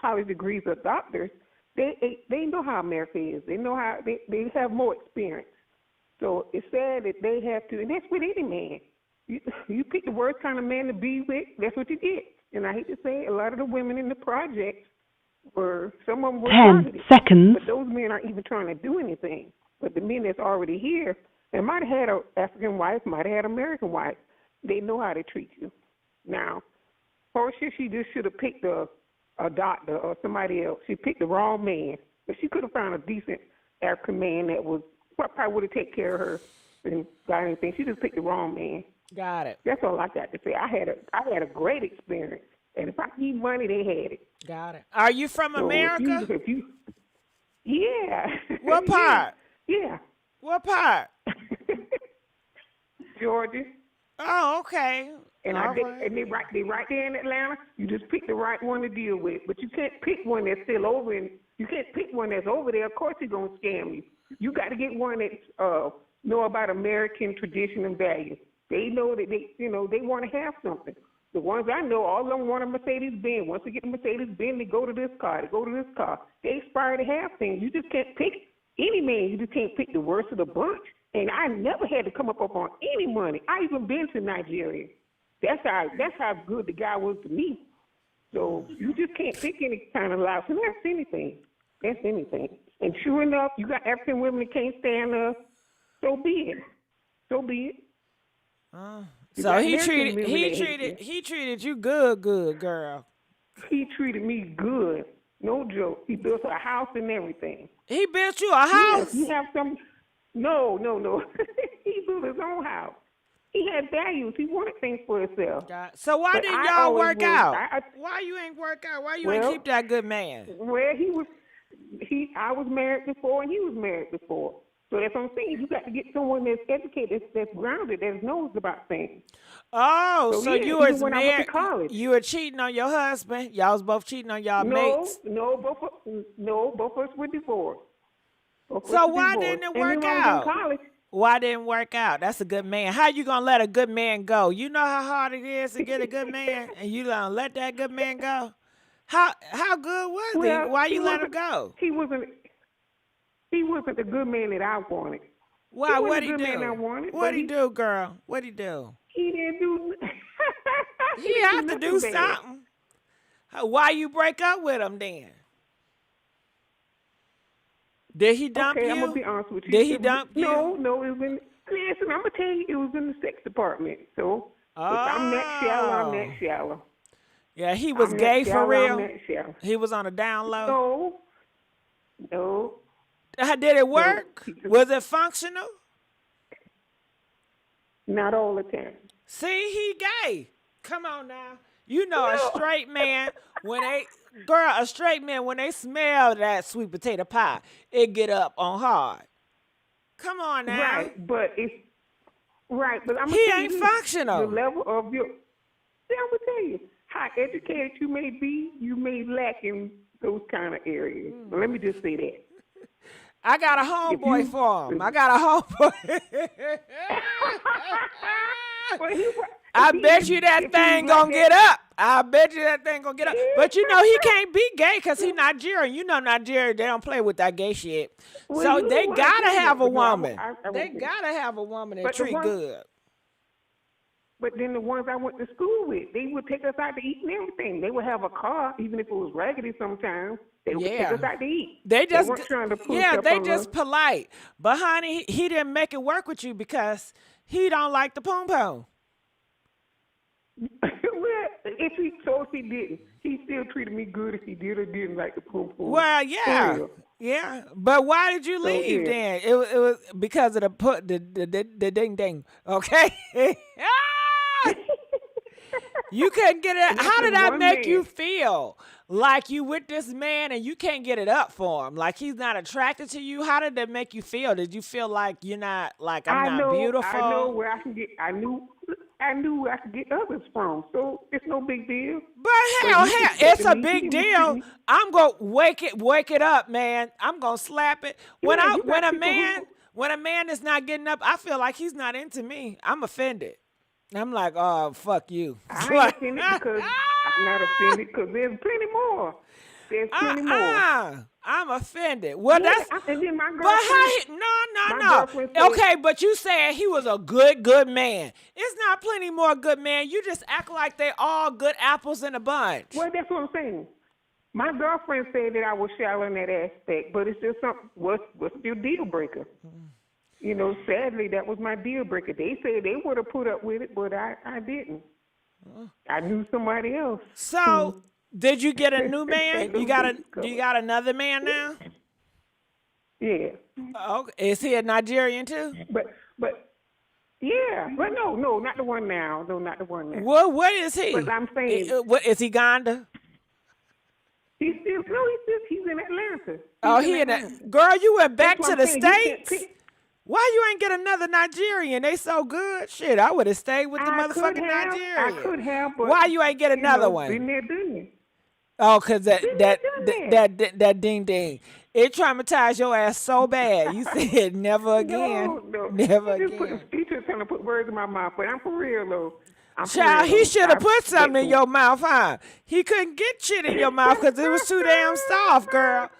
Speaker 9: college degrees or doctors, they know how America is. They know how they have more experience. So it's sad that they have to, and that's with any man. You pick the worst kind of man to be with, that's what you get. And I hate to say, a lot of the women in the projects some of them were
Speaker 10: 10
Speaker 9: targeted,
Speaker 10: seconds.
Speaker 9: but those men aren't even trying to do anything. But the men that's already here, they might have had an African wife, might have had an American wife. They know how to treat you. Now, Porsha, she just should have picked a doctor or somebody else. She picked the wrong man, but she could have found a decent African man that probably would have taken care of her and got anything. She just picked the wrong man.
Speaker 1: Got it.
Speaker 9: That's all I got to say. I had a great experience. And if I need money, they had it.
Speaker 1: Got it. Are you from America?
Speaker 9: Yeah.
Speaker 1: What part?
Speaker 9: Yeah.
Speaker 1: What part?
Speaker 9: Georgia.
Speaker 1: Oh, okay.
Speaker 9: And they right there in Atlanta. You just pick the right one to deal with. But you can't pick one that's still over, and you can't pick one that's over there. Of course, he's gonna scam you. You got to get one that know about American tradition and values. They know that they want to have something. The ones I know, all of them want a Mercedes-Benz. Once they get a Mercedes-Benz, they go to this car. They go to this car. They aspire to have things. You just can't pick any man. You just can't pick the worst of the bunch. And I never had to come up on any money. I even been to Nigeria. That's how good the guy was to me. So you just can't pick any kind of life. And that's anything. That's anything. And sure enough, you got African women that can't stand us. So be it. So be it.
Speaker 1: So he treated you good, girl.
Speaker 9: He treated me good. No joke. He built a house and everything.
Speaker 1: He built you a house?
Speaker 9: Yes, you have some. No. He built his own house. He had values. He wanted things for himself.
Speaker 1: So why didn't y'all work out? Why you ain't work out? Why you ain't keep that good man?
Speaker 9: Well, I was married before and he was married before. So that's what I'm saying. You got to get someone that's educated, that's grounded, that knows about things.
Speaker 1: Oh, so you was
Speaker 9: when
Speaker 1: married.
Speaker 9: I went to college.
Speaker 1: You were cheating on your husband. Y'all was both cheating on y'all mates.
Speaker 9: No, both of us were divorced.
Speaker 1: So why didn't it work out? Why didn't it work out? That's a good man. How you gonna let a good man go? You know how hard it is to get a good man, and you gonna let that good man go? How good was he? Why you let him go?
Speaker 9: He wasn't the good man that I wanted.
Speaker 1: Why? What he do?
Speaker 9: What
Speaker 1: he do, girl? What he do?
Speaker 9: He didn't do.
Speaker 1: He have to do something. Why you break up with him then? Did he dump you?
Speaker 9: I'm gonna be honest with you.
Speaker 1: Did he dump you?
Speaker 9: No. It was in. Listen, I'm gonna tell you, it was in the sex department. So if I'm that shallow, I'm that shallow.
Speaker 1: Yeah, he was gay for real. He was on a down low.
Speaker 9: No.
Speaker 1: Did it work? Was it functional?
Speaker 9: Not all the time.
Speaker 1: See, he gay. Come on now. You know a straight man when they smell that sweet potato pie, it get up on hard. Come on now.
Speaker 9: Right, but I'm
Speaker 1: he ain't functional.
Speaker 9: The level of your. See, I'm gonna tell you how educated you may be. You may lack in those kind of areas. But let me just say that.
Speaker 1: I got a homeboy for him. I got a homeboy. I bet you that thing gonna get up. I bet you that thing gonna get up. But you know he can't be gay because he Nigerian. You know Nigeria, they don't play with that gay shit. So they gotta have a woman. They gotta have a woman that treat good.
Speaker 9: But then the ones I went to school with, they would take us out to eat and everything. They would have a car, even if it was raggedy sometimes. They would take us out to eat.
Speaker 1: They
Speaker 9: weren't trying to push up
Speaker 1: they
Speaker 9: on
Speaker 1: just
Speaker 9: us.
Speaker 1: polite. But honey, he didn't make it work with you because he don't like the poom poom.
Speaker 9: If he didn't, he still treated me good if he did or didn't like the poom poom.
Speaker 1: Well, yeah. But why did you leave then? It was because of the ding ding. Okay. You couldn't get it. How did that make you feel? Like you with this man and you can't get it up for him? Like he's not attracted to you? How did that make you feel? Did you feel like you're not, like I'm not beautiful?
Speaker 9: I know where I can get. I knew where I could get others from. So it's no big deal.
Speaker 1: But hell, it's a big deal. I'm gonna wake it up, man. I'm gonna slap it. When a man is not getting up, I feel like he's not into me. I'm offended. I'm like, oh, fuck you.
Speaker 9: I ain't offended because I'm not offended because there's plenty more. There's plenty more.
Speaker 1: I'm offended. Well,
Speaker 9: and then my girlfriend.
Speaker 1: No. Okay, but you saying he was a good man. It's not plenty more good man. You just act like they all good apples in a bunch.
Speaker 9: Well, that's what I'm saying. My girlfriend said that I was shallow in that aspect, but it's just something. What's your deal breaker? You know, sadly, that was my deal breaker. They said they would have put up with it, but I didn't. I knew somebody else.
Speaker 1: So, did you get a new man? Do you got another man now?
Speaker 9: Yeah.
Speaker 1: Okay. Is he a Nigerian too?
Speaker 9: But yeah. But no, not the one now. No, not the one now.
Speaker 1: Well, what is he?
Speaker 9: But I'm saying,
Speaker 1: what is he? Uganda?
Speaker 9: He's in Atlanta.
Speaker 1: He in Atlanta. Girl, you went back to the States? Why you ain't get another Nigerian? They so good. Shit, I would have stayed with the motherfucking Nigerian.
Speaker 9: I could have, but
Speaker 1: why you ain't get another one?
Speaker 9: Been there, done it.
Speaker 1: Oh, cause that ding ding. It traumatized your ass so bad. You said never again.
Speaker 9: No.
Speaker 1: Never again.
Speaker 9: He just trying to put words in my mouth, but I'm for real though.
Speaker 1: Child, he should have put something in
Speaker 9: your
Speaker 1: your mouth, huh? He couldn't get shit in your mouth because it was too damn soft, girl.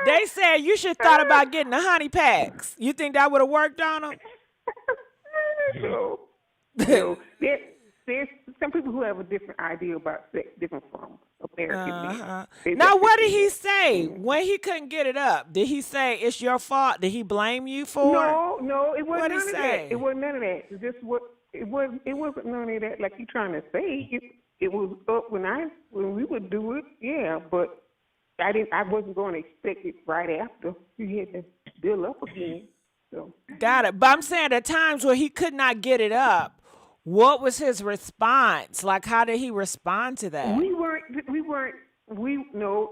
Speaker 1: They said you should thought about getting the honey packs. You think that would have worked on him?
Speaker 9: No, there's some people who have a different idea about sex, different from American men.
Speaker 1: Now, what did he say when he couldn't get it up? Did he say it's your fault? Did he blame you for it?
Speaker 9: No, it wasn't
Speaker 1: What'd he
Speaker 9: none of
Speaker 1: say?
Speaker 9: that. It wasn't none of that. It's just what it wasn't none of that. Like you trying to say, it was up when we would do it. Yeah, but I wasn't going to expect it right after. You had to build up again. So.
Speaker 1: Got it. But I'm saying at times where he could not get it up, what was his response? Like, how did he respond to that?
Speaker 9: No,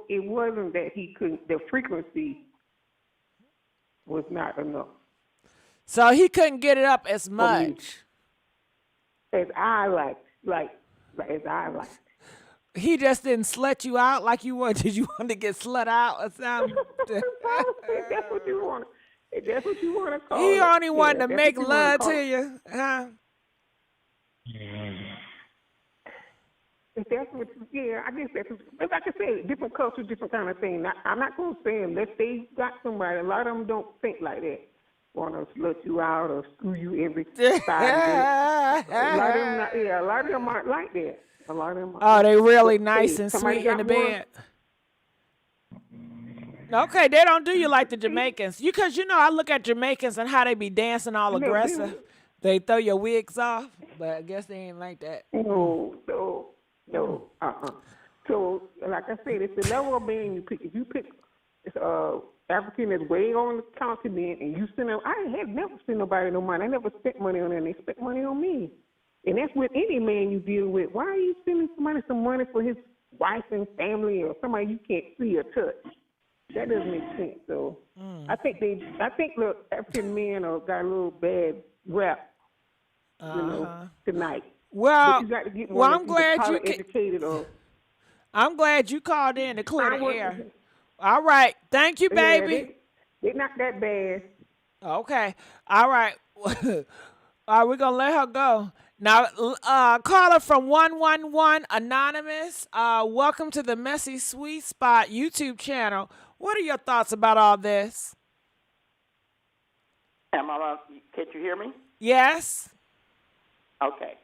Speaker 9: it wasn't that he couldn't, the frequency was not enough.
Speaker 1: So he couldn't get it up as much.
Speaker 9: As I like.
Speaker 1: He just didn't slut you out like you wanted. Did you want to get slut out or something?
Speaker 9: That's what you want. That's what you want to call
Speaker 1: He
Speaker 9: it.
Speaker 1: only wanted to make love to
Speaker 9: it.
Speaker 1: you, huh?
Speaker 9: If that's what, I guess that's. But like I said, different cultures, different kind of thing. I'm not going to say unless they got somebody. A lot of them don't think like that. Want to slut you out or screw you every 5 minutes. A lot of them aren't like that. A lot of them.
Speaker 1: Oh, they really nice and sweet in the bed. Okay, they don't do you like the Jamaicans. Because, I look at Jamaicans and how they be dancing all aggressive. They throw your wigs off, but I guess they ain't like that.
Speaker 9: No. So, like I said, it's the level of man you pick. If you pick African that's way on the continent and you send them, I had never sent nobody no money. I never spent money on them. They spent money on me. And that's with any man you deal with. Why are you sending somebody some money for his wife and family or somebody you can't see or touch? That doesn't make sense. So I think the African men got a little bad rap, tonight.
Speaker 1: Well,
Speaker 9: you got to get
Speaker 1: I'm glad you
Speaker 9: educated or.
Speaker 1: I'm glad you called in to clear the air. All right, thank you, baby.
Speaker 9: They're not that bad.
Speaker 1: Okay, all right. All right, we're gonna let her go. Now, caller from 111 Anonymous, welcome to the Messy Sweet Spot YouTube channel. What are your thoughts about all this?
Speaker 10: Can you hear me?
Speaker 1: Yes.
Speaker 10: Okay.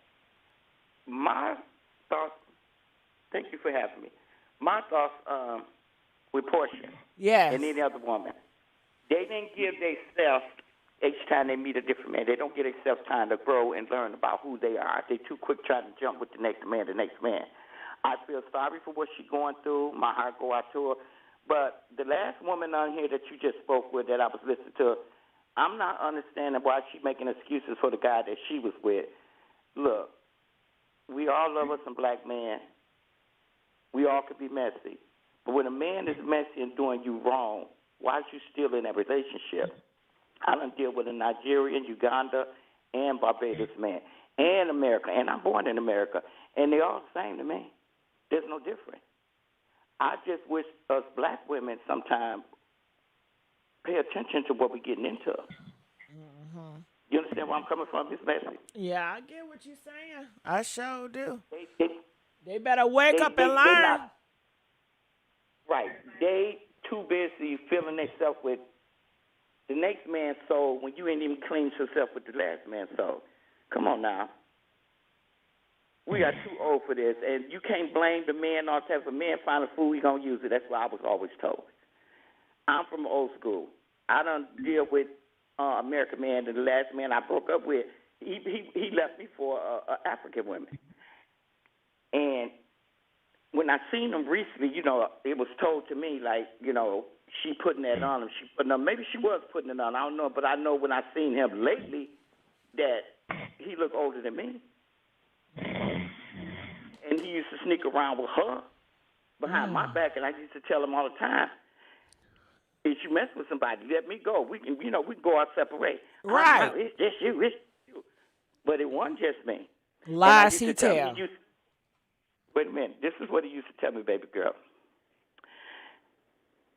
Speaker 10: My thoughts, thank you for having me. My thoughts with Porsha and any other woman, they didn't give themselves each time they meet a different man. They don't give themselves time to grow and learn about who they are. They too quick trying to jump with the next man. I feel sorry for what she's going through. My heart go out to her. But the last woman on here that you just spoke with that I was listening to, I'm not understanding why she's making excuses for the guy that she was with. Look, we all love us some black men. We all could be messy. But when a man is messy and doing you wrong, why is you still in that relationship? I done deal with a Nigerian, Uganda, and Barbados man, and America, and I'm born in America, and they all the same to me. There's no difference. I just wish us black women sometimes pay attention to what we're getting into. Mm-hmm. You understand where I'm coming from, Miss Messi?
Speaker 1: Yeah, I get what you're saying. I sure do. They better wake up and learn.
Speaker 10: Right. They too busy filling themselves with the next man's soul when you ain't even cleaned yourself with the last man's soul. Come on now. We are too old for this, and you can't blame the man all the time. If a man find a fool, he going to use it. That's what I was always told. I'm from old school. I don't deal with American man, and the last man I broke up with, he left me for African women. And when I seen him recently, it was told to me, like, she putting that on him. Maybe she was putting it on. I don't know, but I know when I seen him lately that he looked older than me. And he used to sneak around with her behind my back, and I used to tell him all the time, if you mess with somebody, let me go. We can, we can go out separate.
Speaker 1: Right.
Speaker 10: It's just you. But it wasn't just me.
Speaker 1: Lies he tell.
Speaker 10: Wait a minute. This is what he used to tell me, baby girl.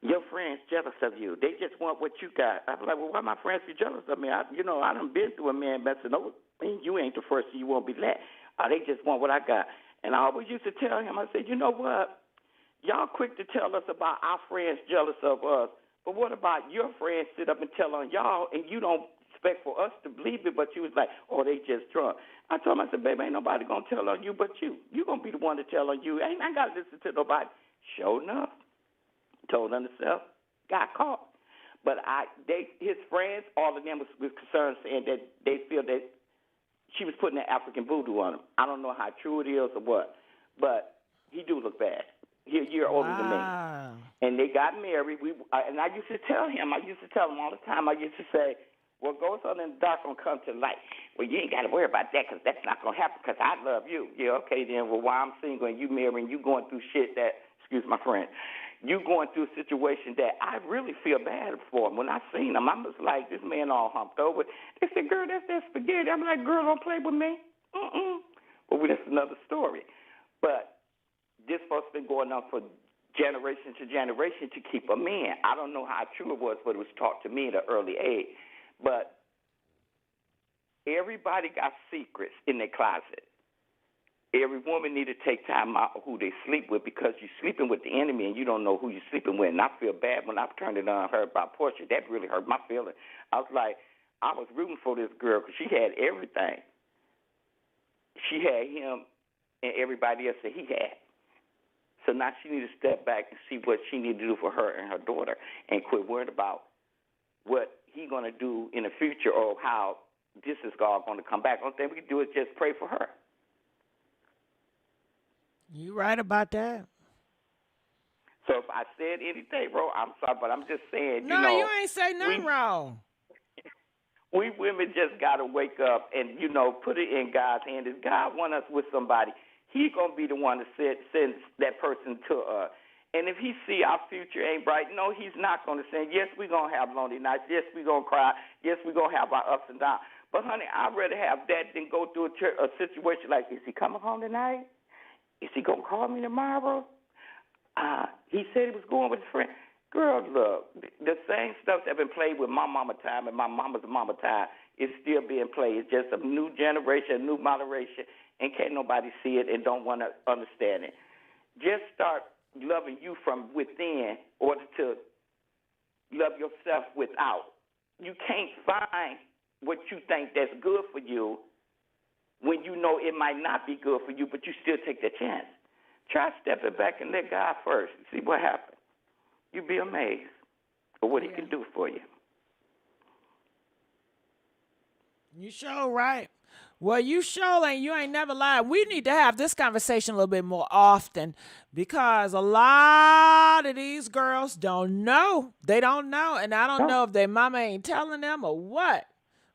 Speaker 10: Your friends jealous of you. They just want what you got. I was like, well, why my friends be jealous of me? I done been through a man messing over me. You ain't the first, and you won't be last. They just want what I got. And I always used to tell him, I said, you know what? Y'all quick to tell us about our friends jealous of us, but what about your friends sit up and tell on y'all, and you don't expect for us to believe it, but you was like, oh, they just drunk. I told him, I said, baby, ain't nobody going to tell on you but you. You going to be the one to tell on you. Ain't I got to listen to nobody. Sure enough, told on himself, got caught. But his friends, all of them was concerned, saying that they feel that she was putting the African voodoo on him. I don't know how true it is or what, but he do look bad. He's a year older than me. And they got married. And I used to tell him all the time, I used to say, what goes on in the dark going to come to light. Well, you ain't got to worry about that because that's not going to happen because I love you. Yeah, okay, then. Well, while I'm single and you married and you going through shit that, excuse my friend, you going through a situation that I really feel bad for him. When I seen him, I was like, this man all humped over. They said, girl, that's that spaghetti. I'm like, girl, don't play with me. Well, that's another story. But this supposed to been going on for generation to generation to keep a man. I don't know how true it was, but it was taught to me at an early age. But everybody got secrets in their closet. Every woman need to take time out who they sleep with because you're sleeping with the enemy and you don't know who you're sleeping with. And I feel bad when I turned it on her about Porsha. That really hurt my feelings. I was like, I was rooting for this girl because she had everything. She had him and everybody else that he had. So now she need to step back and see what she need to do for her and her daughter and quit worrying about what he going to do in the future or how this is all going to come back. The only thing we can do is just pray for her.
Speaker 1: You right about that.
Speaker 10: So if I said anything wrong, I'm sorry, but I'm just saying,
Speaker 1: no, you ain't say nothing wrong.
Speaker 10: We women just got to wake up and, put it in God's hand. If God want us with somebody, He's going to be the one to send that person to us. And if he see our future ain't bright, no, he's not going to say, yes, we're going to have lonely nights. Yes, we're going to cry. Yes, we're going to have our ups and downs. But, honey, I'd rather have that than go through a situation like, is he coming home tonight? Is he going to call me tomorrow? He said he was going with his friend. Girl, look, the same stuff that been played with my mama time and my mama's mama time is still being played. It's just a new generation, a new moderation, and can't nobody see it and don't want to understand it. Just start loving you from within in order to love yourself without. You can't find what you think that's good for you when you know it might not be good for you, but you still take the chance. Try stepping back and let God first. See what happens. You'll be amazed at what He can do for you.
Speaker 1: You sure right. Well, you ain't never lied. We need to have this conversation a little bit more often because a lot of these girls don't know. They don't know, and I don't know if their mama ain't telling them or what.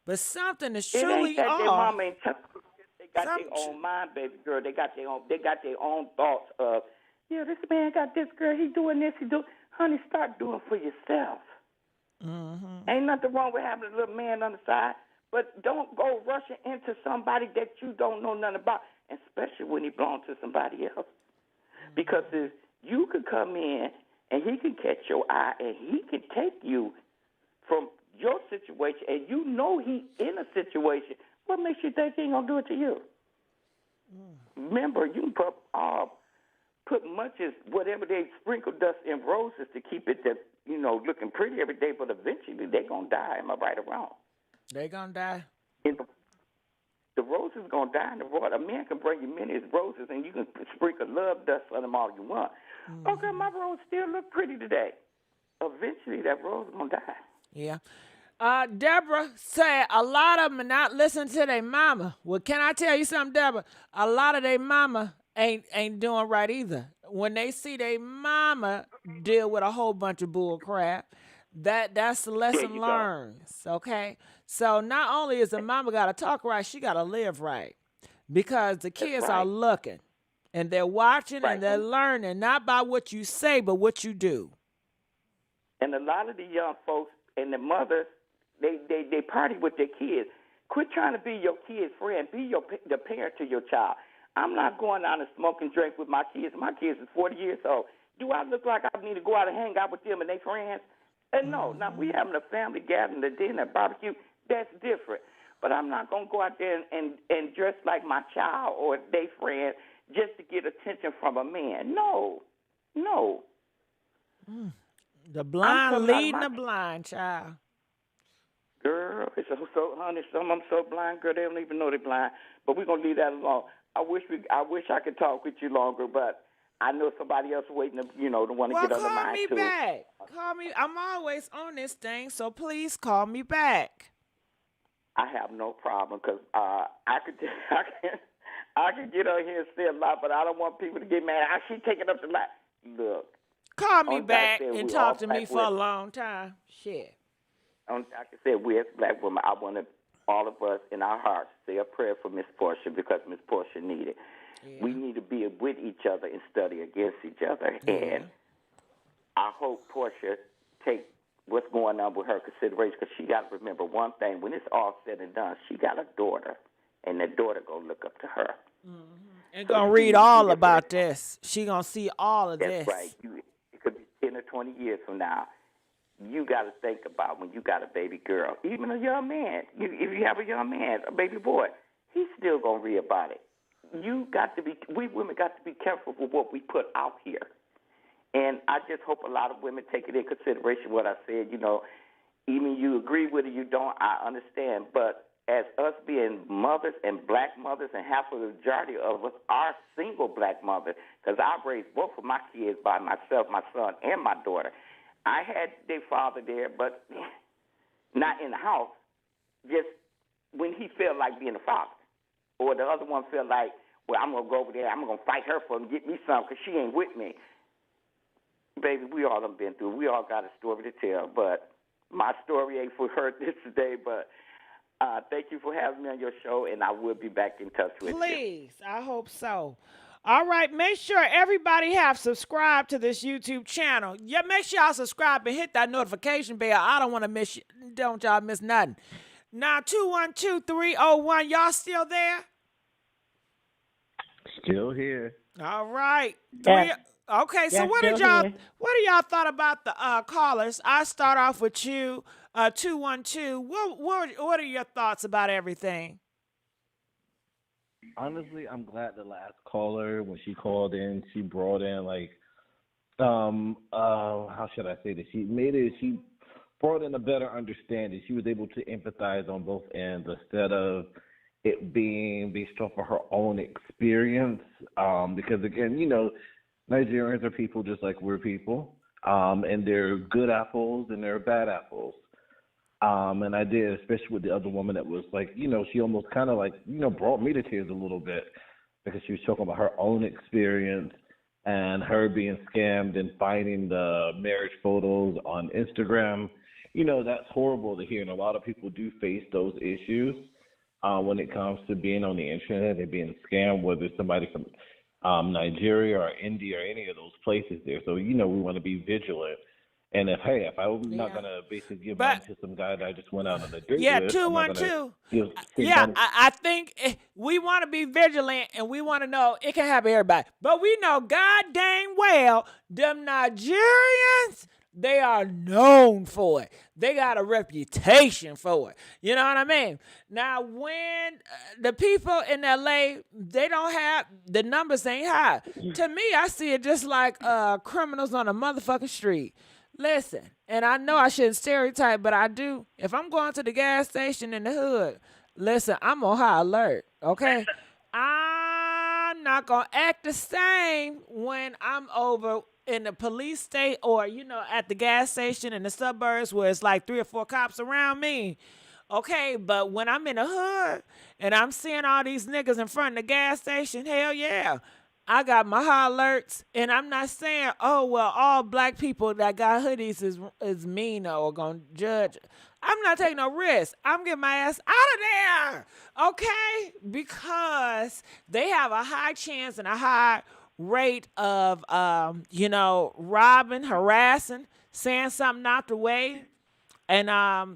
Speaker 1: But something is truly off.
Speaker 10: Their mama ain't telling them. They got their own mind, baby girl. They got their own thoughts of, this man got this girl. He doing this. He do. Honey, start doing for yourself. Mm-hmm. Ain't nothing wrong with having a little man on the side. But don't go rushing into somebody that you don't know nothing about, especially when he belongs to somebody else. Because if you could come in and he can catch your eye and he can take you from your situation and you know he in a situation, what makes you think he ain't going to do it to you? Remember, you can put much as whatever they sprinkle dust in roses to keep it looking pretty every day, but eventually they're going to die. Am I right or wrong?
Speaker 1: They gonna die.
Speaker 10: The rose is gonna die in the water. A man can bring you many roses, and you can sprinkle love dust on them all you want. Mm-hmm. Okay, my rose still look pretty today. Eventually, that rose is gonna die.
Speaker 1: Yeah. Deborah said a lot of them are not listening to their mama. Well, can I tell you something, Deborah? A lot of their mama ain't doing right either. When they see their mama deal with a whole bunch of bull crap, that's the lesson learned. Okay. So not only is the mama got to talk right, she got to live right because the kids are looking and they're watching and they're learning not by what you say, but what you do.
Speaker 10: And a lot of the young folks and the mothers, they party with their kids. Quit trying to be your kid's friend. Be the parent to your child. I'm not going out and smoke and drink with my kids. My kids is 40 years old. Do I look like I need to go out and hang out with them and their friends? And no, now we having a family gathering, a dinner, barbecue. That's different. But I'm not going to go out there and dress like my child or their friend just to get attention from a man. No.
Speaker 1: The blind leading the blind, child.
Speaker 10: Girl, it's so honey, some of them so blind, girl, they don't even know they're blind. But we're going to leave that alone. I wish I could talk with you longer, but I know somebody else waiting to, to want to get on the line, too.
Speaker 1: Call me back. Call me. I'm always on this thing, so please call me back.
Speaker 10: I have no problem because I could get on here and say a lot, but I don't want people to get mad. She taking up the line. Look.
Speaker 1: Call me back and talk to me for a long time. Shit.
Speaker 10: I can say we as black women, I want all of us in our hearts say a prayer for Miss Porsha because Miss Porsha needs it. Yeah. We need to be with each other and study against each other. Yeah. And I hope Porsha take what's going on with her consideration because she got to remember one thing. When it's all said and done, she got a daughter, and that daughter going to look up to her.
Speaker 1: Mm-hmm. And going to read all about this. She going to see all of this.
Speaker 10: That's right. It could be 10 or 20 years from now. You got to think about when you got a baby girl, even a young man. If you have a young man, a baby boy, he's still going to read about it. We women got to be careful with what we put out here. And I just hope a lot of women take it in consideration what I said. Even you agree with it, you don't, I understand. But as us being mothers and black mothers, and half of the majority of us are single black mothers, because I raised both of my kids by myself, my son and my daughter. I had their father there, but not in the house, just when he felt like being a father. Or the other one felt like, well, I'm going to go over there, I'm going to fight her for and get me something because she ain't with me. Baby, we all have been through. We all got a story to tell, but my story ain't for her this today, but thank you for having me on your show, and I will be back in touch with you.
Speaker 1: Please, I hope so. All right, make sure everybody have subscribed to this YouTube channel. Yeah, make sure y'all subscribe and hit that notification bell. I don't want to miss you. Don't y'all miss nothing. Now, 212-301, y'all still there?
Speaker 2: Still here.
Speaker 1: All right.
Speaker 4: Yeah.
Speaker 1: Okay, so
Speaker 4: Yeah,
Speaker 1: what do
Speaker 4: here.
Speaker 1: y'all thought about the callers? I start off with you, 212. What are your thoughts about everything?
Speaker 2: Honestly, I'm glad the last caller, when she called in, she brought in how should I say this? She brought in a better understanding. She was able to empathize on both ends instead of it being based off of her own experience. Because again, Nigerians are people just like we're people. And they're good apples and they're bad apples. And I did, especially with the other woman that was like, she almost kind of brought me to tears a little bit because she was talking about her own experience and her being scammed and finding the marriage photos on Instagram. That's horrible to hear. And a lot of people do face those issues when it comes to being on the internet and being scammed, whether it's somebody from Nigeria or India or any of those places there. So, we want to be vigilant. And if I was not going to basically give money to some guy that I just went out on a date with.
Speaker 1: 212. I think we want to be vigilant and we want to know it can happen to everybody. But we know god dang well them Nigerians, they are known for it. They got a reputation for it. You know what I mean? Now, when the people in L.A., they don't have, the numbers ain't high. To me, I see it just like criminals on a motherfucking street. Listen, and I know I shouldn't stereotype, but I do. If I'm going to the gas station in the hood, listen, I'm on high alert, okay? I'm not going to act the same when I'm over in the police state or, at the gas station in the suburbs where it's like 3 or 4 cops around me. Okay, but when I'm in the hood and I'm seeing all these niggas in front of the gas station, hell yeah. I got my high alerts, and I'm not saying, oh, well, all black people that got hoodies is mean or going to judge. I'm not taking no risk. I'm getting my ass out of there, okay? Because they have a high chance and a high rate of, robbing, harassing, saying something out the way. And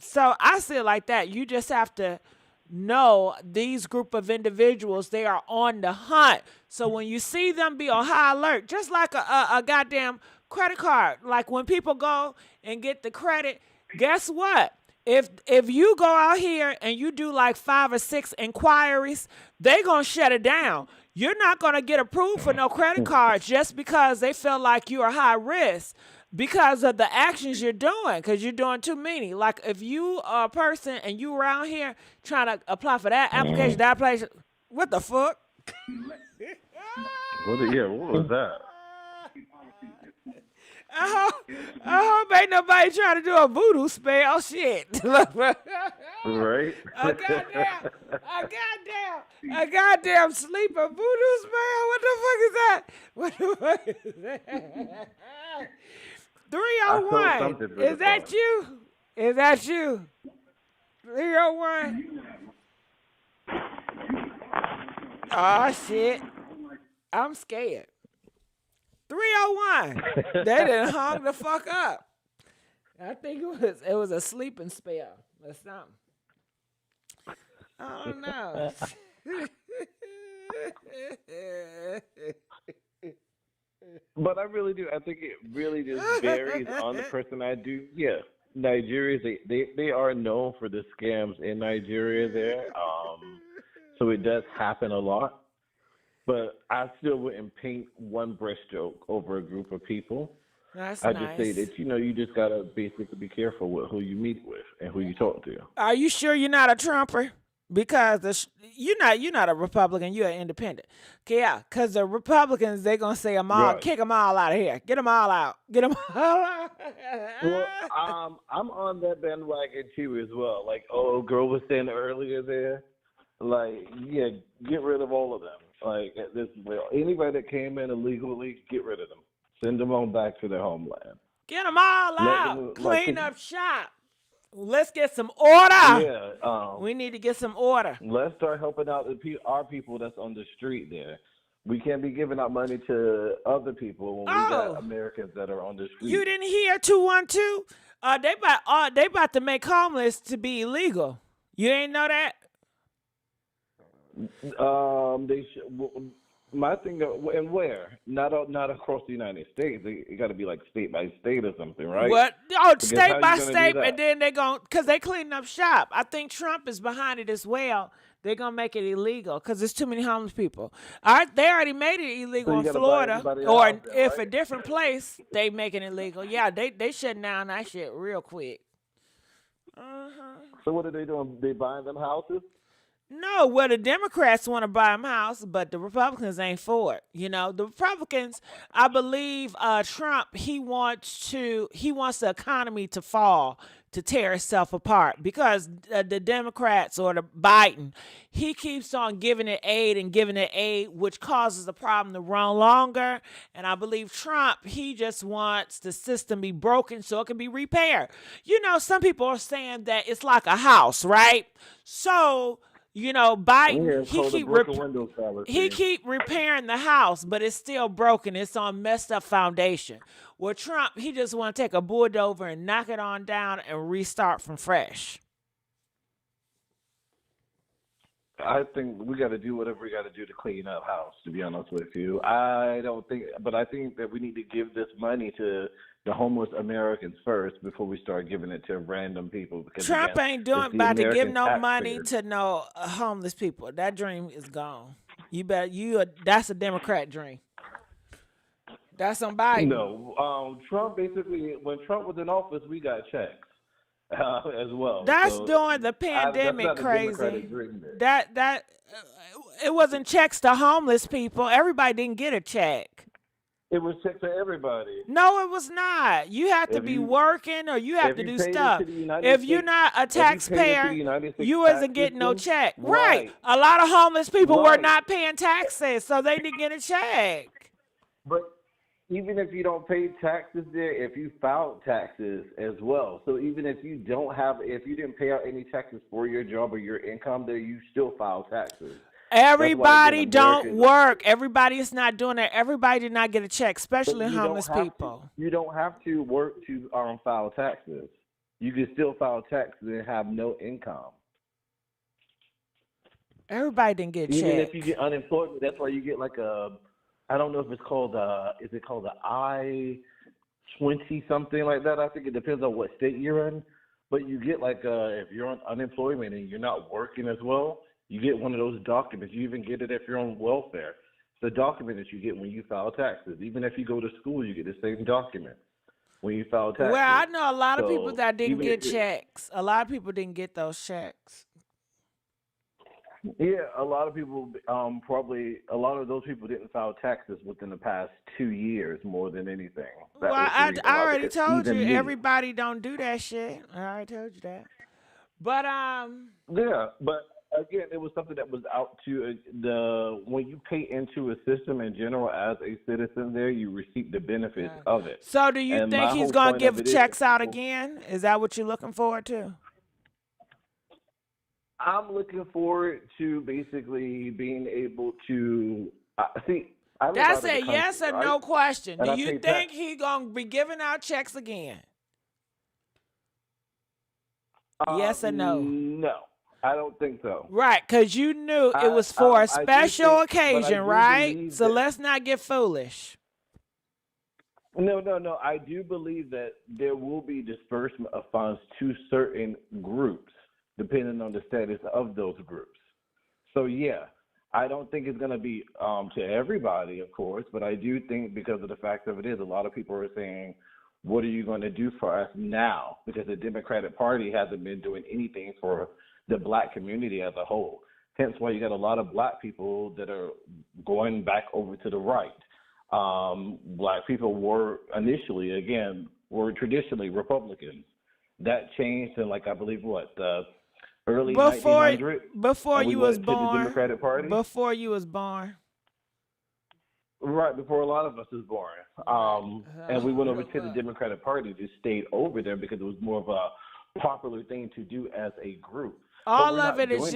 Speaker 1: so I see it like that. You just have to know these group of individuals, they are on the hunt. So when you see them be on high alert, just like a goddamn credit card, like when people go and get the credit, guess what? If you go out here and you do like 5 or 6 inquiries, they gonna shut it down. You're not gonna get approved for no credit cards just because they feel like you are high risk because of the actions you're doing, because you're doing too many. Like if you are a person and you around here trying to apply for that application, that application, what the fuck?
Speaker 2: What was that?
Speaker 1: I hope ain't nobody trying to do a voodoo spell. Shit.
Speaker 2: Right?
Speaker 1: A goddamn sleeper voodoo spell. What the fuck is that? What the fuck is that? 301. Is that you? Is that you? 301. Oh shit. I'm scared. 301. They done hung the fuck up. I think it was a sleeping spell or something. I don't know.
Speaker 2: But I really do. I think it really just varies on the person. I do. Yeah, Nigerians, they are known for the scams in Nigeria there. So it does happen a lot. But I still wouldn't paint one brushstroke over a group of people.
Speaker 1: That's
Speaker 2: I
Speaker 1: nice.
Speaker 2: just say that, you just got to basically be careful with who you meet with and who you talk to.
Speaker 1: Are you sure you're not a Trumper? Because you're not a Republican, you're an independent. Yeah, because the Republicans, they're going to say them all, kick them all out of here. Get them all out. Get them all out.
Speaker 2: Well, I'm on that bandwagon too as well. Like, girl was saying earlier there, like, yeah, get rid of all of them. Like, anybody that came in illegally, get rid of them. Send them on back to their homeland.
Speaker 1: Get them all out. Clean up shop. Let's get some order.
Speaker 2: Yeah.
Speaker 1: We need to get some order.
Speaker 2: Let's start helping out our people that's on the street there. We can't be giving out money to other people when we got Americans that are on the street.
Speaker 1: You didn't hear 212? They about to make homeless to be illegal. You ain't know that?
Speaker 2: My thing, and where? Not across the United States. It got to be like state by state or something, right?
Speaker 1: What? State by state, and then because they cleaning up shop. I think Trump is behind it as well. They're going to make it illegal because there's too many homeless people. They already made it illegal in Florida, or if a different place, they make it illegal. Yeah, they shutting down that shit real quick.
Speaker 2: So what are they doing? They buying them houses?
Speaker 1: No, well, the Democrats want to buy them house, but the Republicans ain't for it. The Republicans, I believe Trump, he wants the economy to fall, to tear itself apart, because the Democrats or the Biden, he keeps on giving it aid, which causes the problem to run longer. And I believe Trump, he just wants the system be broken so it can be repaired. Some people are saying that it's like a house, right? So Biden, he keep repairing the house, but it's still broken. It's on messed up foundation. Well, Trump, he just want to take a bulldozer and knock it on down and restart from fresh.
Speaker 2: I think we got to do whatever we got to do to clean up house, to be honest with you. I think that we need to give this money to the homeless Americans first before we start giving it to random people. Because
Speaker 1: Trump ain't about to give no money to no homeless people. That dream is gone. That's a Democrat dream. That's on Biden.
Speaker 2: No, Trump basically, when Trump was in office, we got checks. As well.
Speaker 1: That's during the pandemic, crazy. It wasn't checks to homeless people. Everybody didn't get a check.
Speaker 2: It was checks to everybody.
Speaker 1: No, it was not. You have to be working, or you have to do stuff. If you're not a taxpayer, you wasn't getting no check. Right. A lot of homeless people were not paying taxes, so they didn't get a check.
Speaker 2: But even if you don't pay taxes there, if you filed taxes as well. So even if you didn't pay out any taxes for your job or your income there, you still file taxes.
Speaker 1: Everybody don't work. Everybody is not doing that. Everybody did not get a check, especially homeless people.
Speaker 2: You don't have to work to file taxes. You can still file taxes and have no income.
Speaker 1: Everybody didn't get a check.
Speaker 2: Even if you get unemployment, that's why you get like I don't know if it's called is it called the I-20 something like that? I think it depends on what state you're in. But you get like if you're on unemployment and you're not working as well, you get one of those documents. You even get it if you're on welfare. It's a document that you get when you file taxes. Even if you go to school, you get the same document when you file taxes.
Speaker 1: Well, I know a lot of people that didn't get checks. A lot of people didn't get those checks.
Speaker 2: Yeah, a lot of people probably a lot of those people didn't file taxes within the past 2 years more than anything.
Speaker 1: Well, I already told you everybody don't do that shit. I already told you that. But
Speaker 2: yeah, but again, it was something that was out to when you pay into a system in general as a citizen there, you receive the benefits of it.
Speaker 1: So do you think he's going to give checks out again? Is that what you're looking forward to?
Speaker 2: I'm looking forward to basically being able to see.
Speaker 1: That's a yes or no question. Do you think he's going to be giving out checks again? Yes or no?
Speaker 2: No, I don't think so.
Speaker 1: Right, because you knew it was for a special occasion, right? So let's not get foolish.
Speaker 2: No. I do believe that there will be disbursement of funds to certain groups, depending on the status of those groups. So, yeah, I don't think it's going to be to everybody, of course, but I do think because of the fact of it is a lot of people are saying, what are you going to do for us now? Because the Democratic Party hasn't been doing anything for the black community as a whole. Hence why you got a lot of black people that are going back over to the right. Black people were traditionally Republicans. That changed in I believe the early 1900s.
Speaker 1: Before you was born.
Speaker 2: The Democratic Party.
Speaker 1: Before you was born.
Speaker 2: Right, before a lot of us was born. And we went over to the Democratic Party to stay over there because it was more of a popular thing to do as a group.
Speaker 1: All of it is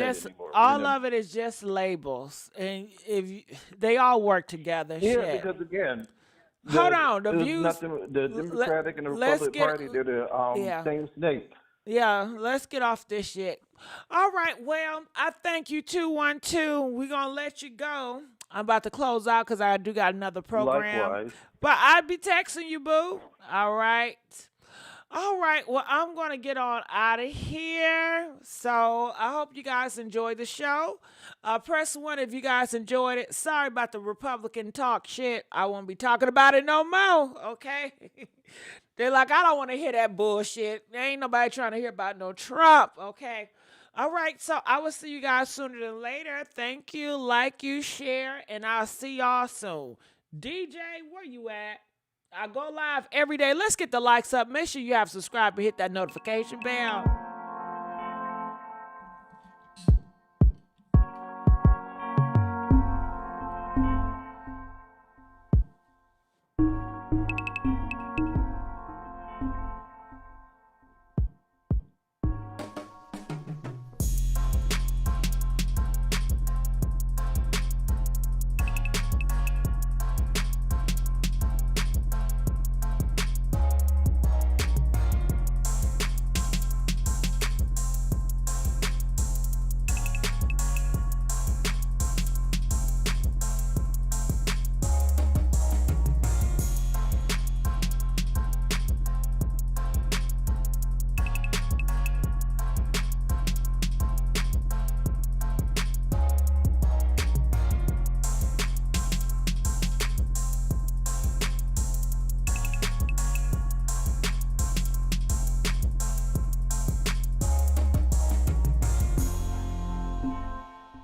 Speaker 1: just labels, and they all work together.
Speaker 2: Yeah, because again,
Speaker 1: the
Speaker 2: Democratic and the Republican Party, they're the same snake.
Speaker 1: Yeah, let's get off this shit. All right, well, I thank you 212. We're gonna let you go. I'm about to close out because I do got another program.
Speaker 2: Likewise.
Speaker 1: But I'll be texting you, boo. All right. Well, I'm going to get on out of here. So I hope you guys enjoyed the show. Press 1 if you guys enjoyed it. Sorry about the Republican talk shit. I won't be talking about it no more, okay? They're like, I don't want to hear that bullshit. There ain't nobody trying to hear about no Trump, okay? All right, so I will see you guys sooner than later. Thank you, share, and I'll see y'all soon. DJ, where you at? I go live every day. Let's get the likes up. Make sure you have subscribed and hit that notification bell.